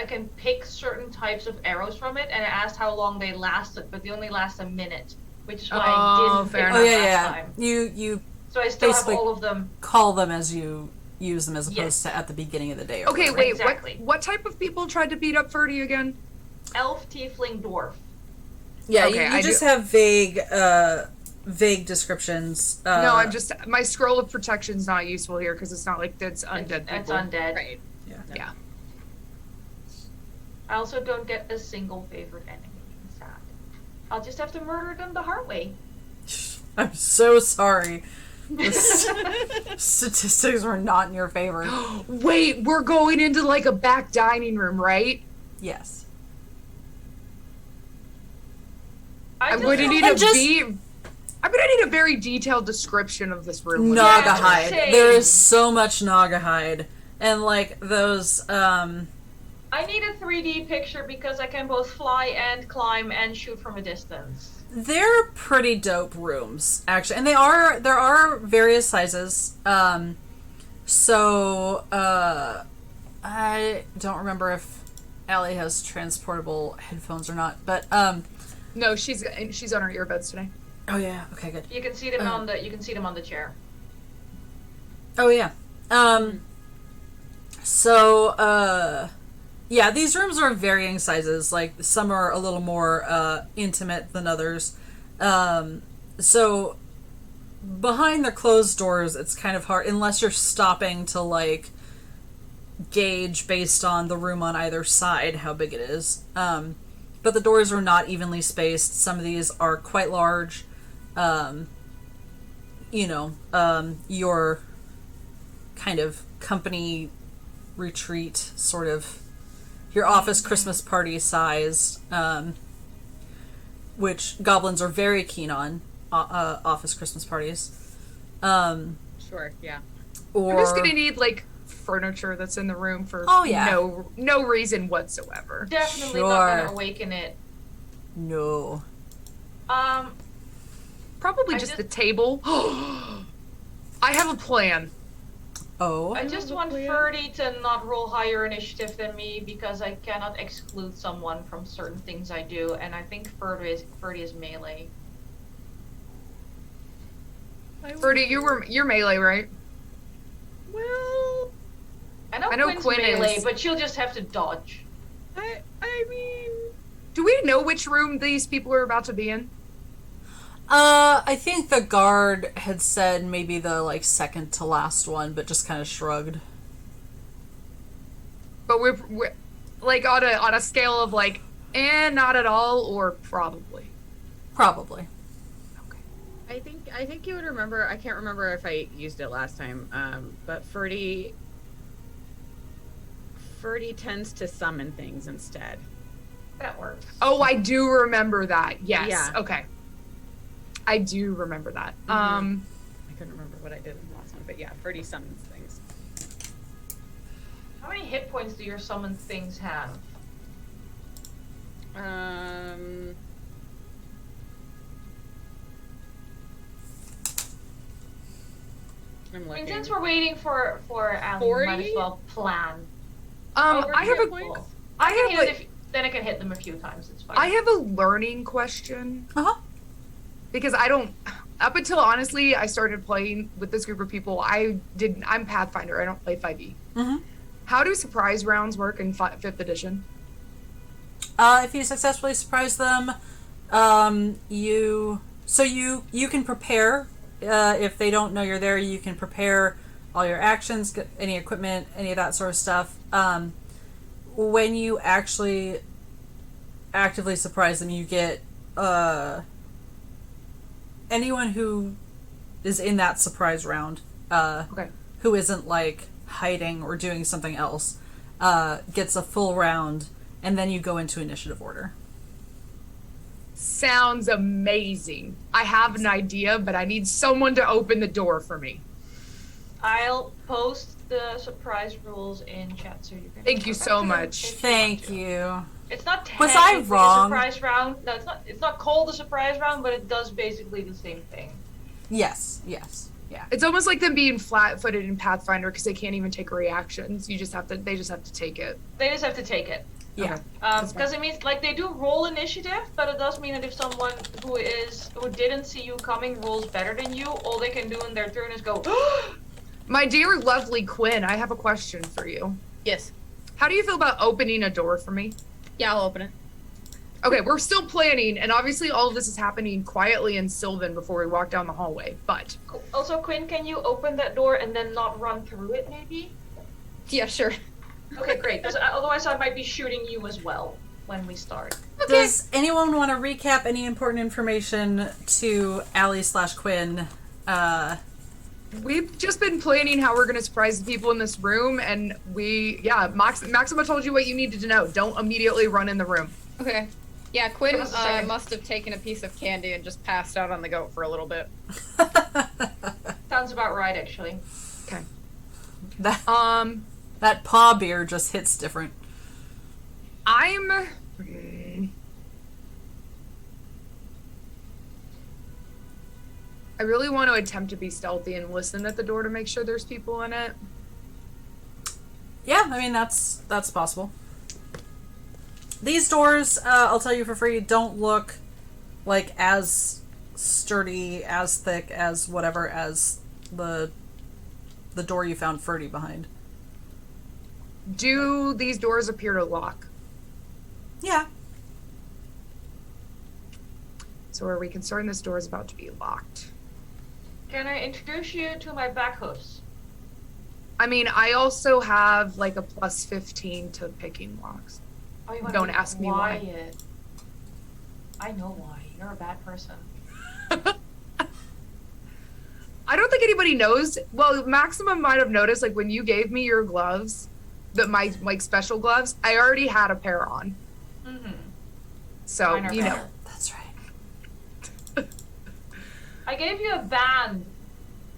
Speaker 6: can pick certain types of arrows from it, and I asked how long they lasted, but they only last a minute, which is why I didn't
Speaker 4: fair
Speaker 6: pick
Speaker 4: enough.
Speaker 6: them
Speaker 1: Oh,
Speaker 6: last
Speaker 1: yeah.
Speaker 6: time.
Speaker 1: You
Speaker 6: So I still have
Speaker 1: basically
Speaker 6: all of them.
Speaker 1: call them as you use them, as opposed
Speaker 6: Yes.
Speaker 1: to at the beginning of the day. Or
Speaker 4: Okay,
Speaker 1: whatever.
Speaker 4: wait,
Speaker 6: Exactly.
Speaker 4: what type of people tried to beat up Ferdy again?
Speaker 6: Elf, tiefling, dwarf.
Speaker 1: Yeah,
Speaker 4: Okay,
Speaker 1: you
Speaker 4: I
Speaker 1: just
Speaker 4: do-
Speaker 1: have vague descriptions.
Speaker 4: No, I'm just my scroll of protection's not useful here because it's not like that's undead
Speaker 6: It's
Speaker 4: people.
Speaker 6: undead.
Speaker 5: Right.
Speaker 4: Yeah.
Speaker 6: I also don't get a single favorite enemy. Sad. I'll just have to murder them the hard way.
Speaker 1: I'm so sorry. The statistics were not in your favor.
Speaker 4: Wait, we're going into like a back dining room, right?
Speaker 1: Yes.
Speaker 6: I
Speaker 4: I'm
Speaker 6: just
Speaker 4: going to
Speaker 6: don't-
Speaker 4: need
Speaker 1: And just-
Speaker 4: I'm gonna need a very detailed description of this room.
Speaker 1: Naga
Speaker 6: Yeah,
Speaker 1: hide.
Speaker 6: same.
Speaker 1: There is so much Naga hide. And like those
Speaker 6: I need a 3D picture because I can both fly and climb and shoot from a distance.
Speaker 1: they're pretty dope rooms, actually. And there are various sizes. So I don't remember if Allie has transportable headphones or not, but
Speaker 4: No, she's on her earbuds today.
Speaker 1: oh yeah, okay, good.
Speaker 6: You can see them on the chair.
Speaker 1: Oh yeah. So yeah, these rooms are varying sizes. Like some are a little more intimate than others. So behind the closed doors, it's kind of hard unless you're stopping to like gauge based on the room on either side how big it is. But the doors are not evenly spaced. Some of these are quite large. Your kind of company retreat, sort of your office Christmas party size, which goblins are very keen on, office Christmas parties.
Speaker 5: Sure. Yeah.
Speaker 1: Or
Speaker 4: I'm just gonna need like furniture that's in the room for
Speaker 1: Oh, yeah.
Speaker 4: no reason whatsoever.
Speaker 6: Definitely
Speaker 1: Sure.
Speaker 6: not gonna awaken it.
Speaker 1: no.
Speaker 4: Probably
Speaker 6: I
Speaker 4: just
Speaker 6: just-
Speaker 4: the table. I have a plan.
Speaker 1: Oh.
Speaker 6: I just want Ferdy to not roll higher initiative than me because I cannot exclude someone from certain things I do, and I think Ferdy is melee.
Speaker 4: Ferdy, you're melee, right?
Speaker 5: Well,
Speaker 6: I know Quinn's
Speaker 4: Quinn
Speaker 6: melee,
Speaker 4: is.
Speaker 6: but she'll just have to dodge.
Speaker 5: I mean,
Speaker 4: Do we know which room these people are about to be in?
Speaker 1: I think the guard had said maybe the like second to last one, but just kind of shrugged.
Speaker 4: But we're like on a scale of like, not at all, or probably.
Speaker 1: Probably.
Speaker 5: I think you would remember. I can't remember if I used it last time. But Ferdy tends to summon things instead.
Speaker 6: That works.
Speaker 4: Oh, I do remember that. Yes.
Speaker 5: Yeah.
Speaker 4: Okay. I do remember that.
Speaker 5: I couldn't remember what I did in the last one, but yeah, Ferdy summons things.
Speaker 6: How many hit points do your summoned things have?
Speaker 5: I'm
Speaker 6: I mean,
Speaker 5: looking.
Speaker 6: since we're waiting for Allie, we might as
Speaker 5: 40?
Speaker 6: well plan.
Speaker 4: I have a
Speaker 5: points?
Speaker 6: Then I can hit them a few times. It's fine.
Speaker 4: I have a learning question.
Speaker 1: Uh-huh.
Speaker 4: Because I don't, up until honestly I started playing with this group of people, I'm Pathfinder, I don't play 5e.
Speaker 1: Mm-hmm.
Speaker 4: How do surprise rounds work in 5th edition?
Speaker 1: If you successfully surprise them, you can prepare. If they don't know you're there, you can prepare all your actions, any equipment, any of that sort of stuff. When you actually actively surprise them, you get anyone who is in that surprise round,
Speaker 4: Okay.
Speaker 1: who isn't like hiding or doing something else, gets a full round, and then you go into initiative order.
Speaker 4: Sounds amazing. I have an idea, but I need someone to open the door for me.
Speaker 6: I'll post the surprise rules in chat so you can.
Speaker 4: Thank you
Speaker 6: refer
Speaker 4: so
Speaker 6: back to them
Speaker 4: much.
Speaker 6: if you
Speaker 1: Thank
Speaker 6: want to.
Speaker 1: you.
Speaker 6: It's not
Speaker 1: Was I
Speaker 6: technically
Speaker 1: wrong?
Speaker 6: a surprise round. No, it's not. It's not called a surprise round, but it does basically the same thing.
Speaker 1: Yes. Yeah.
Speaker 4: It's almost like them being flat-footed in Pathfinder because they can't even take reactions. They just have to take it.
Speaker 6: They just have to take it.
Speaker 1: Yeah.
Speaker 6: Because it means like they do roll initiative, but it does mean that if someone who didn't see you coming rolls better than you, all they can do in their turn is go.
Speaker 4: My dear lovely Quinn, I have a question for you.
Speaker 7: Yes.
Speaker 4: How do you feel about opening a door for me?
Speaker 7: Yeah, I'll open it.
Speaker 4: Okay, we're still planning, and obviously all of this is happening quietly in Sylvan before we walk down the hallway, but...
Speaker 6: Also, Quinn, can you open that door and then not run through it, maybe?
Speaker 7: Yeah, sure.
Speaker 6: Okay, great, because otherwise I might be shooting you as well when we start.
Speaker 1: Okay. Does anyone want to recap any important information to Allie/Quinn?
Speaker 4: We've just been planning how we're going to surprise the people in this room, and Maxima told you what you needed to know. Don't immediately run in the room.
Speaker 7: Okay. Yeah, Quinn
Speaker 6: Just a second.
Speaker 7: must have taken a piece of candy and just passed out on the goat for a little bit.
Speaker 6: Sounds about right, actually.
Speaker 4: Okay.
Speaker 1: That paw beer just hits different.
Speaker 4: I really want to attempt to be stealthy and listen at the door to make sure there's people in it.
Speaker 1: Yeah, I mean, that's possible. These doors, I'll tell you for free, don't look like as sturdy, as thick, as whatever, as the door you found Ferdy behind.
Speaker 4: Do these doors appear to lock?
Speaker 1: Yeah.
Speaker 4: So are we concerned this door is about to be locked?
Speaker 6: Can I introduce you to my back hoofs?
Speaker 4: I mean, I also have like a plus 15 to picking locks.
Speaker 6: Oh, you want
Speaker 4: Don't
Speaker 6: to be
Speaker 4: ask me why.
Speaker 6: quiet. I know why. You're a bad person.
Speaker 4: I don't think anybody knows. Well, Maximum might have noticed, like when you gave me your gloves, my like special gloves, I already had a pair on.
Speaker 6: Mm-hmm.
Speaker 4: So,
Speaker 6: Mine are
Speaker 4: you know.
Speaker 6: better.
Speaker 1: That's right.
Speaker 6: I gave you a band.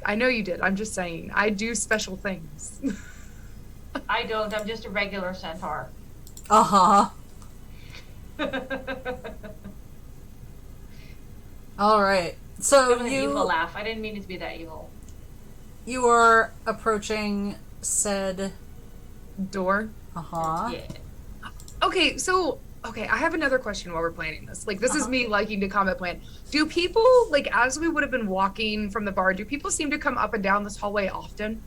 Speaker 4: I know you did. I'm just saying. I do special things.
Speaker 6: I don't. I'm just a regular centaur.
Speaker 1: Uh-huh. All right. So
Speaker 6: An evil laugh. I didn't mean it to be that evil.
Speaker 1: you are approaching said
Speaker 4: Door.
Speaker 1: uh-huh.
Speaker 6: Yeah.
Speaker 4: Okay, so I have another question while we're planning this. Like, this is me liking to combat plan. Do people, like, as we would have been walking from the bar, do people seem to come up and down this hallway often?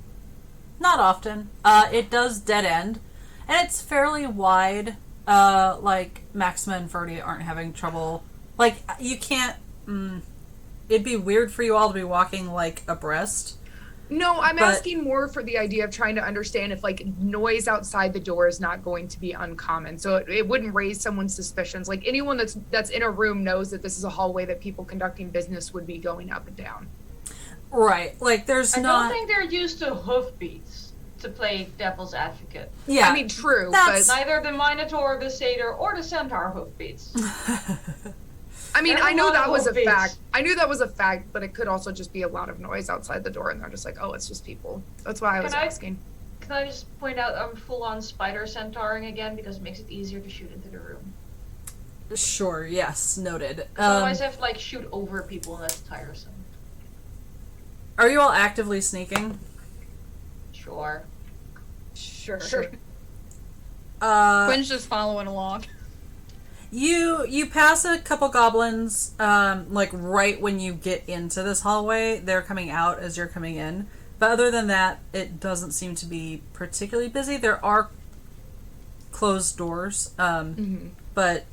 Speaker 1: Not often. It does dead end, and it's fairly wide. Like Maxima and Ferdy aren't having trouble. Like you can't. It'd be weird for you all to be walking like abreast.
Speaker 4: No, I'm
Speaker 1: But-
Speaker 4: asking more for the idea of trying to understand if like noise outside the door is not going to be uncommon, so it wouldn't raise someone's suspicions. Like anyone that's in a room knows that this is a hallway that people conducting business would be going up and down.
Speaker 1: Right. Like there's
Speaker 6: I
Speaker 1: not.
Speaker 6: don't think they're used to hoofbeats to play devil's advocate.
Speaker 1: Yeah.
Speaker 4: I mean, true,
Speaker 1: That's-
Speaker 4: but
Speaker 6: Neither the Minotaur, the Satyr, or the Centaur hoofbeats.
Speaker 4: I mean,
Speaker 6: There's a
Speaker 4: I know
Speaker 6: lot
Speaker 4: that
Speaker 6: of
Speaker 4: was a
Speaker 6: hoofbeats.
Speaker 4: fact. I knew that was a fact, but it could also just be a lot of noise outside the door, and they're just like, oh, it's just people. That's why I was
Speaker 6: Can I-
Speaker 4: asking.
Speaker 6: Can I just point out I'm full-on spider centauring again because it makes it easier to shoot into the room.
Speaker 1: Sure. Yes. Noted.
Speaker 6: Otherwise I have to like shoot over people and that's tiresome.
Speaker 1: Are you all actively sneaking?
Speaker 6: Sure.
Speaker 7: Sure.
Speaker 1: Quinn's
Speaker 7: Quinn's just following along.
Speaker 1: You pass a couple goblins, like right when you get into this hallway. They're coming out as you're coming in. But other than that, it doesn't seem to be particularly busy. There are closed doors, but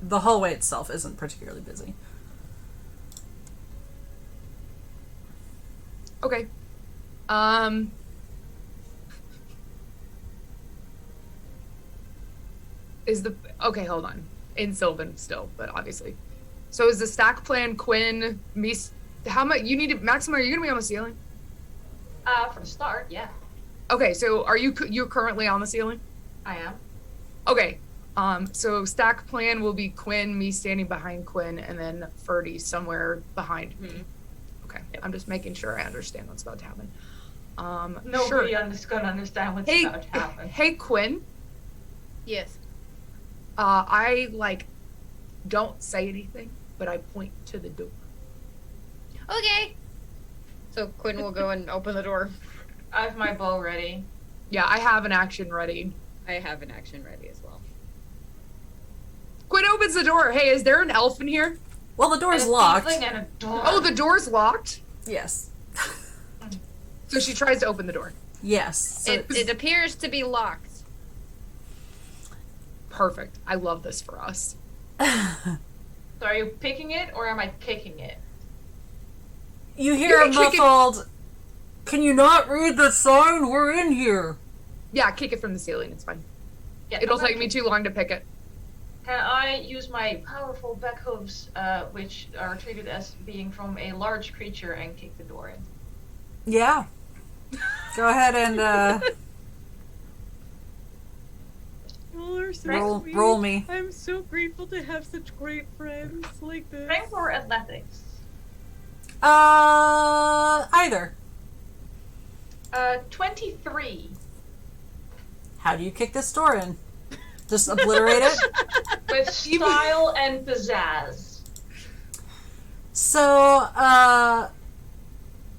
Speaker 1: the hallway itself isn't particularly busy.
Speaker 4: Okay. Okay, hold on. In Sylvan still, but obviously. So is the stack plan Quinn, me, how much, you need to, Maxima, are you gonna be on the ceiling?
Speaker 6: For the start, yeah.
Speaker 4: Okay, so you're currently on the ceiling?
Speaker 6: I am.
Speaker 4: Okay, so stack plan will be Quinn, me standing behind Quinn, and then Ferdy somewhere behind me. Okay, I'm just making sure I understand what's about to happen.
Speaker 6: Nobody
Speaker 4: sure.
Speaker 6: is gonna understand what's
Speaker 4: Hey,
Speaker 6: about to happen.
Speaker 4: hey Quinn,
Speaker 7: Yes.
Speaker 4: I don't say anything, but I point to the door.
Speaker 7: Okay. So Quinn will go and open the door.
Speaker 6: I have my bow ready.
Speaker 4: Yeah, I have an action ready.
Speaker 5: I have an action ready as well.
Speaker 4: Quinn opens the door. Hey, is there an elf in here?
Speaker 1: Well, the door's
Speaker 6: And a
Speaker 1: locked.
Speaker 6: tiefling and a door.
Speaker 4: Oh, the door's locked.
Speaker 1: Yes.
Speaker 4: So she tries to open the door.
Speaker 1: Yes. So
Speaker 7: It appears to be locked.
Speaker 4: Perfect. I love this for us.
Speaker 6: So are you picking it or am I kicking it?
Speaker 1: You hear a
Speaker 4: You can kick it.
Speaker 1: muffled, "Can you not read the sign? We're in here."
Speaker 4: Yeah, kick it from the ceiling. It's fine.
Speaker 6: Yeah,
Speaker 4: It'll
Speaker 6: I'm gonna
Speaker 4: take me
Speaker 6: kick-
Speaker 4: too long to pick it.
Speaker 6: Can I use my powerful back hooves, which are treated as being from a large creature, and kick the door in?
Speaker 1: Yeah. Go ahead and
Speaker 5: Y'all are so
Speaker 1: roll
Speaker 5: sweet.
Speaker 1: roll me.
Speaker 5: I'm so grateful to have such great friends like this.
Speaker 6: Strength or athletics?
Speaker 1: Either.
Speaker 6: 23.
Speaker 1: How do you kick this door in? Just obliterate it?
Speaker 6: With style and pizzazz.
Speaker 1: So,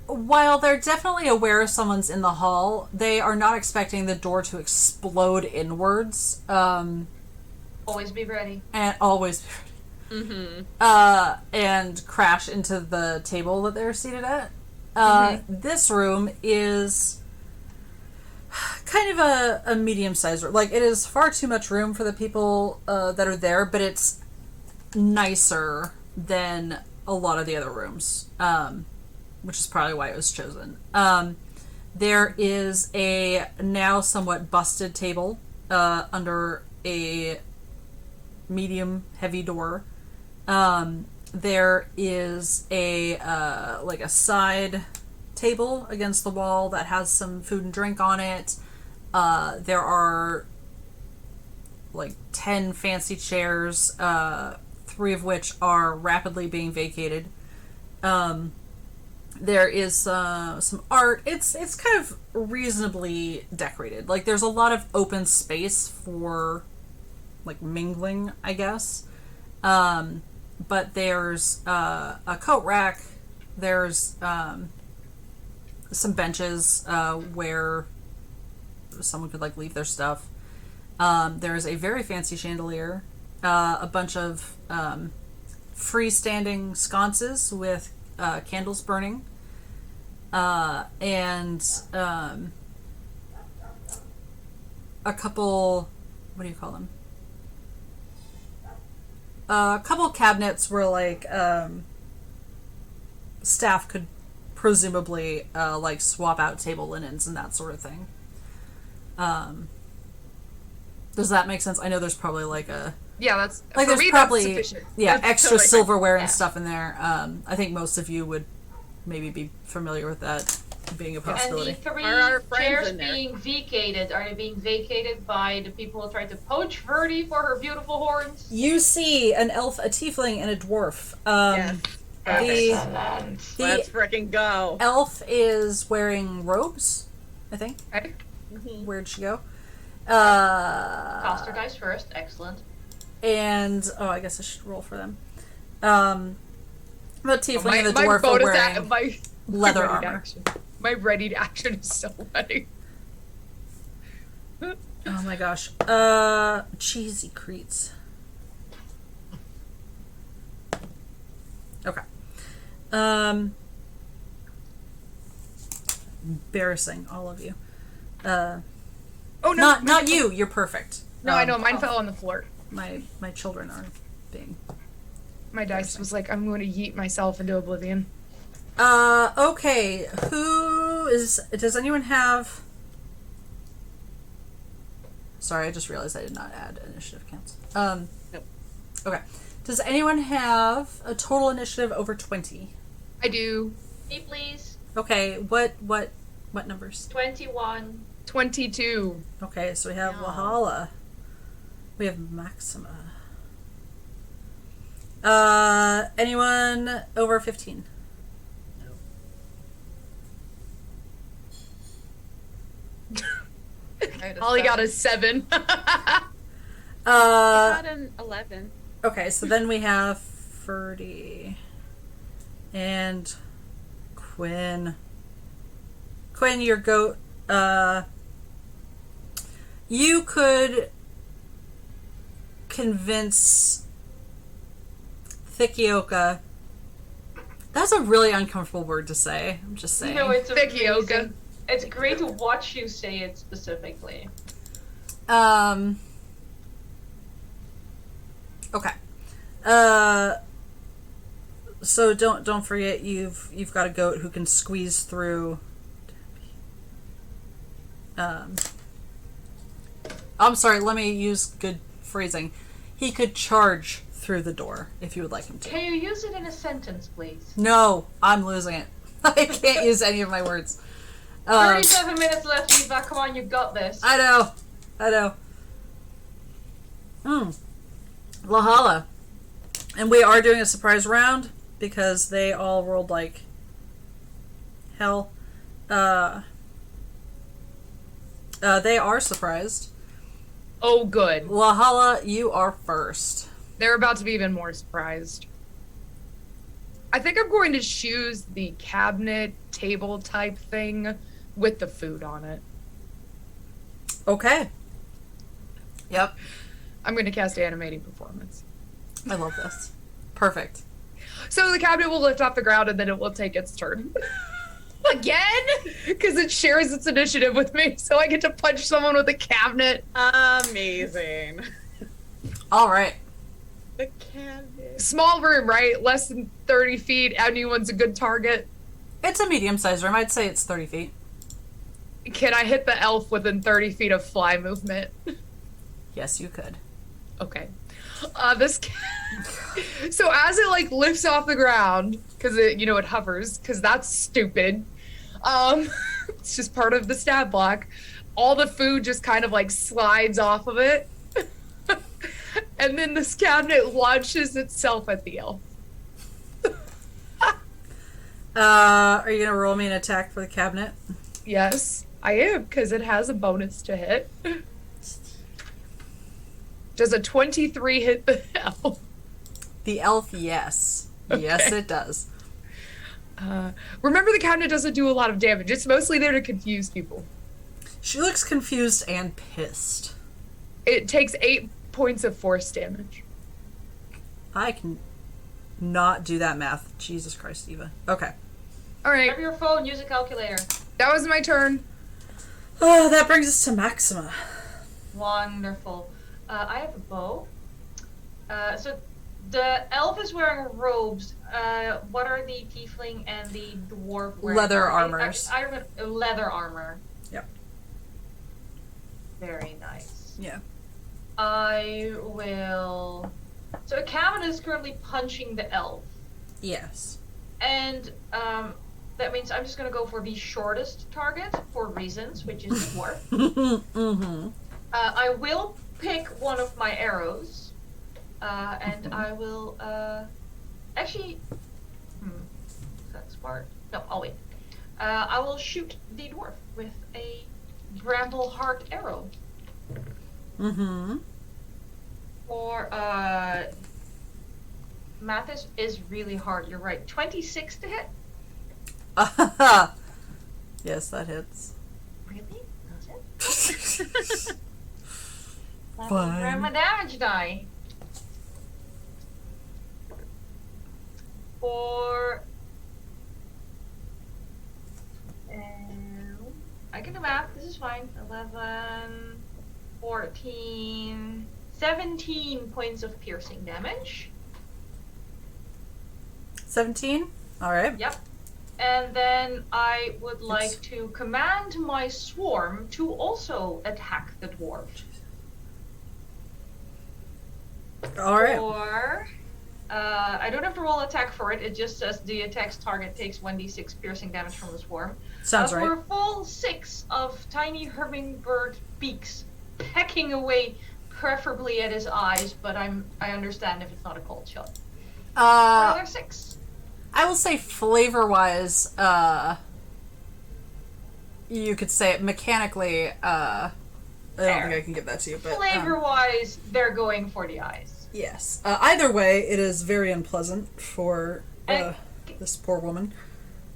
Speaker 1: while they're definitely aware someone's in the hall, they are not expecting the door to explode inwards.
Speaker 6: Always be ready.
Speaker 1: And always,
Speaker 5: Mm-hmm.
Speaker 1: and crash into the table that they're seated at. This room is kind of a medium-sized room. Like, it is far too much room for the people that are there, but it's nicer than a lot of the other rooms, which is probably why it was chosen. There is a now somewhat busted table under a medium heavy door. There is a like a side table against the wall that has some food and drink on it. There are like 10 fancy chairs, 3 of which are rapidly being vacated. There is some art. It's kind of reasonably decorated. Like, there's a lot of open space for like mingling, I guess. But there's a coat rack. There's some benches where someone could like leave their stuff. There's a very fancy chandelier, a bunch of freestanding sconces with candles burning, and a couple, what do you call them? A couple cabinets where like staff could presumably like swap out table linens and that sort of thing. Does that make sense? I know there's probably like a
Speaker 4: Yeah, that's
Speaker 1: like
Speaker 4: for
Speaker 1: there's
Speaker 4: me.
Speaker 1: probably
Speaker 4: That's sufficient.
Speaker 1: yeah
Speaker 4: That's
Speaker 1: extra
Speaker 4: totally fine.
Speaker 1: silverware and
Speaker 6: Yeah.
Speaker 1: stuff in there. I think most of you would maybe be familiar with that being a
Speaker 6: And the
Speaker 1: possibility.
Speaker 6: 3
Speaker 5: Are our friends
Speaker 6: chairs
Speaker 5: in there?
Speaker 6: being vacated, are they being vacated by the people who tried to poach Verdi for her beautiful horns?
Speaker 1: You see an elf, a tiefling, and a dwarf.
Speaker 5: Yes.
Speaker 1: The
Speaker 6: Excellent.
Speaker 5: Let's
Speaker 1: the
Speaker 5: frickin' go.
Speaker 1: elf is wearing robes, I think.
Speaker 4: Okay.
Speaker 1: Where'd she go?
Speaker 6: Toss her dice first. Excellent.
Speaker 1: And I guess I should roll for them. The tiefling
Speaker 4: My,
Speaker 1: and the
Speaker 4: my
Speaker 1: dwarf are
Speaker 4: bonus
Speaker 1: wearing
Speaker 4: my
Speaker 1: leather
Speaker 4: ready
Speaker 1: armor.
Speaker 4: action. My ready to action is so ready.
Speaker 1: Oh my gosh. Cheesy creets. Okay. Embarrassing, all of you.
Speaker 4: Oh no!
Speaker 1: Not you. You're perfect.
Speaker 4: No, I know. Mine fell on the floor.
Speaker 1: My children are being.
Speaker 4: My dice was like, I'm going to yeet myself into oblivion.
Speaker 1: Okay. Does anyone have? Sorry, I just realized I did not add initiative counts.
Speaker 5: Nope.
Speaker 1: Okay. Does anyone have a total initiative over 20?
Speaker 4: I do.
Speaker 6: Me, please.
Speaker 1: Okay. What numbers?
Speaker 6: 21.
Speaker 4: 22.
Speaker 1: Okay, so we have
Speaker 5: No.
Speaker 1: Wahala. We have Maxima. Anyone over 15?
Speaker 4: Ollie got a 7.
Speaker 5: I
Speaker 1: Uh,
Speaker 5: got an 11.
Speaker 1: okay, so then we have Ferdy and Quinn. Quinn, your goat. You could convince Thikioka. That's a really uncomfortable word to say. I'm just saying.
Speaker 6: No, it's
Speaker 4: Thank you,
Speaker 6: amazing.
Speaker 4: Oka.
Speaker 6: It's great to watch you say it specifically.
Speaker 1: Okay. So don't forget you've got a goat who can squeeze through. I'm sorry. Let me use good phrasing. He could charge through the door if you would like him to.
Speaker 6: Can you use it in a sentence, please?
Speaker 1: No, I'm losing it. I can't use any of my words.
Speaker 6: 37 minutes left, Eva. Come on, you got this.
Speaker 1: I know. Lahala. And we are doing a surprise round because they all rolled like hell. They are surprised.
Speaker 4: Oh, good.
Speaker 1: Lahala, you are first.
Speaker 4: They're about to be even more surprised. I think I'm going to choose the cabinet table type thing with the food on it.
Speaker 1: Okay. Yep.
Speaker 4: I'm going to cast Animating Performance.
Speaker 1: I love this. Perfect.
Speaker 4: So the cabinet will lift off the ground and then it will take its turn.
Speaker 7: Again?
Speaker 4: Because it shares its initiative with me, so I get to punch someone with a cabinet.
Speaker 5: Amazing.
Speaker 1: All right.
Speaker 5: The cabinet.
Speaker 4: Small room, right? Less than 30 feet. Anyone's a good target.
Speaker 1: It's a medium-sized room. I'd say it's 30 feet.
Speaker 4: Can I hit the elf within 30 feet of fly movement?
Speaker 1: Yes, you could.
Speaker 4: Okay. So as it like lifts off the ground, because it hovers, because that's stupid. It's just part of the stat block. All the food just kind of like slides off of it. And then this cabinet launches itself at the elf.
Speaker 1: Are you gonna roll me an attack for the cabinet?
Speaker 4: Yes, I am, because it has a bonus to hit. Does a 23 hit the elf?
Speaker 1: The elf, yes.
Speaker 4: Okay.
Speaker 1: Yes, it does.
Speaker 4: Remember, the cabinet doesn't do a lot of damage. It's mostly there to confuse people.
Speaker 1: She looks confused and pissed.
Speaker 4: It takes 8 points of force damage.
Speaker 1: I can not do that math. Jesus Christ, Eva. Okay.
Speaker 4: All right,
Speaker 6: Grab your phone, use a calculator.
Speaker 4: that was my turn.
Speaker 1: Oh, that brings us to Maxima.
Speaker 6: Wonderful. I have a bow. So the elf is wearing robes. What are the tiefling and the dwarf wearing?
Speaker 1: Leather armors.
Speaker 6: I remember leather armor.
Speaker 1: Yep.
Speaker 6: Very nice.
Speaker 1: Yeah.
Speaker 6: I will. So a cabinet is currently punching the elf,
Speaker 1: Yes.
Speaker 6: and that means I'm just gonna go for the shortest target for reasons, which is the dwarf.
Speaker 1: Mm-hmm.
Speaker 6: I will pick one of my arrows, and I will actually. Is that smart? No, I'll wait. I will shoot the dwarf with a bramble heart arrow.
Speaker 1: Mm-hmm.
Speaker 6: For math is really hard. You're right. 26 to hit.
Speaker 1: Yes, that hits.
Speaker 6: Really? Does it?
Speaker 1: Fine.
Speaker 6: Grab my damage die. For I can do math. This is fine. 11, 14, 17 points of piercing damage.
Speaker 1: 17? Alright.
Speaker 6: Yep. And then I would like to command my swarm to also attack the dwarf.
Speaker 1: Alright.
Speaker 6: Or, I don't have to roll attack for it. It just says the attack's target takes 1d6 piercing damage from the swarm.
Speaker 1: Sounds
Speaker 6: For
Speaker 1: right.
Speaker 6: a full 6 of tiny hummingbird beaks pecking away, preferably at his eyes, but I understand if it's not a cold shot. Another 6.
Speaker 1: I will say flavor-wise, you could say it mechanically, I don't think I can give that to you, but...
Speaker 6: Flavor-wise, they're going for the eyes.
Speaker 1: yes. Either way, it is very unpleasant for
Speaker 6: And-
Speaker 1: this poor woman.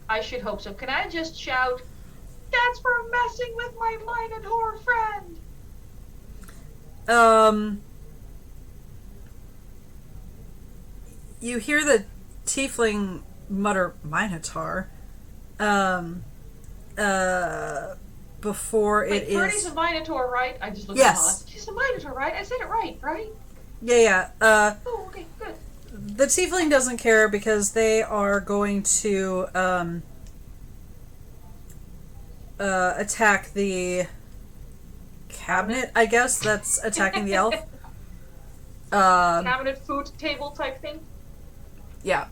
Speaker 6: I should hope so. Can I just shout, "That's for messing with my Minotaur friend"?
Speaker 1: You hear the tiefling mutter Minotaur, before
Speaker 6: Wait,
Speaker 1: it is...
Speaker 6: Bertie's a Minotaur, right? I just looked
Speaker 1: Yes.
Speaker 6: at Hollis. She's a Minotaur, right? I said it right, right?
Speaker 1: Yeah.
Speaker 6: Oh, okay, good.
Speaker 1: the tiefling doesn't care because they are going to attack the cabinet, I guess, that's attacking the elf.
Speaker 6: Cabinet food table type thing.
Speaker 1: Yeah.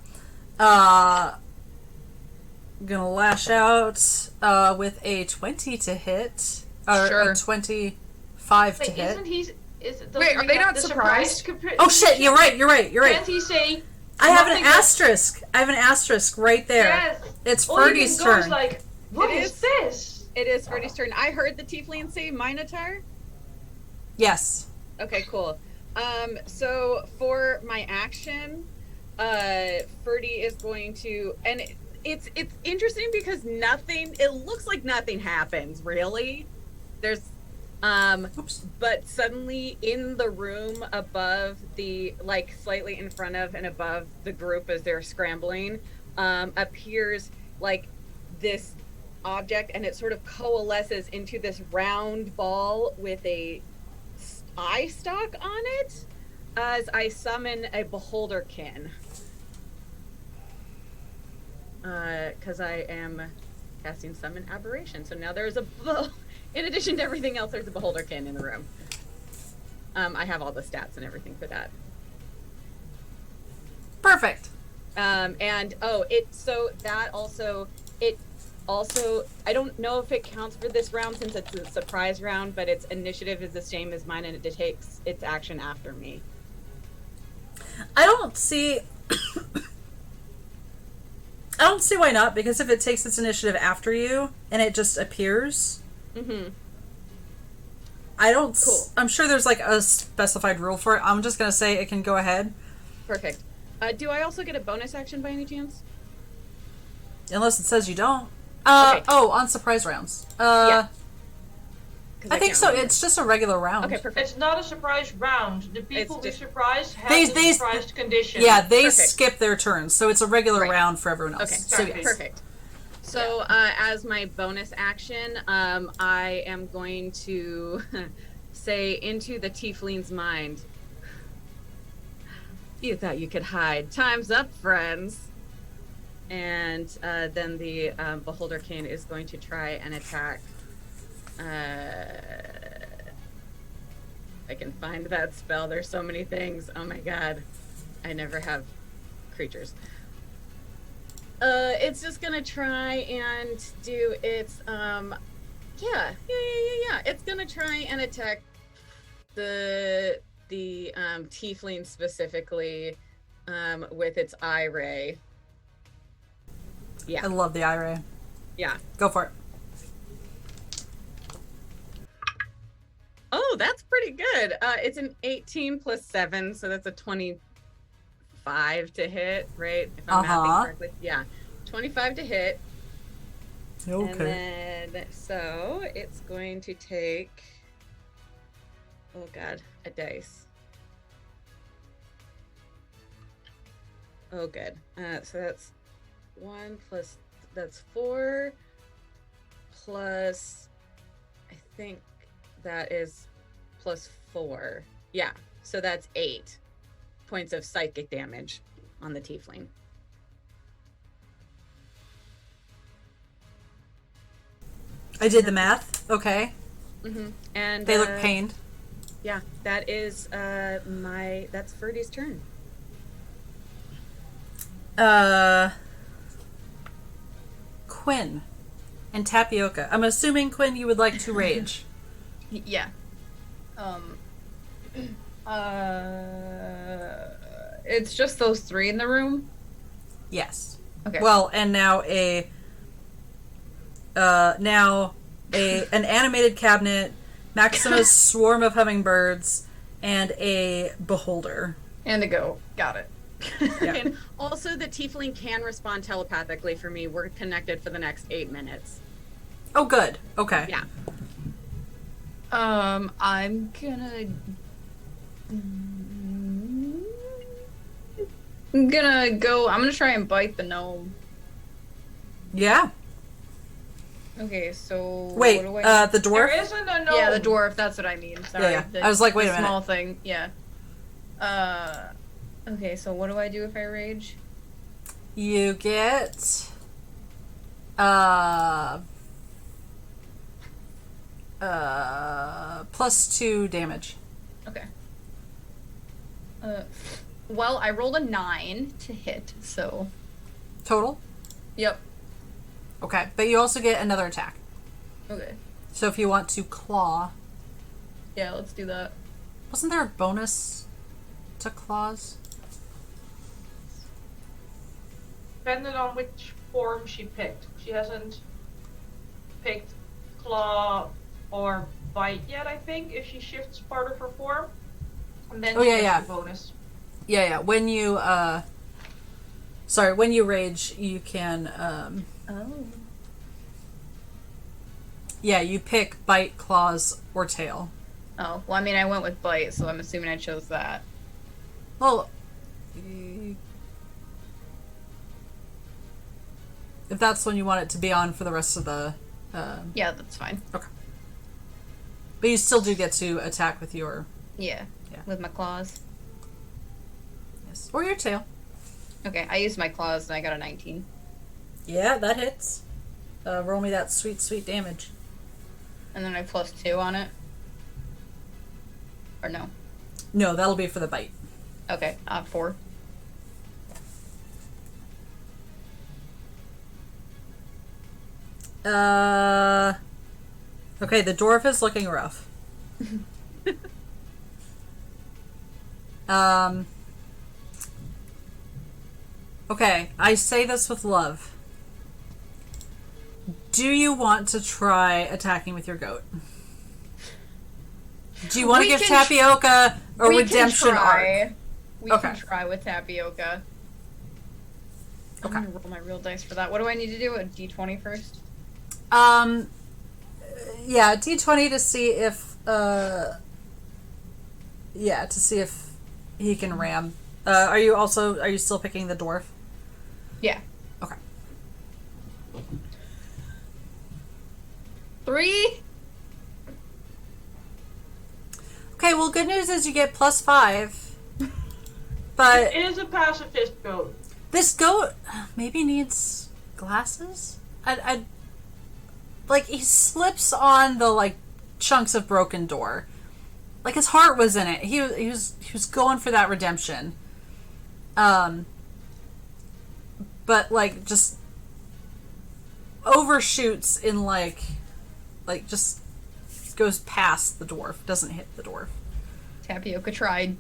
Speaker 1: Gonna lash out with a 20 to hit. Or
Speaker 4: Sure.
Speaker 1: a 25 to
Speaker 6: Wait,
Speaker 1: hit.
Speaker 6: isn't he? Doesn't
Speaker 4: Wait, are
Speaker 6: he
Speaker 4: they
Speaker 6: have
Speaker 4: not
Speaker 6: the
Speaker 4: surprised?
Speaker 1: Oh shit, you're right.
Speaker 6: Can't he say?
Speaker 1: I have an
Speaker 6: nothing but-
Speaker 1: asterisk. I have an asterisk right there.
Speaker 6: Yes.
Speaker 1: It's
Speaker 6: All you
Speaker 1: Ferdy's
Speaker 6: can go is
Speaker 1: turn.
Speaker 6: like, what
Speaker 5: It
Speaker 6: is
Speaker 5: is.
Speaker 6: this?
Speaker 5: It is Ferdy's turn. I heard the tiefling say Minotaur.
Speaker 1: Yes.
Speaker 5: Okay, cool. So for my action, Ferdy is going to, and it's interesting because it looks like nothing happens really. There's,
Speaker 1: Oops.
Speaker 5: but suddenly in the room above the, like slightly in front of and above the group as they're scrambling, appears like this object, and it sort of coalesces into this round ball with a eye stalk on it as I summon a beholderkin. Because I am casting summon aberration. So now there's in addition to everything else, there's a beholderkin in the room. I have all the stats and everything for that.
Speaker 1: Perfect.
Speaker 5: It also, I don't know if it counts for this round since it's a surprise round, but its initiative is the same as mine and it takes its action after me.
Speaker 1: I don't see why not, because if it takes its initiative after you and it just appears,
Speaker 5: Mm-hmm.
Speaker 1: Cool. I'm sure there's like a specified rule for it. I'm just gonna say it can go ahead.
Speaker 5: Perfect. Do I also get a bonus action by any chance?
Speaker 1: Unless it says you don't.
Speaker 5: Okay.
Speaker 1: Oh, on surprise rounds.
Speaker 5: Yeah. 'Cause
Speaker 1: I think
Speaker 5: can't
Speaker 1: so.
Speaker 5: remember.
Speaker 1: It's just a regular round.
Speaker 5: Okay, perfect.
Speaker 6: It's not a surprise round. The people we
Speaker 5: just-
Speaker 6: surprise have
Speaker 1: They-
Speaker 6: the surprised condition.
Speaker 1: Yeah, they
Speaker 5: Perfect.
Speaker 1: skip their turns, so it's a regular
Speaker 5: Right.
Speaker 1: round for everyone else.
Speaker 5: Okay,
Speaker 1: So
Speaker 6: Exactly.
Speaker 1: yes.
Speaker 5: perfect. So as my bonus action, I am going to say into the tiefling's mind, you thought you could hide. Time's up, friends. And then the beholderkin is going to try and attack. I can find that spell. There's so many things. Oh my god. I never have creatures. It's just gonna try and do its yeah. It's gonna try and attack the tiefling specifically with its eye ray. Yeah.
Speaker 1: I love the eye ray.
Speaker 5: Yeah.
Speaker 1: Go for it.
Speaker 5: Oh, that's pretty good. It's an 18 plus 7, so that's a 25 to hit, right? If I'm mathing correctly. Yeah. 25 to hit.
Speaker 1: Okay.
Speaker 5: And then, so it's going to take, oh god, a dice. Oh, good. So that's 1 plus, that's 4 plus, I think that is plus 4. Yeah, so that's 8 points of psychic damage on the tiefling.
Speaker 1: I did the math. Okay.
Speaker 5: Mm-hmm. And
Speaker 1: They look pained.
Speaker 5: Yeah, that is that's Ferdy's turn.
Speaker 1: Quinn and Tapioca. I'm assuming, Quinn, you would like to rage.
Speaker 7: Yeah.
Speaker 2: It's just those three in the room.
Speaker 1: Yes.
Speaker 2: Okay.
Speaker 1: Well, and now an animated cabinet, Maxima's swarm of hummingbirds, and a beholder.
Speaker 2: And a go. Got it.
Speaker 1: Yeah.
Speaker 5: And also the tiefling can respond telepathically for me. We're connected for the next 8 minutes.
Speaker 1: Oh, good. Okay.
Speaker 5: Yeah.
Speaker 2: I'm gonna try and bite the gnome.
Speaker 1: Yeah.
Speaker 2: Okay, so
Speaker 1: Wait,
Speaker 2: what do I
Speaker 1: the
Speaker 6: There
Speaker 1: dwarf?
Speaker 6: isn't a gnome.
Speaker 2: yeah, the dwarf, that's what I mean. Sorry.
Speaker 1: Yeah.
Speaker 2: The,
Speaker 1: I was like, wait
Speaker 2: the
Speaker 1: a minute.
Speaker 2: small thing, yeah.
Speaker 7: Okay, so what do I do if I rage?
Speaker 1: You get +2 damage.
Speaker 7: Okay. Well, I rolled a 9 to hit, so.
Speaker 1: Total?
Speaker 7: Yep.
Speaker 1: Okay, but you also get another attack.
Speaker 7: Okay.
Speaker 1: So if you want to claw...
Speaker 7: Yeah, let's do that.
Speaker 1: Wasn't there a bonus to claws?
Speaker 6: Depending on which form she picked. She hasn't picked claw or bite yet, I think, if she shifts part of her form. And then
Speaker 1: Oh,
Speaker 6: she
Speaker 1: yeah,
Speaker 6: gets
Speaker 1: yeah.
Speaker 6: the bonus.
Speaker 1: Yeah. When you, when you rage, you can,
Speaker 7: Oh.
Speaker 1: yeah, you pick bite, claws, or tail.
Speaker 7: Oh, well, I mean, I went with bite, so I'm assuming I chose that.
Speaker 1: Well, if that's when you want it to be on for the rest of the,
Speaker 7: Yeah, that's fine.
Speaker 1: but you still do get to attack with your,
Speaker 7: Yeah.
Speaker 1: Yeah.
Speaker 7: With my claws.
Speaker 1: yes, or your tail.
Speaker 7: Okay, I used my claws and I got a 19.
Speaker 1: Yeah, that hits. Roll me that sweet, sweet damage.
Speaker 7: And then I +2 on it. Or no?
Speaker 1: No, that'll be for the bite.
Speaker 7: Okay, 4.
Speaker 1: Okay, the dwarf is looking rough. Okay, I say this with love. Do you want to try attacking with your goat? Do you want to
Speaker 7: We
Speaker 1: give
Speaker 7: can
Speaker 1: Tapioca a
Speaker 7: We
Speaker 1: redemption
Speaker 7: can try.
Speaker 1: arc?
Speaker 7: We
Speaker 1: Okay.
Speaker 7: can try with Tapioca. I'm
Speaker 1: Okay.
Speaker 7: gonna roll my real dice for that. What do I need to do? A d20 first?
Speaker 1: Yeah, D20 to see if, yeah, to see if he can ram. Are you still picking the dwarf?
Speaker 7: Yeah.
Speaker 1: Okay.
Speaker 7: 3?
Speaker 1: Okay, well, good news is you get +5. But
Speaker 6: It is a pacifist goat.
Speaker 1: this goat maybe needs glasses? Like, he slips on the, like, chunks of broken door. Like, his heart was in it. He was going for that redemption. But, like, just overshoots in, like, just goes past the dwarf. Doesn't hit the dwarf.
Speaker 7: Tapioca tried.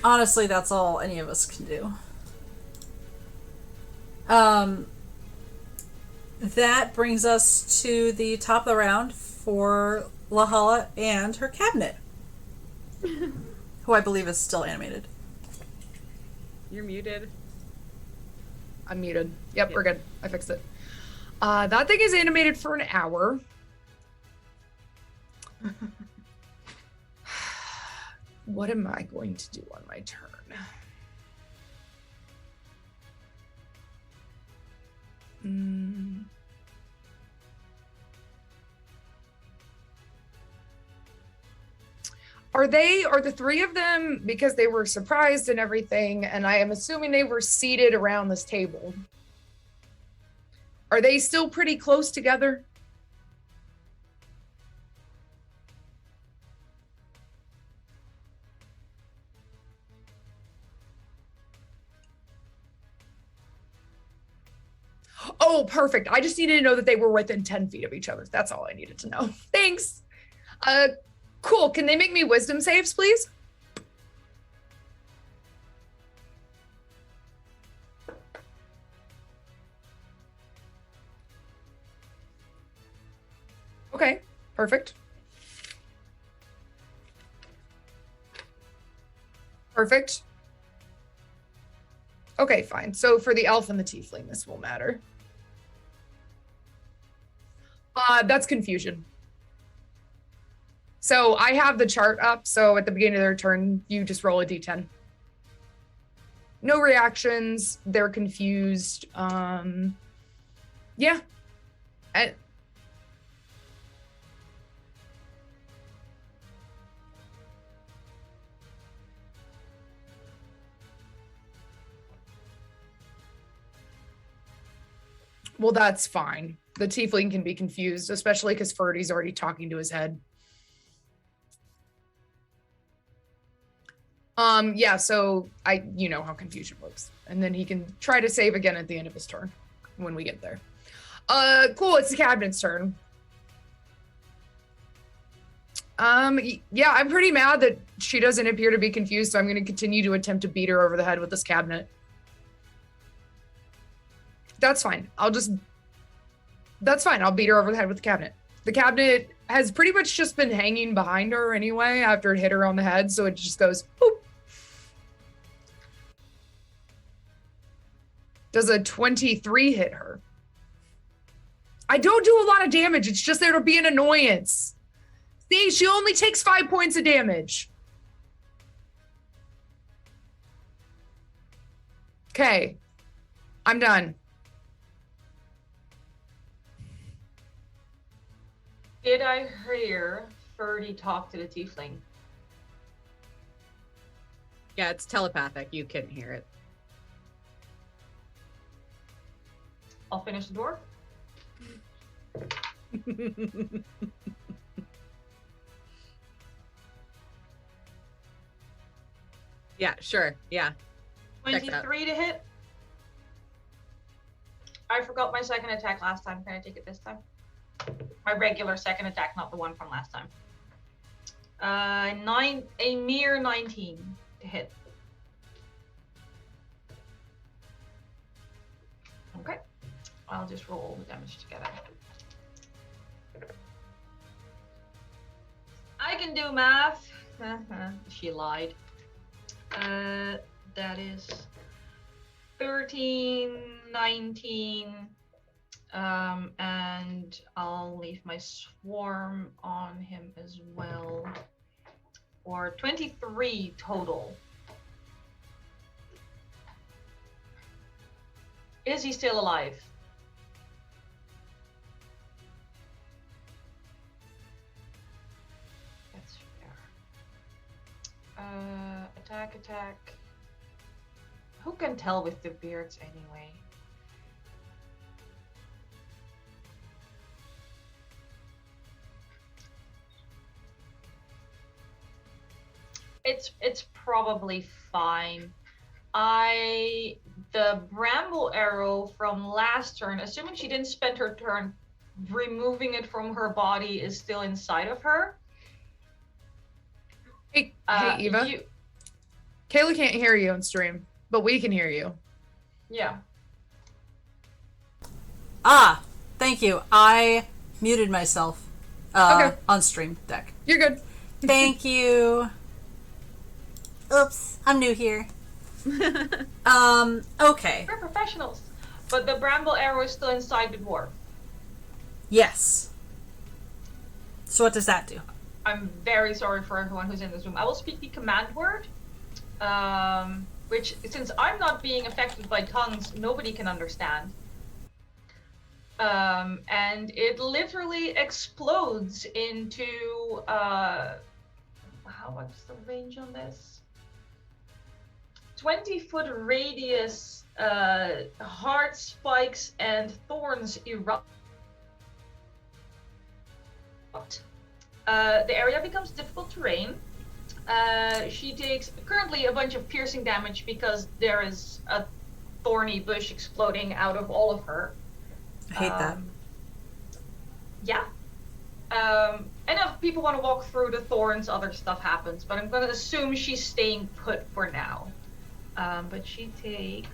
Speaker 1: Honestly, that's all any of us can do. That brings us to the top of the round for Lahala and her cabinet, who I believe is still animated.
Speaker 5: You're muted.
Speaker 4: I'm muted. Yep, we're good. I fixed it. That thing is animated for an hour. What am I going to do on my turn? Are the three of them, because they were surprised and everything, and I am assuming they were seated around this table, are they still pretty close together? Oh, perfect. I just needed to know that they were within 10 feet of each other. That's all I needed to know. Thanks. Cool. Can they make me wisdom saves, please? Okay, perfect. Perfect. Okay, fine. So for the elf and the tiefling, this will matter. That's confusion. So I have the chart up. So at the beginning of their turn, you just roll a d10. No reactions. They're confused. Yeah. Well, that's fine. The tiefling can be confused, especially because Ferdy's already talking to his head. Yeah, so you know how confusion works. And then he can try to save again at the end of his turn when we get there. Cool, it's the cabinet's turn. Yeah, I'm pretty mad that she doesn't appear to be confused, so I'm going to continue to attempt to beat her over the head with this cabinet. That's fine. That's fine. I'll beat her over the head with the cabinet. The cabinet has pretty much just been hanging behind her anyway after it hit her on the head, so it just goes, boop. Does a 23 hit her? I don't do a lot of damage. It's just there to be an annoyance. See, she only takes 5 points of damage. Okay. I'm done.
Speaker 6: Did I hear Ferdy talk to the tiefling?
Speaker 5: Yeah, it's telepathic. You couldn't hear it.
Speaker 6: I'll finish the door.
Speaker 5: Yeah, sure. Yeah.
Speaker 6: 23 to hit. I forgot my second attack last time. Can I take it this time? My regular second attack, not the one from last time. A mere 19 to hit. Okay. I'll just roll all the damage together. I can do math. She lied. That is 13, 19, and I'll leave my swarm on him as well, or 23 total. Is he still alive? That's fair. Attack. Who can tell with the beards anyway? It's probably fine. The bramble arrow from last turn, assuming she didn't spend her turn removing it from her body, is still inside of her.
Speaker 4: Hey, Eva. Kaila can't hear you on stream, but we can hear you.
Speaker 6: Yeah.
Speaker 1: Thank you. I muted myself
Speaker 4: Okay.
Speaker 1: on stream deck.
Speaker 4: You're good.
Speaker 1: Thank you. Oops, I'm new here. Okay.
Speaker 6: We're professionals. But the bramble arrow is still inside the dwarf.
Speaker 1: Yes. So what does that do?
Speaker 6: I'm very sorry for everyone who's in this room. I will speak the command word, which, since I'm not being affected by tongues, nobody can understand. And it literally explodes into, what's the range on this? 20-foot radius, hard spikes and thorns erupt. The area becomes difficult terrain. She takes currently a bunch of piercing damage because there is a thorny bush exploding out of all of her.
Speaker 1: I hate that.
Speaker 6: Yeah. And if people want to walk through the thorns, other stuff happens, but I'm going to assume she's staying put for now. But she takes...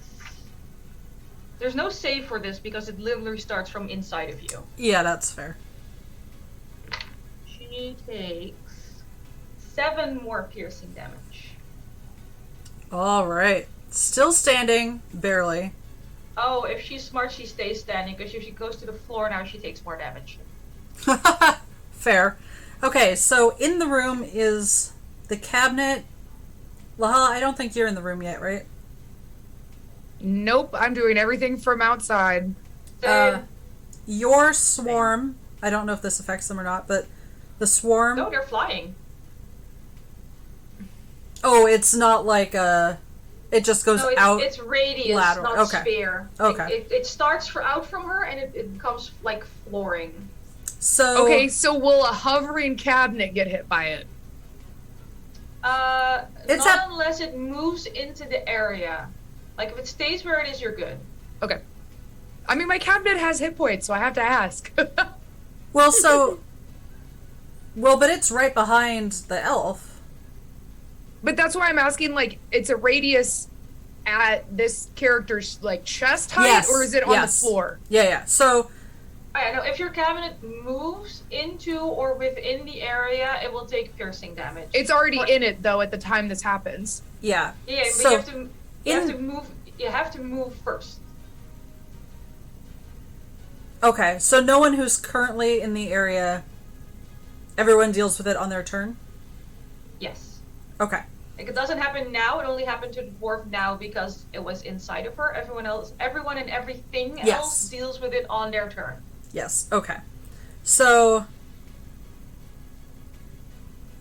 Speaker 6: There's no save for this because it literally starts from inside of you.
Speaker 1: Yeah, that's fair.
Speaker 6: She takes 7 more piercing damage.
Speaker 1: All right. Still standing, barely.
Speaker 6: Oh, if she's smart, she stays standing, because if she goes to the floor now, she takes more damage.
Speaker 1: Fair. Okay, so in the room is the cabinet. Lahala, I don't think you're in the room yet, right?
Speaker 4: Nope, I'm doing everything from outside.
Speaker 1: Your swarm, I don't know if this affects them or not, but the swarm...
Speaker 6: No, they're flying.
Speaker 1: Oh, it's not like a It just goes
Speaker 6: No,
Speaker 1: out.
Speaker 6: it's radius,
Speaker 1: lateral.
Speaker 6: not
Speaker 1: Okay.
Speaker 6: sphere.
Speaker 1: Okay.
Speaker 6: It starts out from her and it becomes like flooring.
Speaker 1: So
Speaker 4: Okay, so will a hovering cabinet get hit by it?
Speaker 1: It's
Speaker 6: Not unless it moves into the area. Like if it stays where it is, you're good.
Speaker 4: Okay. I mean, my cabinet has hit points, so I have to ask.
Speaker 1: well, but it's right behind the elf.
Speaker 4: But that's why I'm asking, like, it's a radius at this character's, like, chest height,
Speaker 1: Yes,
Speaker 4: or is it on
Speaker 1: yes.
Speaker 4: the floor?
Speaker 1: Yeah. So
Speaker 6: I know if your cabinet moves into or within the area, it will take piercing damage.
Speaker 4: It's already in it, though, at the time this happens.
Speaker 1: yeah.
Speaker 6: Yeah, but
Speaker 1: So
Speaker 6: you have to move. You have to move first.
Speaker 1: okay. So no one who's currently in the area. Everyone deals with it on their turn.
Speaker 6: Yes.
Speaker 1: Okay.
Speaker 6: Like it doesn't happen now. It only happened to the dwarf now because it was inside of her. Everyone and everything
Speaker 1: Yes.
Speaker 6: else deals with it on their turn.
Speaker 1: Yes. Okay. So,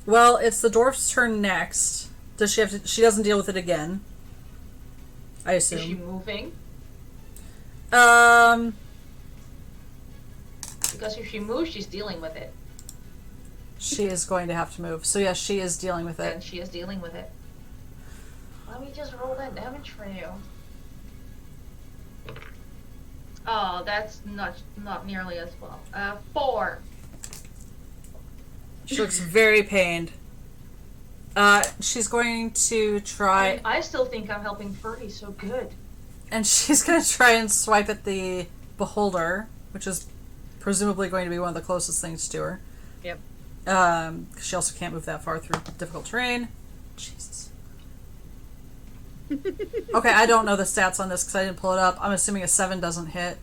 Speaker 1: well, it's the dwarf's turn next. Does she have to? She doesn't deal with it again. I
Speaker 6: Is she
Speaker 1: assume.
Speaker 6: moving? Because if she moves, she's dealing with it.
Speaker 1: She is going to have to move. So yes, she is dealing with
Speaker 6: And
Speaker 1: it.
Speaker 6: she is dealing with it. Let me just roll that damage for you. Oh, that's not nearly as well. 4.
Speaker 1: She looks very pained. She's going to try,
Speaker 6: I still think I'm helping Furry so good.
Speaker 1: and she's going to try and swipe at the beholder, which is presumably going to be one of the closest things to her.
Speaker 5: Yep.
Speaker 1: She also can't move that far through difficult terrain. Jesus. Okay, I don't know the stats on this because I didn't pull it up. I'm assuming a 7 doesn't hit.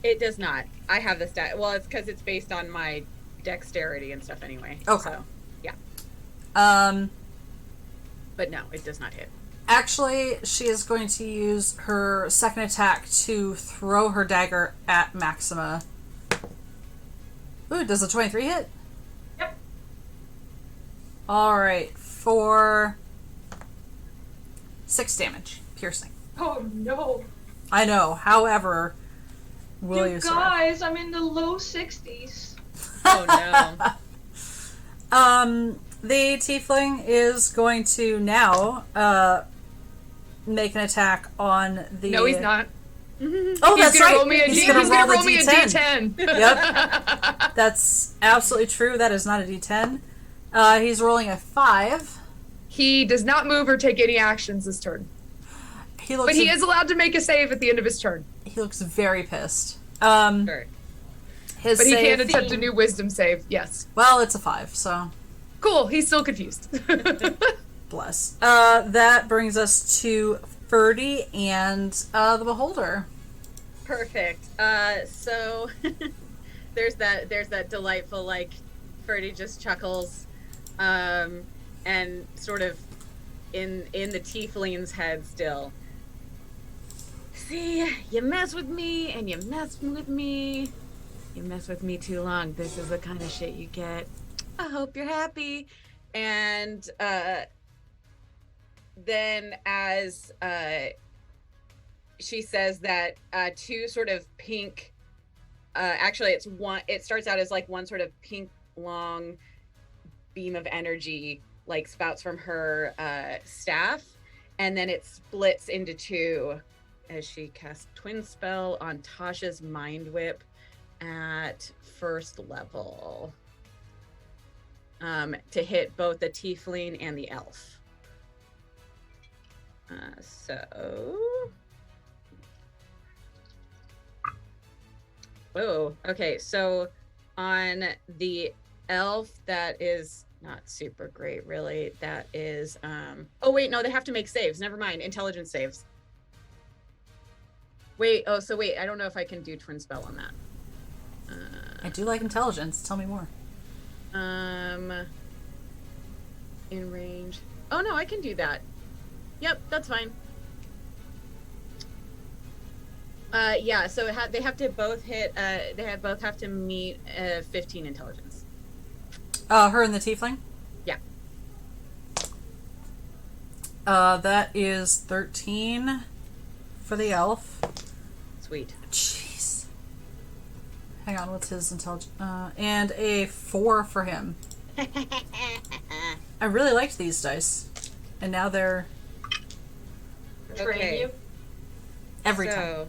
Speaker 5: It does not. I have the stat. Well, it's because it's based on my dexterity and stuff anyway.
Speaker 1: Okay.
Speaker 5: So, yeah. But no, it does not hit.
Speaker 1: Actually, she is going to use her second attack to throw her dagger at Maxima. Ooh, does a 23 hit?
Speaker 6: Yep.
Speaker 1: Alright, for 6 damage. Piercing.
Speaker 6: Oh no.
Speaker 1: I know, however, will you survive?
Speaker 6: Guys, I'm in the low 60s.
Speaker 5: Oh no.
Speaker 1: The tiefling is going to now make an attack on the...
Speaker 4: No, he's not.
Speaker 1: Oh,
Speaker 4: He's
Speaker 1: that's
Speaker 4: gonna
Speaker 1: right.
Speaker 4: roll me a
Speaker 1: He's
Speaker 4: D-
Speaker 1: gonna
Speaker 4: he's gonna
Speaker 1: roll
Speaker 4: roll
Speaker 1: the
Speaker 4: me a
Speaker 1: D10.
Speaker 4: D10.
Speaker 1: Yep. That's absolutely true. That is not a D10. He's rolling a 5.
Speaker 4: He does not move or take any actions this turn.
Speaker 1: He looks
Speaker 4: But he is allowed to make a save at the end of his turn.
Speaker 1: He looks very pissed.
Speaker 5: Sure.
Speaker 1: His
Speaker 4: But he
Speaker 1: save,
Speaker 4: can attempt a new wisdom save, yes.
Speaker 1: well, it's a 5, so
Speaker 4: Cool, he's still confused.
Speaker 1: bless. That brings us to Ferdy and the Beholder.
Speaker 5: Perfect. So there's that delightful, like, Ferdy just chuckles, and sort of in the tiefling's head still. See, you mess with me and you mess with me. You mess with me too long. This is the kind of shit you get. I hope you're happy. And then as she says that, 2 sort of pink, actually it starts out as like one sort of pink long beam of energy like spouts from her staff, and then it splits into 2 as she casts Twin Spell on Tasha's Mind Whip at 1st level, to hit both the tiefling and the elf. Okay, so on the elf, that is not super great, really. That is, oh wait, no, they have to make saves. Never mind, intelligence saves. Wait, I don't know if I can do Twin Spell on that.
Speaker 1: I do like intelligence. Tell me more.
Speaker 5: In range. Oh no, I can do that. Yep, that's fine. Yeah, so they have to both hit, both have to meet 15 intelligence.
Speaker 1: Her and the tiefling?
Speaker 5: Yeah.
Speaker 1: That is 13 for the elf.
Speaker 5: Sweet.
Speaker 1: Jeez. Hang on, what's his intelligence? And a 4 for him. I really liked these dice. And now they're
Speaker 6: Betraying you.
Speaker 1: every time.
Speaker 5: So,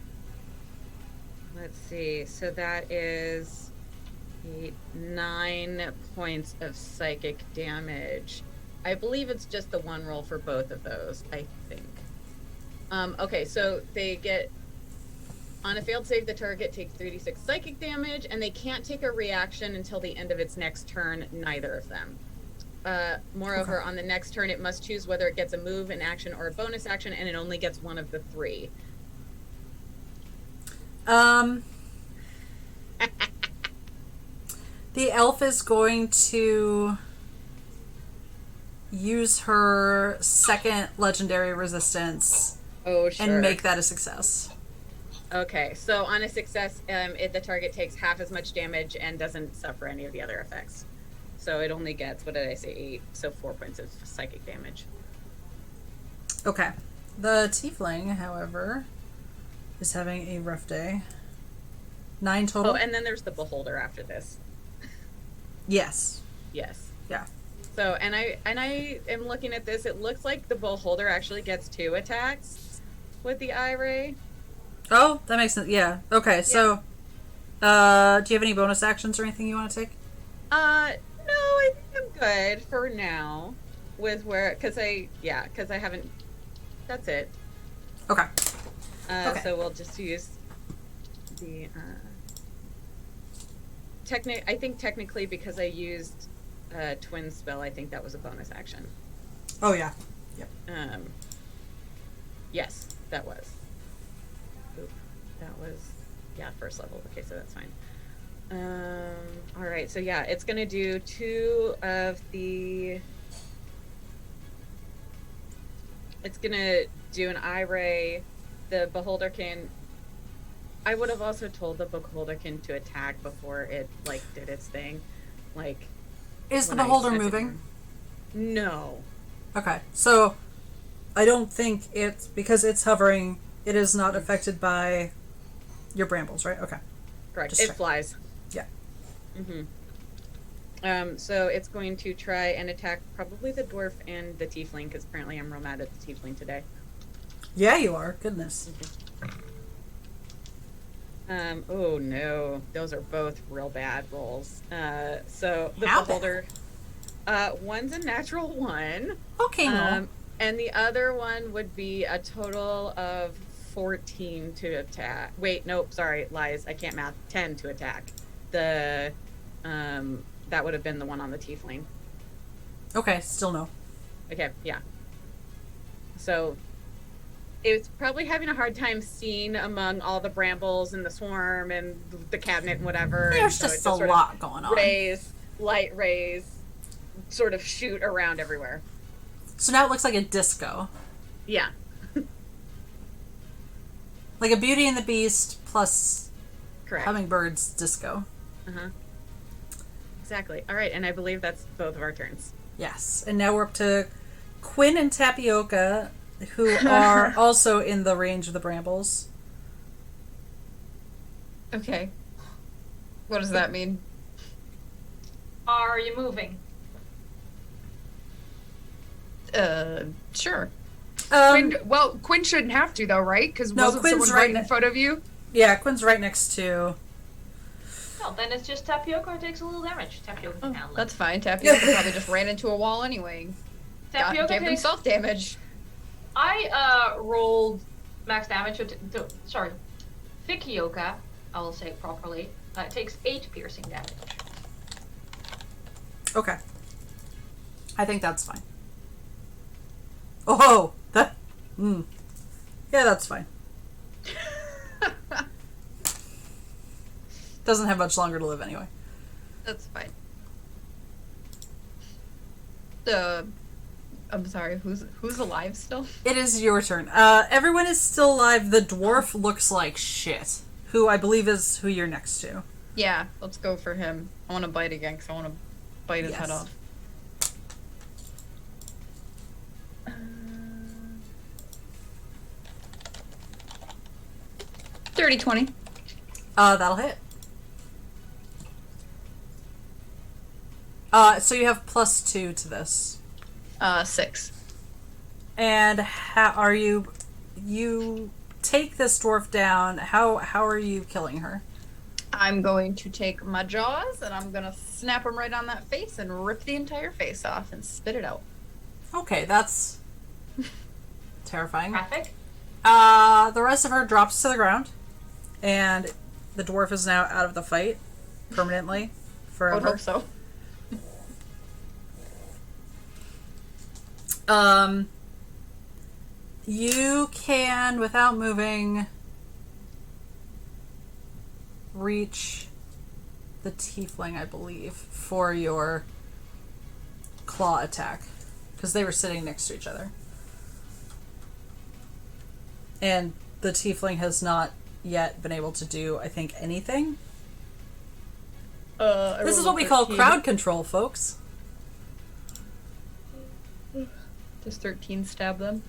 Speaker 5: let's see. So that is 9 points of psychic damage. I believe it's just the one roll for both of those, I think. Okay, so they get... On a failed save, the target takes 3d6 psychic damage, and they can't take a reaction until the end of its next turn, neither of them. Moreover, on the next turn, it must choose whether it gets a move, an action, or a bonus action, and it only gets one of the 3.
Speaker 1: The elf is going to use her second legendary resistance
Speaker 5: Oh, sure.
Speaker 1: and make that a success.
Speaker 5: Okay, so on a success, the target takes half as much damage and doesn't suffer any of the other effects. So it only gets, what did I say, 8, so 4 points of psychic damage.
Speaker 1: Okay. The tiefling, however, is having a rough day. 9 total?
Speaker 5: Oh, and then there's the beholder after this.
Speaker 1: Yes.
Speaker 5: Yes.
Speaker 1: Yeah.
Speaker 5: So, and I am looking at this, it looks like the beholder actually gets 2 attacks with the eye ray.
Speaker 1: Oh, that makes sense. Yeah. Okay, so, do you have any bonus actions or anything you want to take?
Speaker 5: No, I think I'm good for now with where, because I haven't, that's it.
Speaker 1: Okay. Okay.
Speaker 5: So we'll just use the, I think technically because I used twin spell, I think that was a bonus action.
Speaker 1: Oh, yeah. Yep.
Speaker 5: Yes, that was. Oop, that was, yeah, first level. Okay, so that's fine. All right, so yeah, it's gonna do 2 of the. It's gonna do an eye ray. The beholderkin. I would have also told the beholderkin to attack before it like did its thing, like.
Speaker 1: Is the
Speaker 5: when I
Speaker 1: beholder
Speaker 5: sent it
Speaker 1: moving?
Speaker 5: down. No.
Speaker 1: Okay, so I don't think it's because it's hovering. It is not affected by your brambles, right? Okay.
Speaker 5: Correct.
Speaker 1: Just
Speaker 5: It
Speaker 1: check.
Speaker 5: flies.
Speaker 1: Yeah.
Speaker 5: So it's going to try and attack probably the dwarf and the tiefling because apparently I'm real mad at the tiefling today.
Speaker 1: Yeah, you are. Goodness.
Speaker 5: Oh no, those are both real bad rolls. So the
Speaker 1: How bad?
Speaker 5: beholder, one's a natural 1.
Speaker 1: Okay, no.
Speaker 5: And the other one would be a total of 14 to attack. Wait, nope, sorry, lies. I can't math. 10 to attack. The, that would have been the one on the tiefling.
Speaker 1: Okay, still no.
Speaker 5: Okay, yeah. So it's probably having a hard time seeing among all the brambles and the swarm and the cabinet and whatever.
Speaker 1: There's
Speaker 5: and so
Speaker 1: just
Speaker 5: it
Speaker 1: a
Speaker 5: sort of
Speaker 1: lot going on.
Speaker 5: light rays, sort of shoot around everywhere.
Speaker 1: So now it looks like a disco.
Speaker 5: Yeah.
Speaker 1: Like a Beauty and the Beast plus
Speaker 5: Correct.
Speaker 1: Hummingbirds disco.
Speaker 5: Uh-huh. Exactly. All right, and I believe that's both of our turns.
Speaker 1: Yes. And now we're up to Quinn and Tapioca, who are also in the range of the brambles.
Speaker 2: Okay. What does that mean?
Speaker 6: Are you moving?
Speaker 2: Sure.
Speaker 1: Um,
Speaker 4: Quinn shouldn't have to though, right? Because
Speaker 1: No,
Speaker 4: wasn't
Speaker 1: Quinn's
Speaker 4: someone
Speaker 1: right
Speaker 4: right in
Speaker 1: ne-
Speaker 4: front of you?
Speaker 1: yeah, Quinn's right next to...
Speaker 6: Well, then it's just Tapioca who takes a little damage. Tapioca can handle it.
Speaker 2: That's fine. Tapioca probably just ran into a wall anyway.
Speaker 6: Tapioca
Speaker 2: Gave
Speaker 6: takes...
Speaker 2: himself damage.
Speaker 6: I rolled max damage. Sorry, Fikioka, I will say it properly, takes 8 piercing damage.
Speaker 1: Okay. I think that's fine. Oh, that... Yeah, that's fine. Doesn't have much longer to live anyway.
Speaker 2: That's fine. I'm sorry. Who's alive still?
Speaker 1: It is your turn. Everyone is still alive. The dwarf looks like shit. Who I believe is who you're next to.
Speaker 2: Yeah, let's go for him. I want to bite again because I want to bite his
Speaker 1: Yes.
Speaker 2: head off.
Speaker 3: 30-20.
Speaker 1: That'll hit. So you have +2 to this.
Speaker 7: 6.
Speaker 1: And how are you take this dwarf down. How are you killing her?
Speaker 7: I'm going to take my jaws and I'm gonna snap them right on that face and rip the entire face off and spit it out.
Speaker 1: Okay, that's terrifying.
Speaker 6: Graphic.
Speaker 1: The rest of her drops to the ground, and the dwarf is now out of the fight permanently,
Speaker 7: I would
Speaker 1: forever.
Speaker 7: hope so.
Speaker 1: You can, without moving, reach the tiefling, I believe, for your claw attack, because they were sitting next to each other. And the tiefling has not yet been able to do, I think, anything. This is what we call crowd control, folks.
Speaker 7: Does 13 stab them?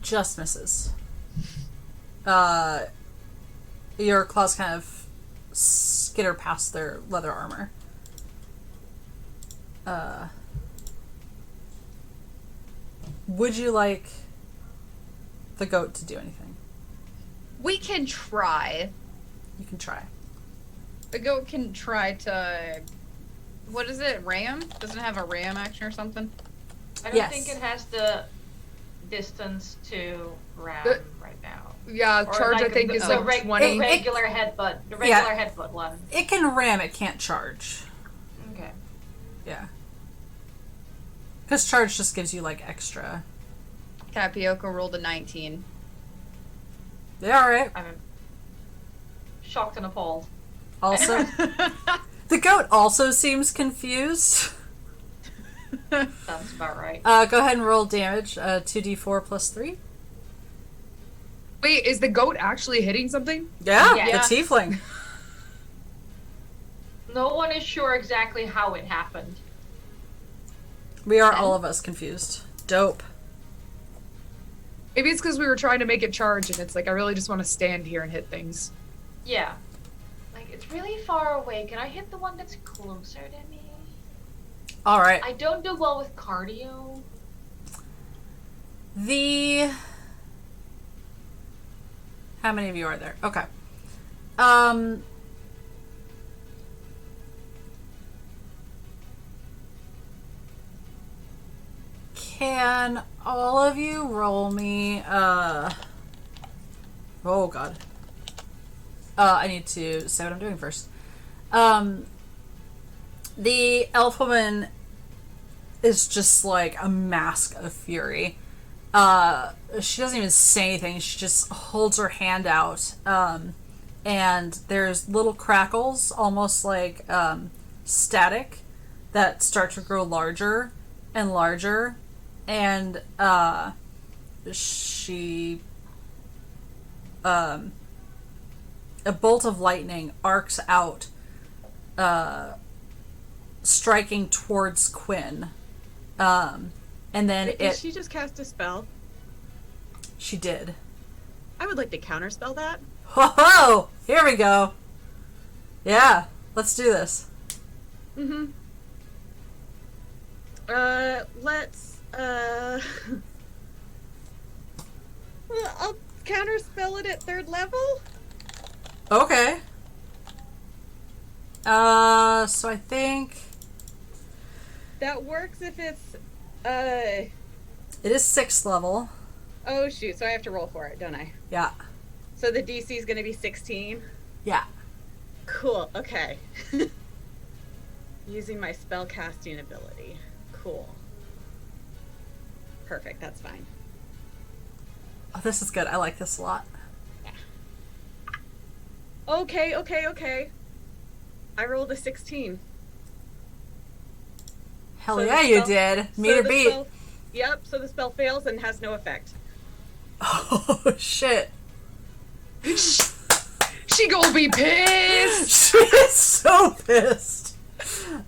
Speaker 1: Just misses. Your claws kind of skitter past their leather armor. Would you like the goat to do anything?
Speaker 7: We can try.
Speaker 1: You can try.
Speaker 7: The goat can try to... What is it? Ram? Doesn't it have a ram action or something?
Speaker 6: I don't
Speaker 1: Yes.
Speaker 6: think it has the distance to ram right now.
Speaker 4: Yeah,
Speaker 6: Or
Speaker 4: charge
Speaker 6: like
Speaker 4: I think
Speaker 6: the,
Speaker 4: is
Speaker 6: the
Speaker 4: like
Speaker 6: reg-
Speaker 4: 20.
Speaker 6: the regular headbutt. The regular headbutt one.
Speaker 1: It can ram, it can't charge.
Speaker 6: Okay.
Speaker 1: Yeah. Because charge just gives you, like, extra.
Speaker 7: Tapioca rolled a 19.
Speaker 1: Yeah, alright.
Speaker 6: I'm shocked and appalled.
Speaker 1: Also, the goat also seems confused.
Speaker 6: Sounds about right.
Speaker 1: Go ahead and roll damage. 2d4 plus 3.
Speaker 4: Wait, is the goat actually hitting something?
Speaker 1: Yeah,
Speaker 6: Yeah.
Speaker 1: the tiefling.
Speaker 6: No one is sure exactly how it happened.
Speaker 1: We are all of us confused. Dope.
Speaker 4: Maybe it's because we were trying to make it charge and it's like, I really just want to stand here and hit things.
Speaker 6: Yeah. Like, it's really far away. Can I hit the one that's closer to me?
Speaker 1: Alright.
Speaker 6: I don't do well with cardio.
Speaker 1: How many of you are there? Okay. Can all of you roll me, oh god. I need to say what I'm doing first. The elf woman is just like a mask of fury. She doesn't even say anything. She just holds her hand out. And there's little crackles, almost like static, that start to grow larger and larger. And she... a bolt of lightning arcs out, striking towards Quinn. And then
Speaker 5: Wait, did she just cast a spell?
Speaker 1: She did.
Speaker 5: I would like to counterspell that.
Speaker 1: Ho ho! Here we go. Yeah, let's do this.
Speaker 5: Mm-hmm. Let's, well, I'll counterspell it at 3rd level.
Speaker 1: Okay. So I think
Speaker 5: That works if it's,
Speaker 1: it is 6th level.
Speaker 5: oh shoot, so I have to roll for it, don't I?
Speaker 1: Yeah.
Speaker 5: So the DC is gonna be 16?
Speaker 1: Yeah.
Speaker 5: Cool, okay. Using my spell casting ability. Cool. Perfect, that's fine.
Speaker 1: Oh, this is good. I like this a lot.
Speaker 5: Okay. I rolled a 16.
Speaker 1: Hell
Speaker 5: So
Speaker 1: yeah,
Speaker 5: the
Speaker 1: you
Speaker 5: spell-
Speaker 1: did.
Speaker 5: so
Speaker 1: Meter
Speaker 5: the
Speaker 1: beat.
Speaker 5: spell- Yep, so the spell fails and has no effect.
Speaker 1: Oh, shit.
Speaker 4: She gonna be pissed!
Speaker 1: She is so pissed.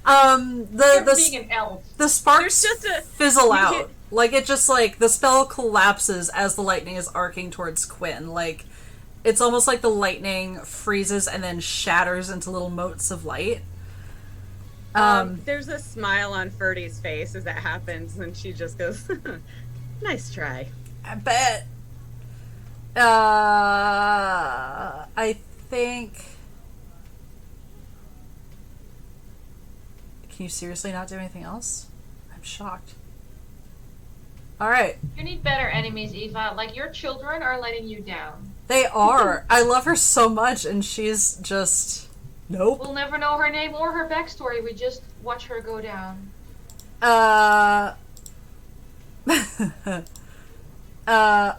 Speaker 6: You're
Speaker 1: The
Speaker 6: being an elf.
Speaker 1: sparks
Speaker 5: There's just a-
Speaker 1: fizzle
Speaker 5: you
Speaker 1: out.
Speaker 5: hit-
Speaker 1: Like, it just, like, the spell collapses as the lightning is arcing towards Quinn. Like, it's almost like the lightning freezes and then shatters into little motes of light.
Speaker 5: There's a smile on Ferdy's face as that happens, and she just goes, nice try.
Speaker 1: I bet. I think... Can you seriously not do anything else? I'm shocked. Alright.
Speaker 6: You need better enemies, Eva. Like, your children are letting you down.
Speaker 1: They are. I love her so much, and she's just... Nope.
Speaker 6: We'll never know her name or her backstory. We just watch her go down.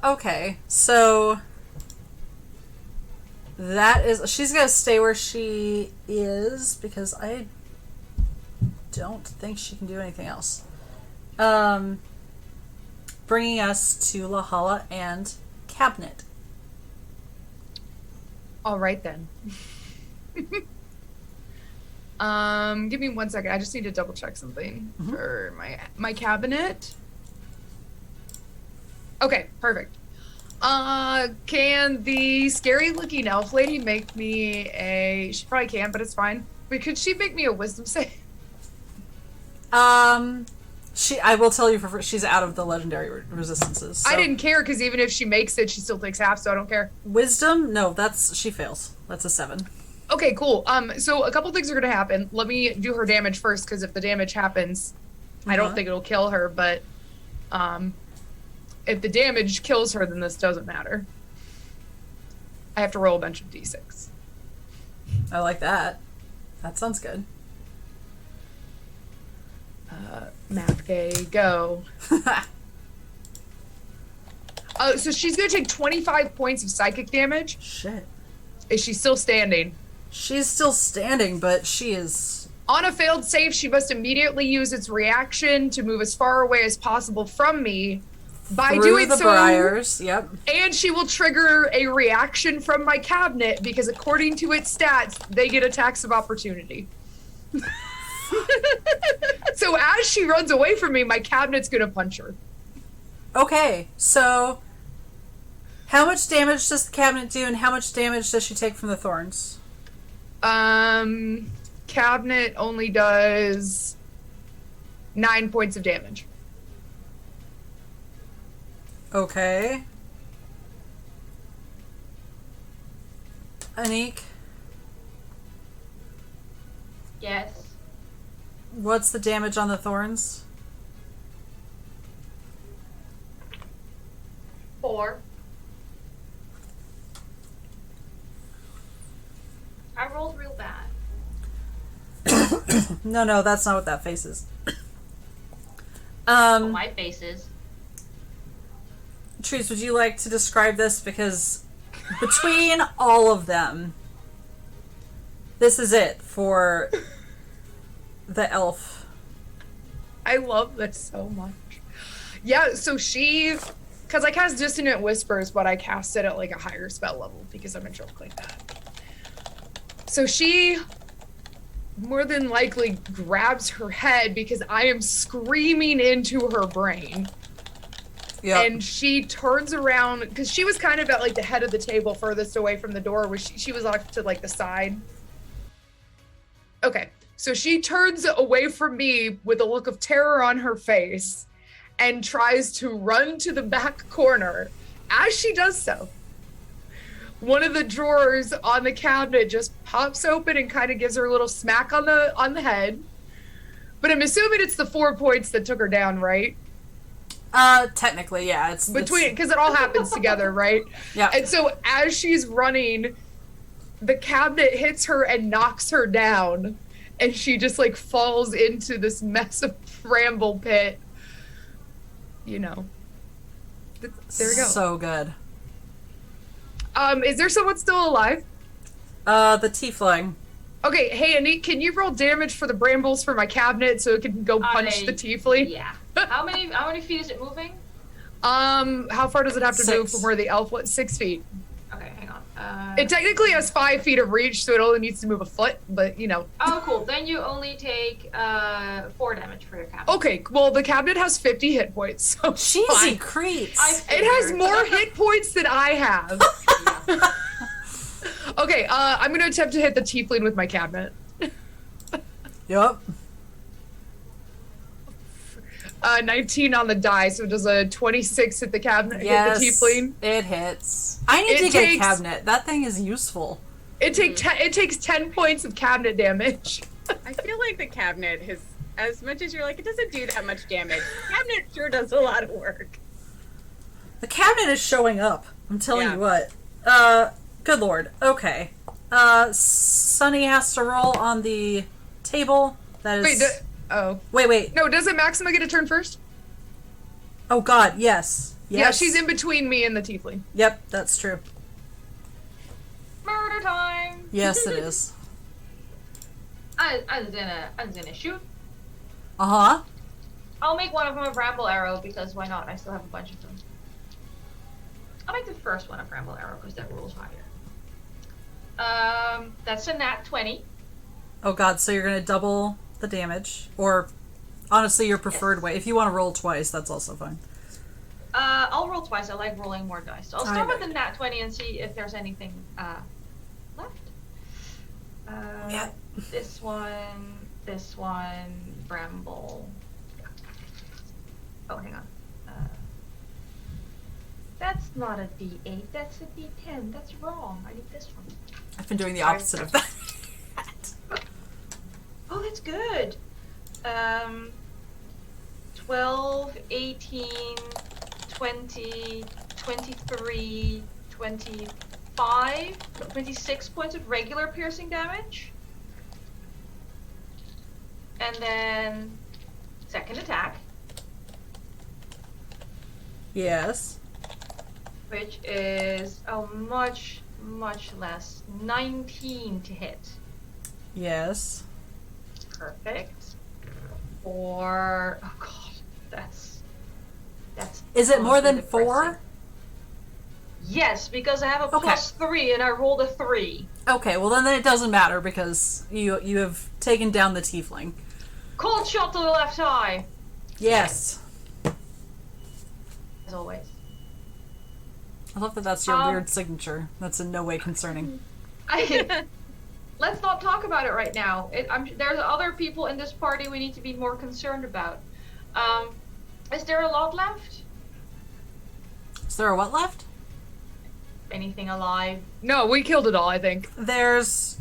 Speaker 1: Okay. So... That is... She's gonna stay where she is, because I don't think she can do anything else. Bringing us to Lahala and Cabinet.
Speaker 4: All right then. Give me 1 second. I just need to double check something for my cabinet. Okay, perfect. Can the scary looking elf lady make me a... She probably can, but it's fine. But could she make me a wisdom save?
Speaker 1: I will tell you she's out of the legendary resistances. So.
Speaker 4: I didn't care, because even if she makes it, she still takes half, so I don't care.
Speaker 1: Wisdom? No, she fails. That's a 7.
Speaker 4: Okay, cool. So a couple things are gonna happen. Let me do her damage first, because if the damage happens, I don't think it'll kill her, but if the damage kills her, then this doesn't matter. I have to roll a bunch of d6.
Speaker 1: I like that. That sounds good.
Speaker 4: Math gay, go. So she's gonna take 25 points of psychic damage.
Speaker 1: Shit.
Speaker 4: Is she still standing?
Speaker 1: She's still standing, but she is...
Speaker 4: On a failed save, she must immediately use its reaction to move as far away as possible from me. By
Speaker 1: Through
Speaker 4: doing
Speaker 1: the
Speaker 4: so,
Speaker 1: briars, yep.
Speaker 4: And she will trigger a reaction from my cabinet, because according to its stats, they get attacks of opportunity. So as she runs away from me, my cabinet's gonna punch her.
Speaker 1: Okay, so how much damage does the cabinet do, and how much damage does she take from the thorns?
Speaker 4: Cabinet only does 9 points of damage.
Speaker 1: Okay. Anniek?
Speaker 6: Yes.
Speaker 1: What's the damage on the thorns?
Speaker 6: 4. I rolled real bad.
Speaker 1: No, that's not what that face is.
Speaker 6: Oh, my face is.
Speaker 1: Trees, would you like to describe this? Because between all of them, this is it for the elf.
Speaker 4: I love this so much. Yeah, so because I cast Dissonant Whispers, but I cast it at like a higher spell level because I'm a joke like that. So she more than likely grabs her head because I am screaming into her brain.
Speaker 1: Yeah.
Speaker 4: And she turns around because she was kind of at like the head of the table furthest away from the door, where she was off to like the side. Okay, so she turns away from me with a look of terror on her face and tries to run to the back corner. As she does so, one of the drawers on the cabinet just pops open and kind of gives her a little smack on the head. But I'm assuming it's the 4 points that took her down, right?
Speaker 1: Technically, yeah. It's
Speaker 4: because it all happens together, right?
Speaker 1: Yeah.
Speaker 4: And so as she's running, the cabinet hits her and knocks her down, and she just like falls into this mess of bramble pit. You know. There we go.
Speaker 1: So good.
Speaker 4: Is there someone still alive?
Speaker 1: The tiefling.
Speaker 4: Okay, hey Anniek, can you roll damage for the brambles for my cabinet so it can go punch the tiefling?
Speaker 6: Yeah. How many feet is it moving?
Speaker 4: How far does it have to
Speaker 1: 6.
Speaker 4: move from where the elf was? 6 feet.
Speaker 6: Okay, hang on.
Speaker 4: It technically has 5 feet of reach, so it only needs to move a foot, but you know.
Speaker 6: Oh, cool. Then you only take 4 damage for your cabinet.
Speaker 4: Okay, well, the cabinet has 50 hit points, so
Speaker 1: Cheesy
Speaker 4: fine.
Speaker 1: creeps.
Speaker 4: It has more hit points than I have. Okay, I'm gonna attempt to hit the tiefling with my cabinet.
Speaker 1: Yup.
Speaker 4: 19 on the die, so does a 26 hit the cabinet
Speaker 1: Yes,
Speaker 4: hit the tiefling?
Speaker 1: it hits. I need to get a cabinet. That thing is useful.
Speaker 4: It takes 10 points of cabinet damage.
Speaker 5: I feel like the cabinet has, as much as you're like, it doesn't do that much damage. The cabinet sure does a lot of work.
Speaker 1: The cabinet is showing up. I'm telling you what. Good lord. Okay. Sunny has to roll on the table. That is... Wait.
Speaker 4: No, doesn't Maxima get a turn first?
Speaker 1: Oh god, yes.
Speaker 4: Yeah, she's in between me and the tiefling.
Speaker 1: Yep, that's true.
Speaker 6: Murder time!
Speaker 1: Yes, it is.
Speaker 6: I was gonna shoot.
Speaker 1: Uh-huh.
Speaker 6: I'll make one of them a bramble arrow because why not? I still have a bunch of them. I'll make the first one a bramble arrow because that rolls higher. That's a nat 20.
Speaker 1: Oh god, so you're gonna double the damage, or honestly your preferred way. If you want to roll twice, that's also fine.
Speaker 6: I'll roll twice. I like rolling more dice. So I'll start with the nat 20 and see if there's anything left.
Speaker 1: Yeah.
Speaker 6: This one, bramble. Oh, hang on. That's not a D8. That's a D10. That's wrong. I need this one.
Speaker 1: I've been doing the opposite of that.
Speaker 6: Oh, that's good. 12, 18, 20, 23, 25, 26 points of regular piercing damage. And then second attack.
Speaker 1: Yes.
Speaker 6: Which is much, much less. 19 to hit.
Speaker 1: Yes.
Speaker 6: Perfect. Or oh god, that's.
Speaker 1: Is it more than
Speaker 6: depressing.
Speaker 1: 4?
Speaker 6: Yes, because I have a +3 and I rolled a 3.
Speaker 1: Okay, well then it doesn't matter because you have taken down the tiefling.
Speaker 6: Cold shot to the left eye.
Speaker 1: Yes.
Speaker 6: As always.
Speaker 1: I love that that's your weird signature. That's in no way concerning.
Speaker 6: Let's not talk about it right now. There's other people in this party we need to be more concerned about. Is there a lot left?
Speaker 1: Is there a what left?
Speaker 6: Anything alive?
Speaker 4: No, we killed it all, I think.
Speaker 1: There's...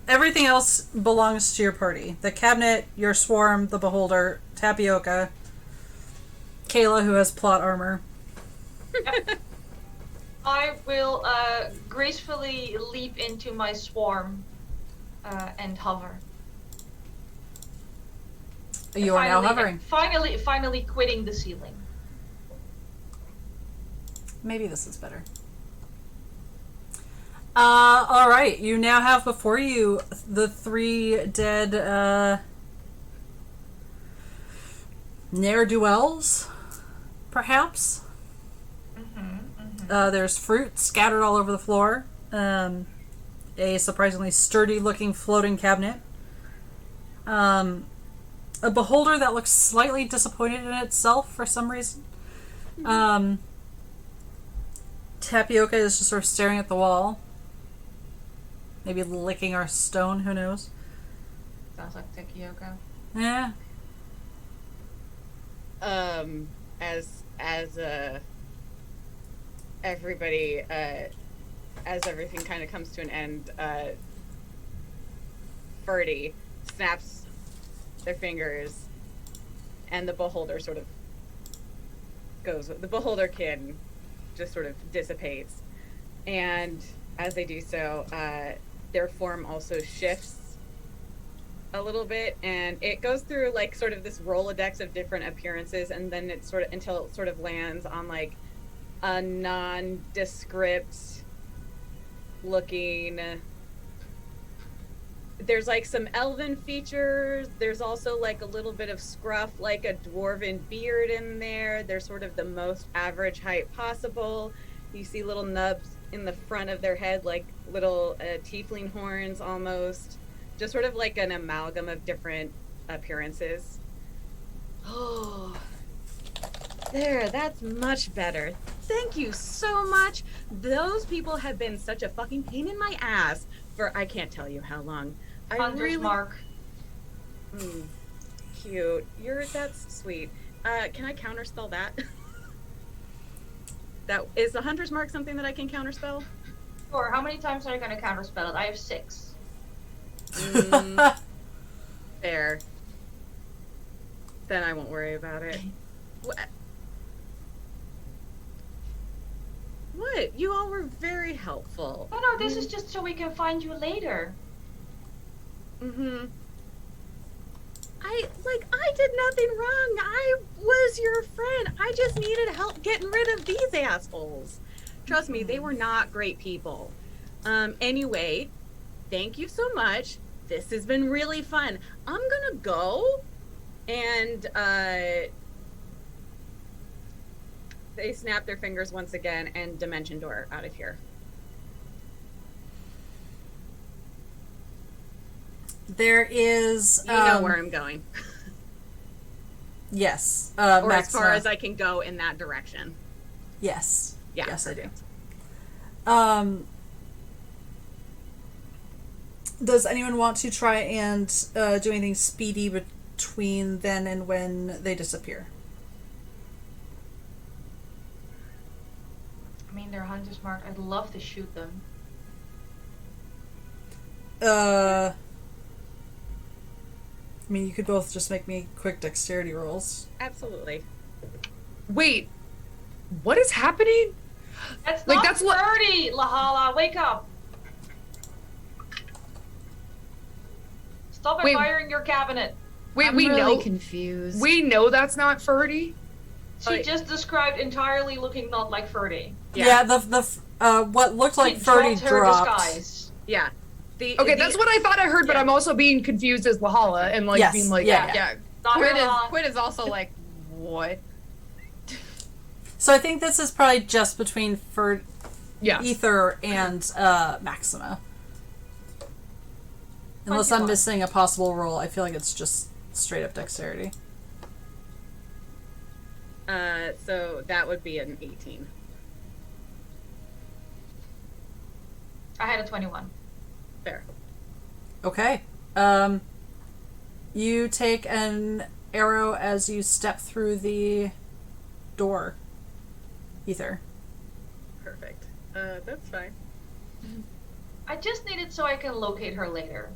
Speaker 1: Everything else belongs to your party. The cabinet, your swarm, the beholder, Tapioca, Kaila, who has plot armor.
Speaker 6: Yep. I will gracefully leap into my swarm and hover.
Speaker 1: You are now hovering.
Speaker 6: Finally quitting the ceiling.
Speaker 1: Maybe this is better. Alright, you now have before you the 3 dead, ne'er-do-wells, perhaps? There's fruit scattered all over the floor. A surprisingly sturdy-looking floating cabinet. A beholder that looks slightly disappointed in itself for some reason. Tapioca is just sort of staring at the wall. Maybe licking our stone, who knows?
Speaker 6: Sounds like Tapioca.
Speaker 1: Yeah.
Speaker 5: Everybody, as everything kind of comes to an end, Ferdy snaps their fingers, and the beholder sort of goes. The beholder kid just sort of dissipates, and as they do so, their form also shifts a little bit, and it goes through like sort of this Rolodex of different appearances, and then it sort of until it sort of lands on like a nondescript looking. There's like some elven features. There's also like a little bit of scruff, like a dwarven beard in there. They're sort of the most average height possible. You see little nubs in the front of their head, like little tiefling horns almost. Just sort of like an amalgam of different appearances. Oh, there, that's much better. Thank you so much. Those people have been such a fucking pain in my ass for I can't tell you how long.
Speaker 6: Hunter's mark.
Speaker 5: Cute. That's sweet. Can I counterspell that? That is the Hunter's Mark something that I can counterspell?
Speaker 6: Sure. How many times are you going to counterspell it? I have 6.
Speaker 5: There. Then I won't worry about it. What? You all were very helpful.
Speaker 6: No, this is just so we can find you later.
Speaker 5: I did nothing wrong. I was your friend. I just needed help getting rid of these assholes. Trust me, they were not great people. Anyway, thank you so much. This has been really fun. I'm gonna go and they snap their fingers once again and dimension door out of here.
Speaker 1: There is...
Speaker 5: You know where I'm going.
Speaker 1: Yes.
Speaker 5: Or as far as I can go in that direction.
Speaker 1: Yes.
Speaker 5: Yeah.
Speaker 1: Yes, perfect. I do. Does anyone want to try and do anything speedy between then and when they disappear?
Speaker 6: I mean, they're Hunter's Mark. I'd love to shoot them.
Speaker 1: I mean, you could both just make me quick dexterity rolls.
Speaker 5: Absolutely.
Speaker 4: Wait, what is happening?
Speaker 6: That's not Birdie, Lahala. Wake up. Stop admiring your cabinet.
Speaker 4: Wait,
Speaker 7: I'm
Speaker 4: we
Speaker 7: really
Speaker 4: know.
Speaker 7: confused.
Speaker 4: We know that's not Ferdy.
Speaker 6: She just described entirely looking not like Ferdy.
Speaker 1: Yeah, the what looked like Ferdy dropped.
Speaker 6: Disguise.
Speaker 5: Yeah.
Speaker 4: Okay, that's what I thought I heard, but I'm also being confused as Lahala and like being like,
Speaker 7: yeah.
Speaker 6: Not
Speaker 7: Quinn is also like, what?
Speaker 1: So I think this is probably just between
Speaker 4: yeah.
Speaker 1: Ether and Maxima. Unless I'm missing a possible roll, I feel like it's just straight up dexterity.
Speaker 5: So that would be an 18.
Speaker 6: I had a 21.
Speaker 5: Fair.
Speaker 1: Okay. You take an arrow as you step through the door. Ether.
Speaker 5: Perfect. That's fine.
Speaker 6: I just need it so I can locate her later.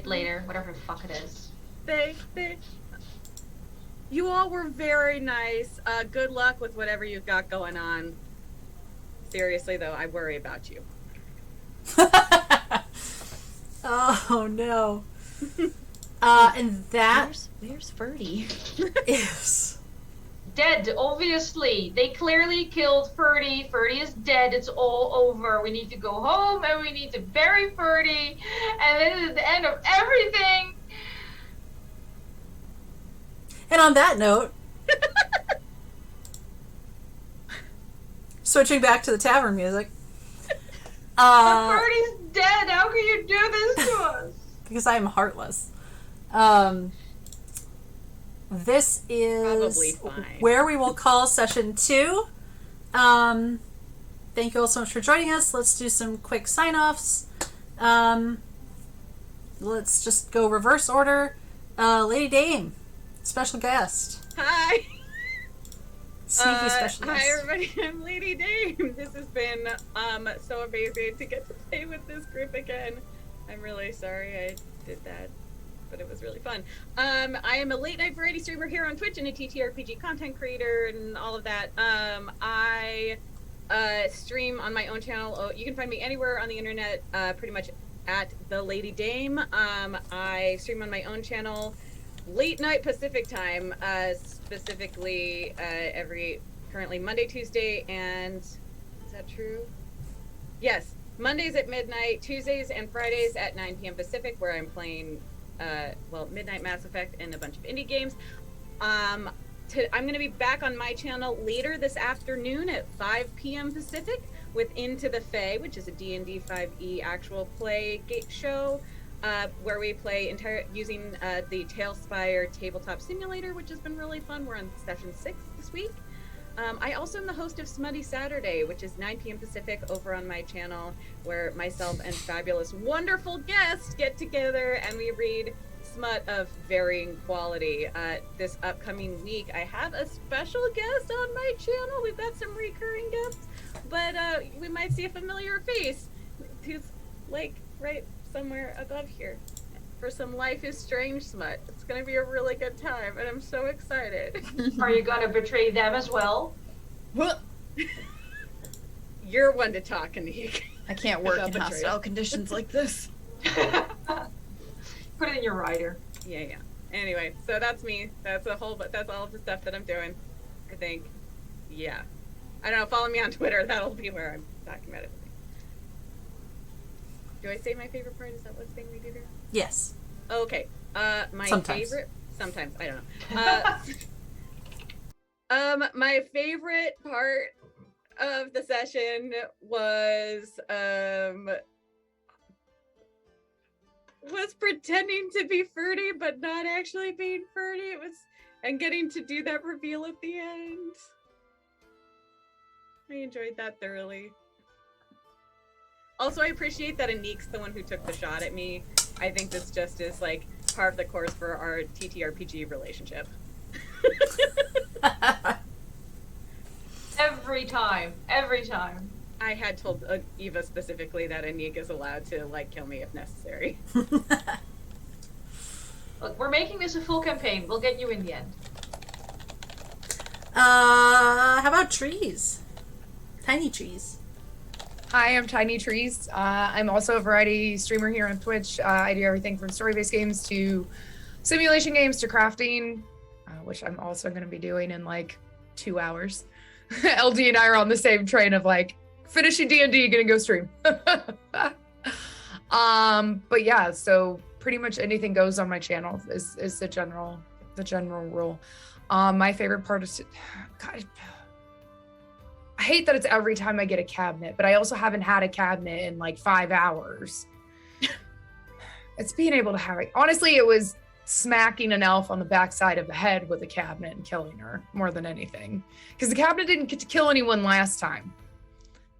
Speaker 6: Later, whatever the fuck it is.
Speaker 5: You all were very nice. Good luck with whatever you've got going on. Seriously, though, I worry about you.
Speaker 1: Oh, no. And that...
Speaker 7: Where's Ferdy?
Speaker 1: is...
Speaker 6: Dead, obviously. They clearly killed Ferdy. Ferdy is dead. It's all over. We need to go home and we need to bury Ferdy. And this is the end of everything.
Speaker 1: And on that note... switching back to the tavern music.
Speaker 6: But Ferdy's dead. How can you do this to us?
Speaker 1: Because I am heartless. This is where we will call session 2. Thank you all so much for joining us. Let's do some quick sign-offs. Let's just go reverse order. Lady Dame, special guest.
Speaker 5: Hi.
Speaker 1: Sneaky special guest.
Speaker 5: Hi everybody, I'm Lady Dame. This has been so amazing to get to play with this group again. I'm really sorry I did that, but it was really fun. I am a late night variety streamer here on Twitch and a TTRPG content creator and all of that. I stream on my own channel. Oh, you can find me anywhere on the internet, pretty much at the Lady Dame. I stream on my own channel late night Pacific time, specifically currently Monday, Tuesday, and is that true? Yes, Mondays at midnight, Tuesdays and Fridays at 9 p.m. Pacific, where I'm playing Midnight Mass Effect and a bunch of indie games. I'm going to be back on my channel later this afternoon at 5 p.m. Pacific, with Into the Fae, which is a D&D 5e actual play show, where we play using the Tailspire tabletop simulator, which has been really fun. We're on session 6 this week. I also am the host of Smutty Saturday, which is 9 p.m. Pacific over on my channel, where myself and fabulous, wonderful guests get together and we read smut of varying quality. This upcoming week, I have a special guest on my channel. We've got some recurring guests, but we might see a familiar face who's like right somewhere above here for some Life is Strange smut. It's going to be a really good time, and I'm so excited.
Speaker 6: Are you gonna betray them as well?
Speaker 5: You're one to talk, Anniek.
Speaker 7: I can't work
Speaker 5: About
Speaker 7: in
Speaker 5: betrayal.
Speaker 7: hostile conditions like this.
Speaker 6: Put it in your rider.
Speaker 5: Yeah. Anyway, so that's me. That's all of the stuff that I'm doing, I think. Yeah. I don't know, follow me on Twitter. That'll be where I'm talking about everything. Do I say my favorite part? Is that one thing we do here?
Speaker 1: Yes.
Speaker 5: Okay. My
Speaker 1: Sometimes.
Speaker 5: favorite. Sometimes I don't know. My favorite part of the session was pretending to be Ferdy, but not actually being Ferdy. And getting to do that reveal at the end. I enjoyed that thoroughly. Also, I appreciate that Anniek's the one who took the shot at me. I think this just is like par of the course for our TTRPG relationship.
Speaker 6: Every time.
Speaker 5: I had told Eva specifically that Anniek is allowed to like kill me if necessary.
Speaker 6: Look, we're making this a full campaign. We'll get you in the end.
Speaker 1: How about trees? Tiny trees.
Speaker 4: I am Tiny Trees. I'm also a variety streamer here on Twitch. I do everything from story-based games to simulation games to crafting, which I'm also going to be doing in like 2 hours. LD and I are on the same train of like finishing D&D, gonna go stream. But yeah, so pretty much anything goes on my channel is the general rule. My favorite part is, God, I hate that it's every time I get a cabinet, but I also haven't had a cabinet in like 5 hours. It's being able to have it. Honestly, it was smacking an elf on the backside of the head with a cabinet and killing her more than anything. Because the cabinet didn't get to kill anyone last time.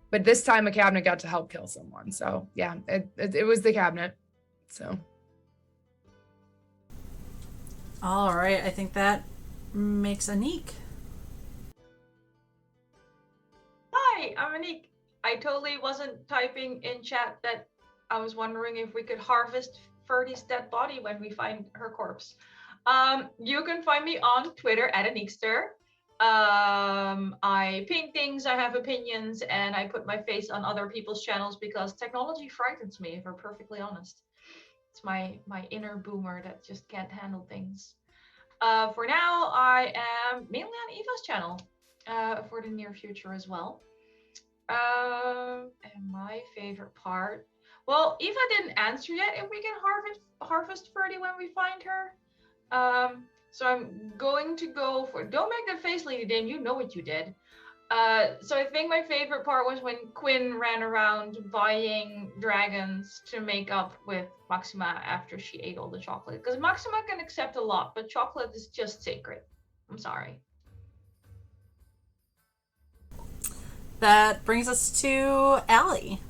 Speaker 4: But this time a cabinet got to help kill someone. So yeah, it was the cabinet. So.
Speaker 1: All right, I think that makes Anniek.
Speaker 6: Hi, I'm Anniek. I totally wasn't typing in chat that I was wondering if we could harvest Ferdy's dead body when we find her corpse. You can find me on Twitter at Anniekster. I paint things, I have opinions, and I put my face on other people's channels because technology frightens me, if we're perfectly honest. It's my inner boomer that just can't handle things. For now, I am mainly on Eva's channel for the near future as well. And my favorite part, well, Eva didn't answer yet if we can harvest Ferdy when we find her. So I'm going to go for, don't make that face, Lady Dame, you know what you did. So I think my favorite part was when Quinn ran around buying dragons to make up with Maxima after she ate all the chocolate. Because Maxima can accept a lot, but chocolate is just sacred. I'm sorry.
Speaker 1: That brings us to Allie.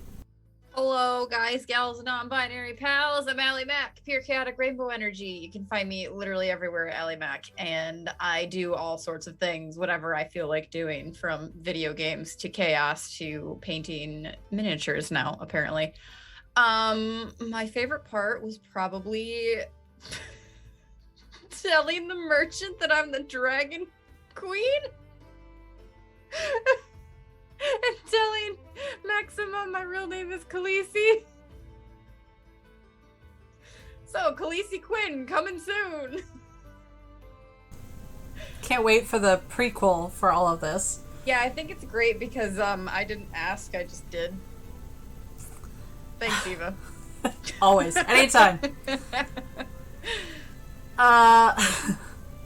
Speaker 7: Hello, guys, gals, non-binary pals. I'm Allie Mack, pure chaotic rainbow energy. You can find me literally everywhere, Allie Mack, and I do all sorts of things, whatever I feel like doing, from video games to chaos to painting miniatures now, apparently. My favorite part was probably telling the merchant that I'm the dragon queen. And telling Maxima my real name is Khaleesi. So, Khaleesi Quinn, coming soon.
Speaker 1: Can't wait for the prequel for all of this.
Speaker 7: Yeah, I think it's great because I didn't ask, I just did. Thanks, Eva.
Speaker 1: Always, anytime. Hi,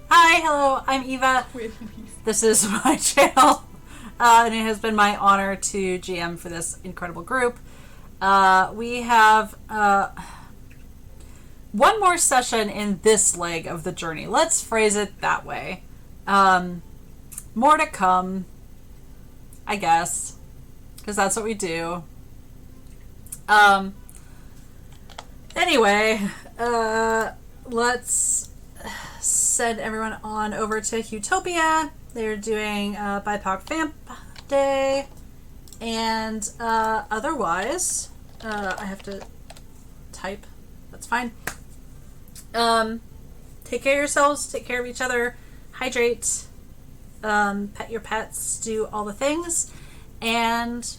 Speaker 1: hello, I'm Eva. This is my channel. And it has been my honor to GM for this incredible group. We have one more session in this leg of the journey. Let's phrase it that way. More to come, I guess, because that's what we do. Anyway, let's send everyone on over to Utopia. They're doing BIPOC Vamp Day. And otherwise, I have to type. That's fine. Take care of yourselves. Take care of each other. Hydrate. Pet your pets. Do all the things. And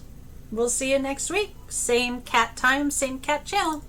Speaker 1: we'll see you next week. Same cat time, same cat channel.